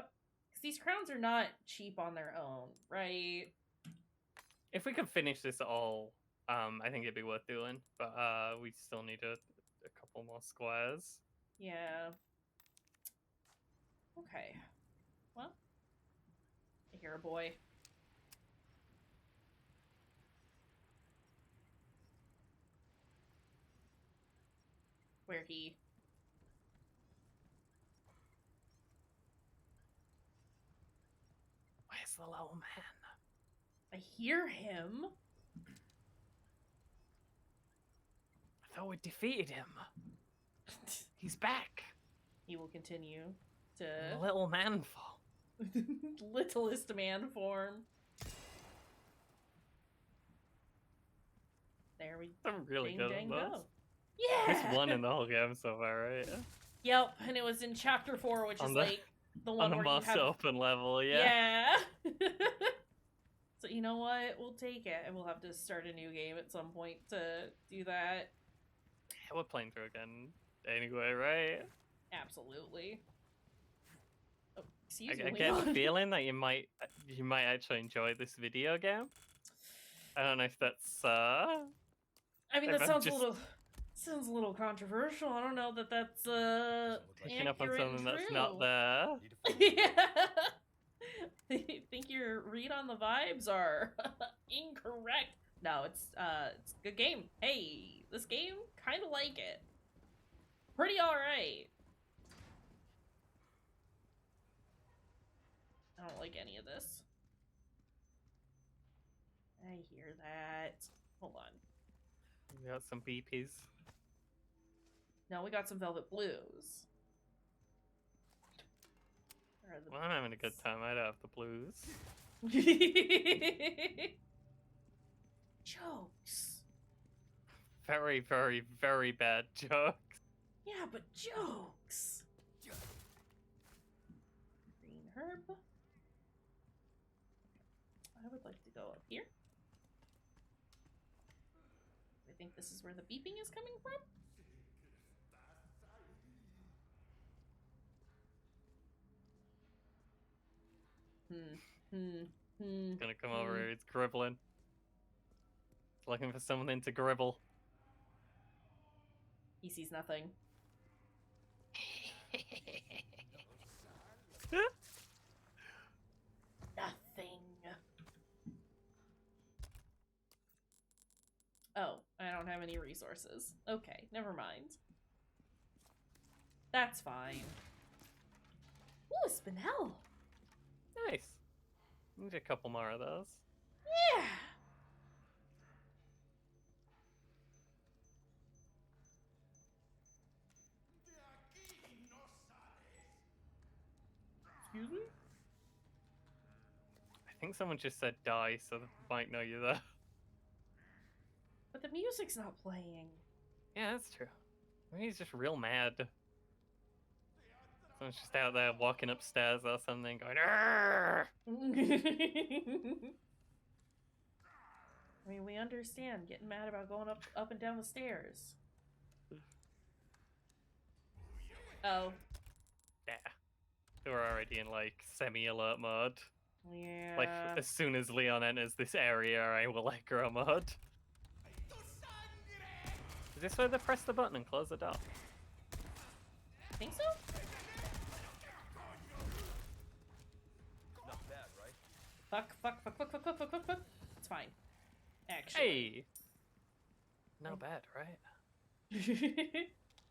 because these crowns are not cheap on their own, right? If we could finish this all, I think it'd be worth doing. But we still need a couple more squares. Yeah. Okay. Well, I hear a boy. Where he? Where's the little man? I hear him. I thought we defeated him. He's back. he will continue to Little man fall. littlest man form. There we I'm really ding, good dang, at those. go. Yeah. Just one in the whole game so far, right? Yep, and it was in chapter 4, which On is the- like the one On the where you most have open level, yeah. Yeah. So you know what? We'll take it, and we'll have to start a new game at some point to do that. Yeah, we're playing through again anyway, right? Absolutely. Oh, excuse I me. get the Leon. feeling that you might actually enjoy this video game. I don't know if that's I mean, if that I'm sounds just- a little controversial. I don't know that that's picking up on accurate and something that's true. not there. Need to find Yeah. I think your read on the vibes are incorrect. No, it's a good game. Hey, this game, kind of like it. Pretty alright. I don't like any of this. I hear that. Hold on. We got some BPs. No, we got some Velvet Blues. Where are the Well, I'm having a good time. I don't have the blues. Jokes. Very, very, very bad jokes. Yeah, but jokes. Green herb. I would like to go up here. I think this is where the beeping is coming from. It's gonna come over here. It's gribbling. It's looking for something to gribble. He sees nothing. Nothing. Oh, I don't have any resources. Okay, never mind. That's fine. Ooh, a spinel. Nice. Need a couple more of those. Yeah. Excuse me? I think someone just said die, so they might know you're there. But the music's not playing. Yeah, that's true. Maybe he's just real mad. Someone's just out there walking upstairs or something, going, "Arrgh!" I mean, we understand getting mad about going up and down the stairs. Oh. Yeah. They were already in, like, semi-alert mode. Yeah. Like, as soon as Leon enters this area, I will aggro mode. Is this where they press the button and close the door? I think so? Not bad, right? Fuck. It's fine. Actually. Hey! Not bad, right?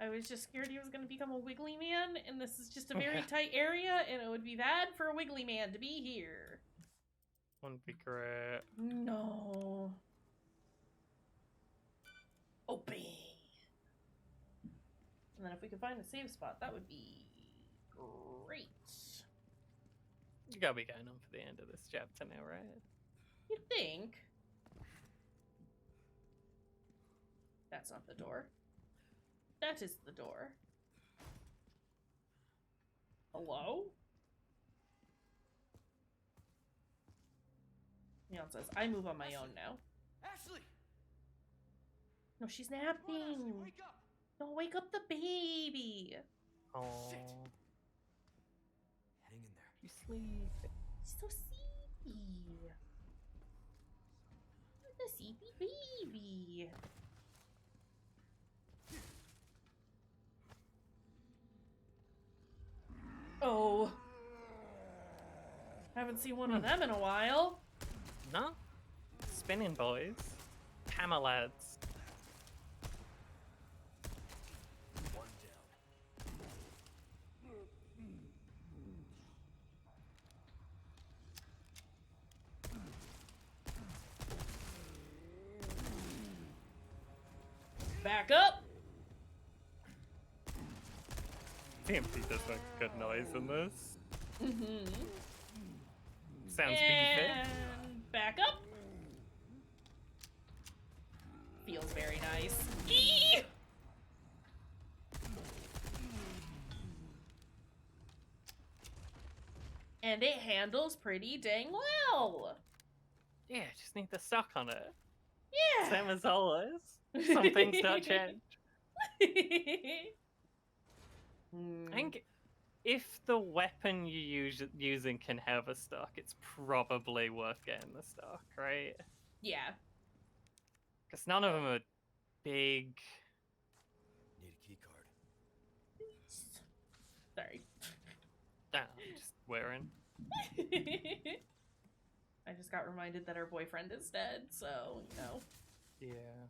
I was just scared he was going to become a wiggly man, and this is just a very Okay. tight area, and it would be bad for a wiggly man to be here. Wouldn't be great. No. Open. And then if we could find a save spot, that would be great. You gotta be going on for the end of this chapter now, right? You think? That's not the door. That is the door. Hello? Leon says, I move on my own now. Ashley! No, she's Come on, Ashley, napping. wake up! No, wake up the baby. Oh, Hang in there. you sleep. He's so sleepy. The sleepy baby. Oh. Haven't seen one of them in a while. No? Spinning boys. Hammer lads. One down. Back up. TMT does make a good noise in this. Mm-hmm. Sounds beefy. And back up. Feels very nice. Eee! And it handles pretty dang well. Yeah, just need the stock on it. Yeah. Same as always. Some things don't change. I think if the weapon you're using can have a stock, it's probably worth getting the stock, right? Yeah. Because none of them are big. Need a key card. Sorry. I'm just wearing. I just got reminded that our boyfriend is dead, so, you know. Yeah.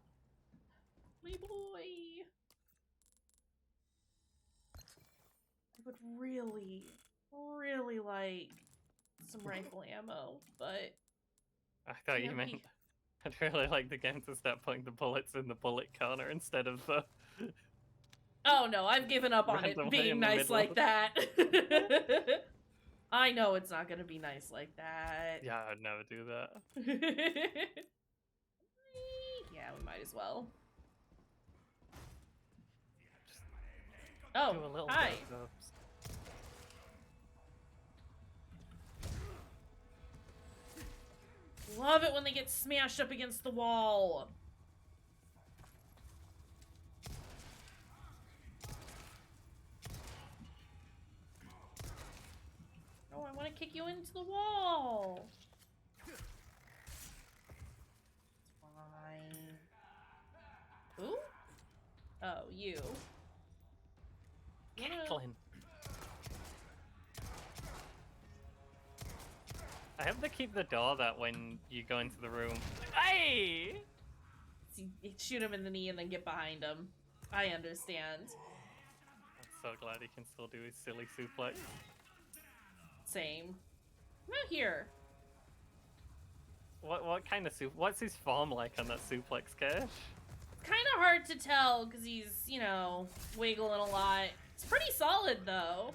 My boy. I would really, really like some rifle ammo, but I thought you meant I'd really like the game to start putting the bullets in the bullet corner instead of the... Oh no, I've given up on it randomly being in the nice middle. like that. I know it's not gonna be nice like that. Yeah, I'd never do that. Yeah, we might as well. Do a Oh, little hi. bit of... Love it when they get smashed up against the wall. Oh, I want to kick you into the wall. Fine. Who? Oh, you. Cackling. I hope they keep the door that when you go into the room. Hey! Shoot him in the knee and then get behind him. I understand. I'm so glad he can still do his silly suplex. Same. Come out here. What kind of what's his form like on that suplex, Cash? It's kind of hard to tell because he's, you know, wiggling a lot. It's pretty solid though.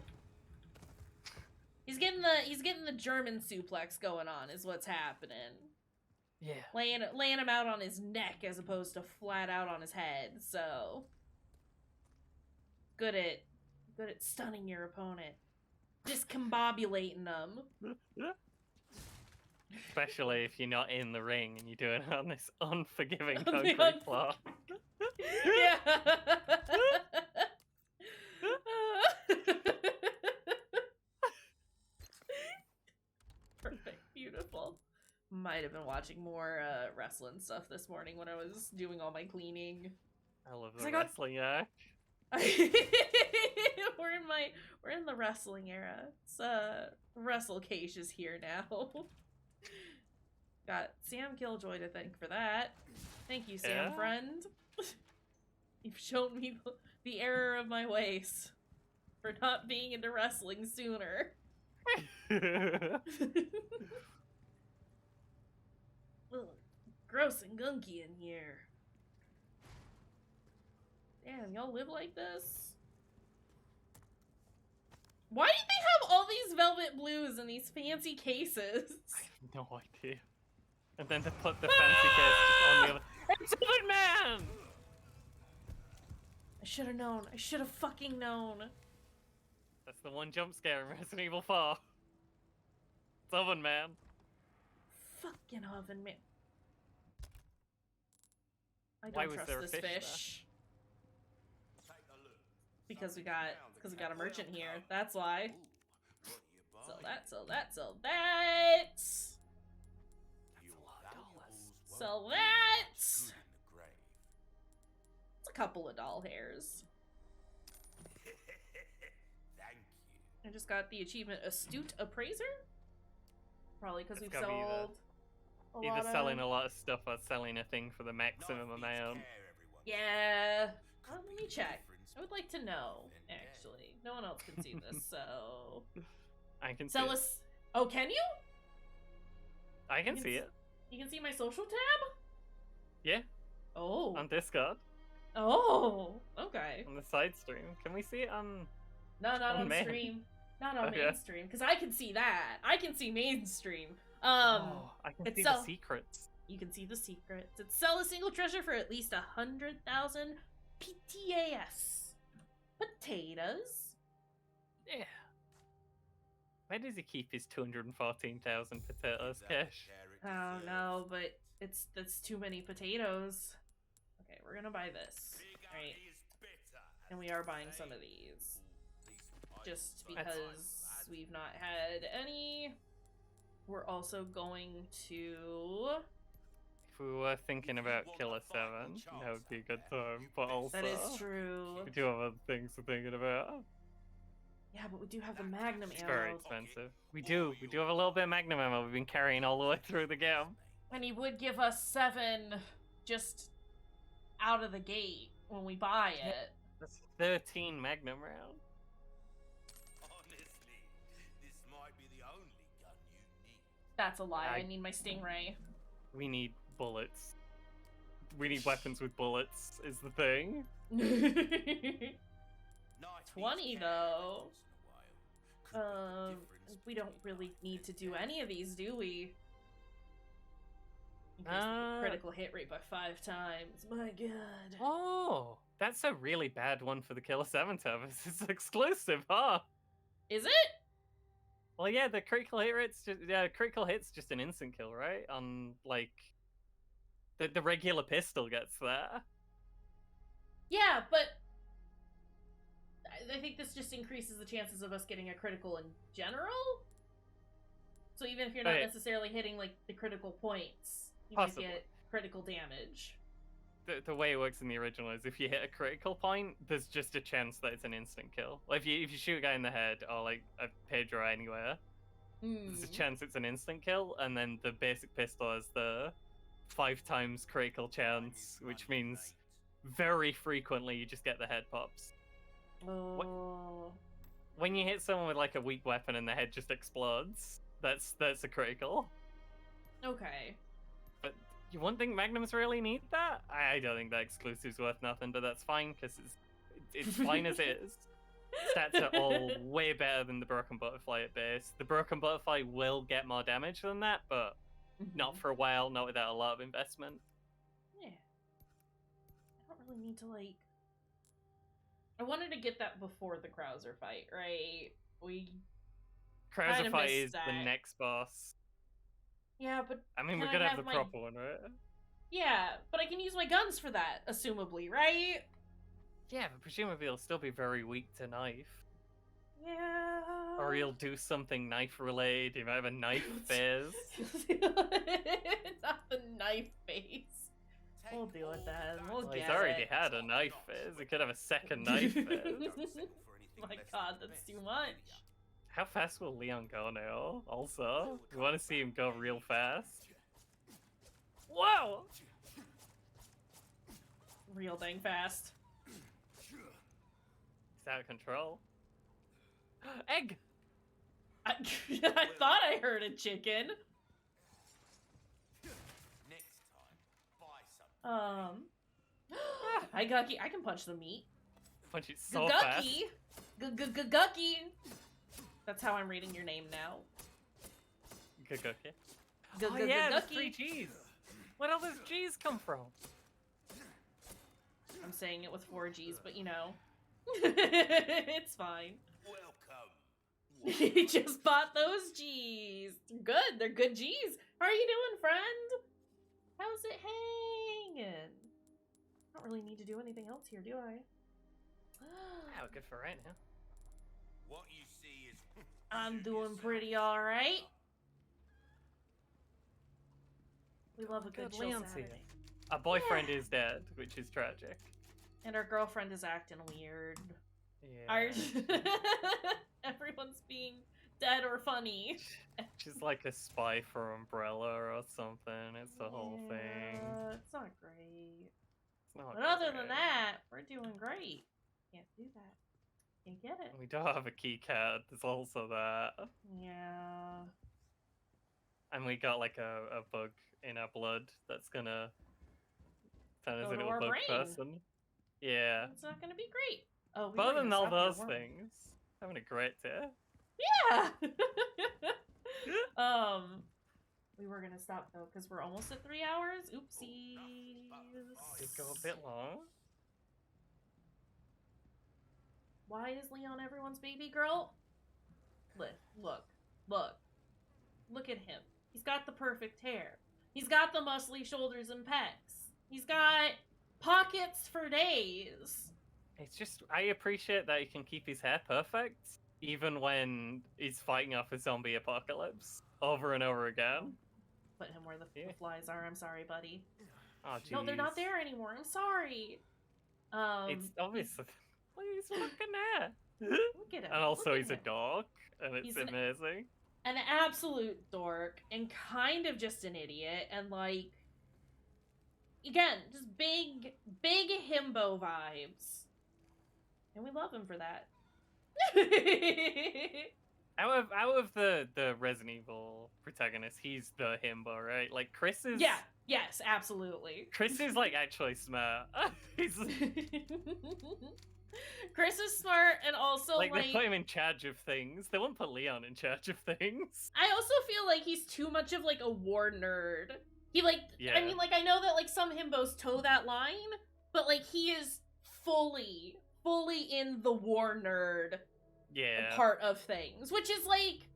He's getting the German suplex going on is what's happening. Yeah. Laying him out on his neck as opposed to flat out on his head. So good at stunning your opponent. Discombobulating them. Especially if you're not in the ring and you're doing it on this unforgiving concrete floor. Yeah. Perfect. Beautiful. Might have been watching more wrestling stuff this morning when I was doing all my cleaning. I love the wrestling act. We're in the wrestling era. It's Wrestle Kaysh is here now. Got Sam Killjoy to thank for that. Thank you, Sam friend. You've shown me the error of my ways for not being into wrestling sooner. Ugh, gross and gunky in here. Damn, y'all live like this? Why did they have all these velvet blues in these fancy cases? I have no idea. And then to put the fancy case on the other. It's Oven Man! I should have known. I should have fucking known. That's the one jump scare in Resident Evil 4. It's Oven Man. Fucking Oven Man. I Why don't was trust there a this fish fish. Because we got a merchant here. That's why. Sell that, sell that, sell that. Sell that. It's a couple of doll hairs. Thank you. I just got the achievement Astute Appraiser. Probably because we've It's gotta be sold a lot Either selling a lot of stuff or selling a thing for the maximum amount. Yeah. Let me check. I would like to know, actually. No one else can see this, so... I can see Sell it. us... Oh, can you? I can see it. You can see my social tab? Yeah, Oh. on Discord. Oh, okay. On the side stream. Can we see it on No, not on main. stream. Not on Okay. mainstream, because I can see that. I can see mainstream. Oh, I can see the secrets. You can see the secrets. It's sell a single treasure for at least 100,000 PTAS. Potatoes. Yeah. Where does he keep his 214,000 potatoes, Cash? I don't know, but that's too many potatoes. Okay, we're gonna buy this. Right. And we are buying some of these. Just because we've not had any. We're also going to... If we were thinking about Killer 7, that would be a good time. But also, That is true. we do have other things we're thinking about. Yeah, but we do have the Magnum It's ammo. very expensive. We do have a little bit of Magnum ammo we've been carrying all the way through the game. And he would give us 7 just out of the gate when we buy it. That's 13 Magnum rounds. Honestly, this might be the only gun you need. That's a lie. I need my Stingray. We need bullets. We need weapons with bullets, is the thing. 20 though. We don't really need to do any of these, do we? Increase the critical hit rate by 5 times. My god. Oh, that's a really bad one for the Killer 7 service. It's exclusive, huh? Is it? Well, yeah, the critical hit rate's critical hit's just an instant kill, right? On like the regular pistol gets there. Yeah, but I think this just increases the chances of us getting a critical in general. So even if you're not necessarily hitting like the critical points, you might get critical damage. The way it works in the original is if you hit a critical point, there's just a chance that it's an instant kill. Like if you shoot a guy in the head or like a Pedro anywhere, there's a chance it's an instant kill, and then the basic pistol has the 5 times critical chance, which means very frequently you just get the head pops. Oh. When you hit someone with like a weak weapon and the head just explodes, that's a critical. Okay. But you wouldn't think Magnums really need that? I don't think that exclusive's worth nothing, but that's fine because it's fine as it is. Stats are all way better than the Broken Butterfly at base. The Broken Butterfly will get more damage than that, but not for a while, not without a lot of investment. Yeah. I don't really need to like... I wanted to get that before the Krauser fight, right? Krauser fight is the next boss. Yeah, but I mean, we're gonna have the proper one, right? Yeah, but I can use my guns for that, assumably, right? Yeah, but presumably it'll still be very weak to knife. Yeah. Or he'll do something knife related. He might have a knife phase. Not the knife phase. We'll deal with that. We'll get he's already had a knife phase. He could have a second knife phase. My god, that's too much. How fast will Leon go now? Also, we want to see him go real fast. Whoa! Real dang fast. He's out of control. Egg! I thought I heard a chicken. Next time, buy some. Hi, Gucky. I can punch the meat. Punch it so fast. Gucky. That's how I'm reading your name now. Gucky. Oh yeah, there's 3 G's. Where all those G's come from? I'm saying it with 4 G's, but you know. It's fine. Welcome. He just bought those G's. Good, they're good G's. How are you doing, friend? How's it hanging? I don't really need to do anything else here, do I? Oh, good for right now. What you see is I'm doing pretty alright. We love a good chill Saturday. Our boyfriend is dead, which is tragic. And our girlfriend is acting weird. Yeah. Everyone's being dead or funny. She's like a spy for Umbrella or something. It's the whole thing. It's not great. It's not But other than that, we're doing great. Can't do that. Can't get it. We don't have a key card. There's also that. Yeah. And we got like a bug in our blood that's gonna turn us Go to into a our bug brain. person. Yeah. It's not gonna be great. Oh, we But other weren't than gonna all stop here, those were we? things, Having a great day. Yeah. We were gonna stop though because we're almost at 3 hours. Oopsies. Did go a bit long. Why is Leon everyone's baby girl? Look at him. He's got the perfect hair. He's got the muscly shoulders and pecs. He's got pockets for days. It's just, I appreciate that he can keep his hair perfect, even when he's fighting off a zombie apocalypse over and over again. Put him where the flies are. I'm sorry, buddy. Oh, geez. No, they're not there anymore. I'm sorry. It's obviously... Please, fucking hair. Look at him. And also Look at he's a him. dog, and it's He's amazing. An absolute dork, and kind of just an idiot, and like... Again, just big himbo vibes. And we love him for that. Out of the Resident Evil protagonists, he's the himbo, right? Like, Chris is... Yeah, yes, absolutely. Chris is, like, actually smart. He's... Chris is smart, and also, like, they put him in charge of things. They won't put Leon in charge of things. I also feel like he's too much of, like, a war nerd. He, like, Yeah. I mean, like, I know that, like, some himbos toe that line, but, like, he is fully in the war nerd part of things, which is, like,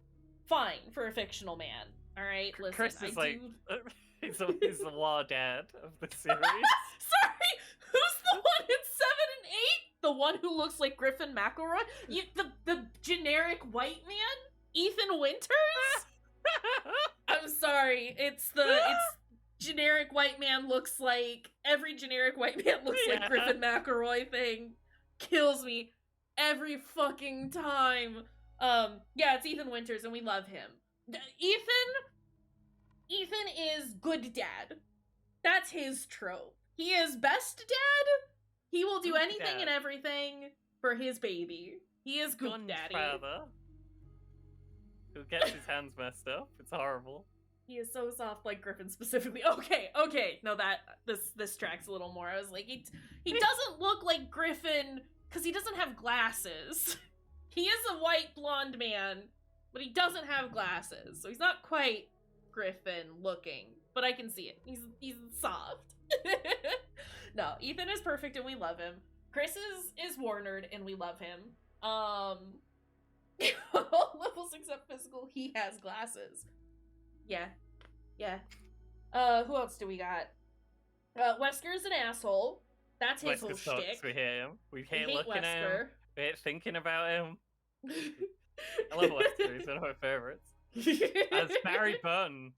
fine for a fictional man. All right, listen, Chris is he's the war dad of the series. Sorry, who's the one in 7 and 8? The one who looks like Griffin McElroy? The generic white man? Ethan Winters? I'm sorry, it's generic white man looks like, every generic white man looks like Griffin McElroy thing. Kills me every fucking time. Yeah, it's Ethan Winters, and we love him. Ethan is good dad. That's his trope. He is best dad. He will do anything and everything for his baby. He is good daddy. Father, who gets his hands messed up. It's horrible. He is so soft, like Griffin specifically. Okay. No, this tracks a little more. I was like, he doesn't look like Griffin because he doesn't have glasses. He is a white blonde man, but he doesn't have glasses, so he's not quite Griffin looking. But I can see it. He's soft. No, Ethan is perfect and we love him. Chris is war nerd and we love him. All levels except physical, he has glasses. Yeah. Who else do we got? Wesker's an asshole. That's his whole shtick. We hate him. We hate looking Wesker. at him. We hate thinking about him. I love Wesker. He's one of my favorites. As Barry Burton.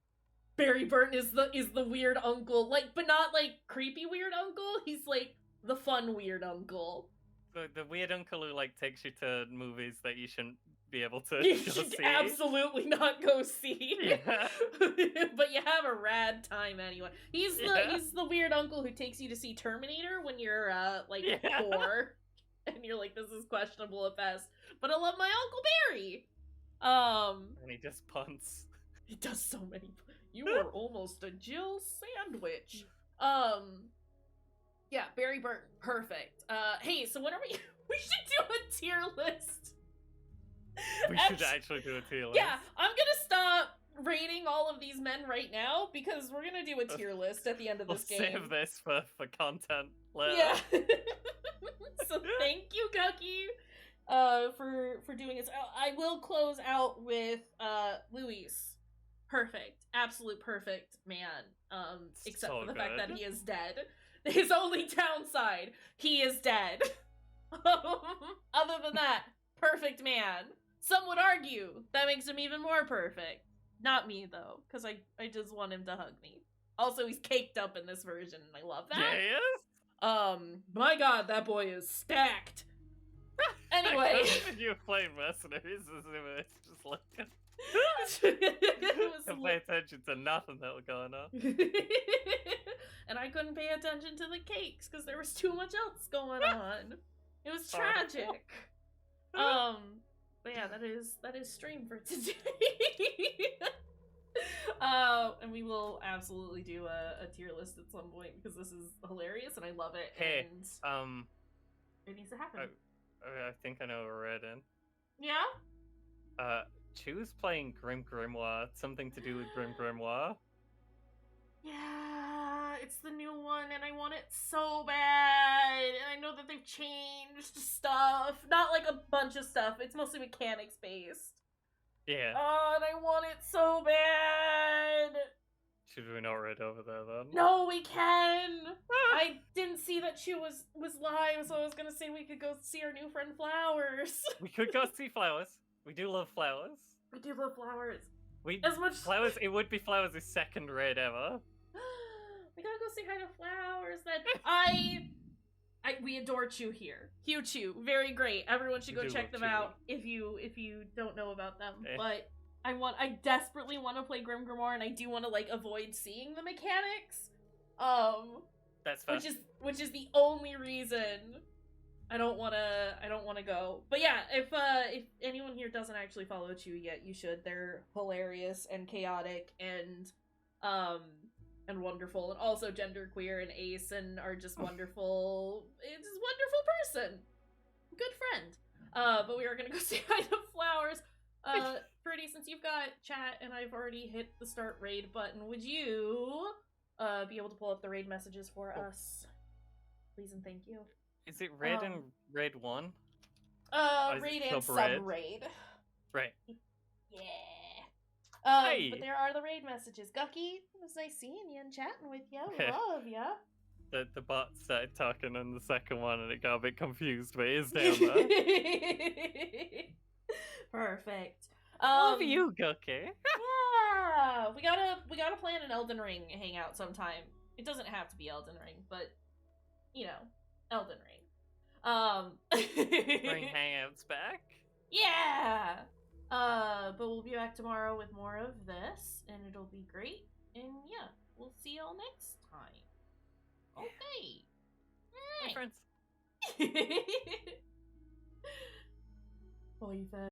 Barry Burton is the weird uncle, like, but not like creepy weird uncle. He's like the fun weird uncle. The weird uncle who like takes you to movies that you shouldn't be able to You go should see. absolutely not go see. Yeah. But you have a rad time anyway. He's the weird uncle who takes you to see Terminator when you're like 4, and you're like, this is questionable at best. But I love my Uncle Barry. And he just punts. He does so many. You are almost a Jill sandwich. Yeah, Barry Burton, perfect. Hey, so when are we? We should do a tier list. We should actually do a tier list. Yeah, I'm gonna stop rating all of these men right now because we're gonna do a tier list at the end of this game. Save this for content later. Yeah. So thank you, Gucky, for doing this. I will close out with Luis. Perfect, absolute perfect man. Except for the fact that he is dead. His only downside, he is dead. Other than that, perfect man. Some would argue that makes him even more perfect. Not me, though, because I just want him to hug me. Also, he's caked up in this version, and I love that. Yeah, he is. My god, that boy is stacked. Anyway. You were playing mercenaries as if it's just looking. Don't pay attention to nothing that was going on. And I couldn't pay attention to the cakes because there was too much else going on. It was tragic. But yeah, that is stream for today. And we will absolutely do a tier list at some point because this is hilarious and I love it. Hey, and it needs to happen. I think I know what we're at in. Yeah? Choose playing Grim Grimoire. Something to do with Grim Grimoire. Yeah, it's the new one, and I want it so bad. And I know that they've changed stuff. Not like a bunch of stuff. It's mostly mechanics based. Yeah. Oh, and I want it so bad. Should we not read over there then? No, we can. I didn't see that she was live, so I was gonna say we could go see our new friend Flowers. We could go see Flowers. We do love Flowers. We do love Flowers. As much Flowers, it would be Flowers' second raid ever. We gotta go say hi to Flowers. Then we adore Chew here. Hugh Chew, very great. Everyone should go check them out if you don't know about them. But I desperately want to play Grim Grimoire, and I do want to like avoid seeing the mechanics. That's fair. Which is the only reason I don't wanna go. But yeah, if anyone here doesn't actually follow Chew yet, you should. They're hilarious and chaotic and wonderful, and also genderqueer and ace, and are just wonderful. It's a wonderful person, good friend. But we are gonna go say hi to Flowers. Fruity, since you've got chat and I've already hit the start raid button, would you be able to pull up the raid messages for us, please and thank you? Is it raid and raid 1? Raid and sub-raid. Right. Yeah. Hey. But there are the raid messages. Gucky, it was nice seeing you and chatting with you. We love ya. The bot started talking on the second one and it got a bit confused, but it is down there. Perfect. Love you, Gucky. Yeah. We gotta plan an Elden Ring hangout sometime. It doesn't have to be Elden Ring, but you know, Elden Ring. Bring hangouts back. Yeah. But we'll be back tomorrow with more of this, and it'll be great. And yeah, we'll see y'all next time. Okay. Bye, friends. Bye, friends.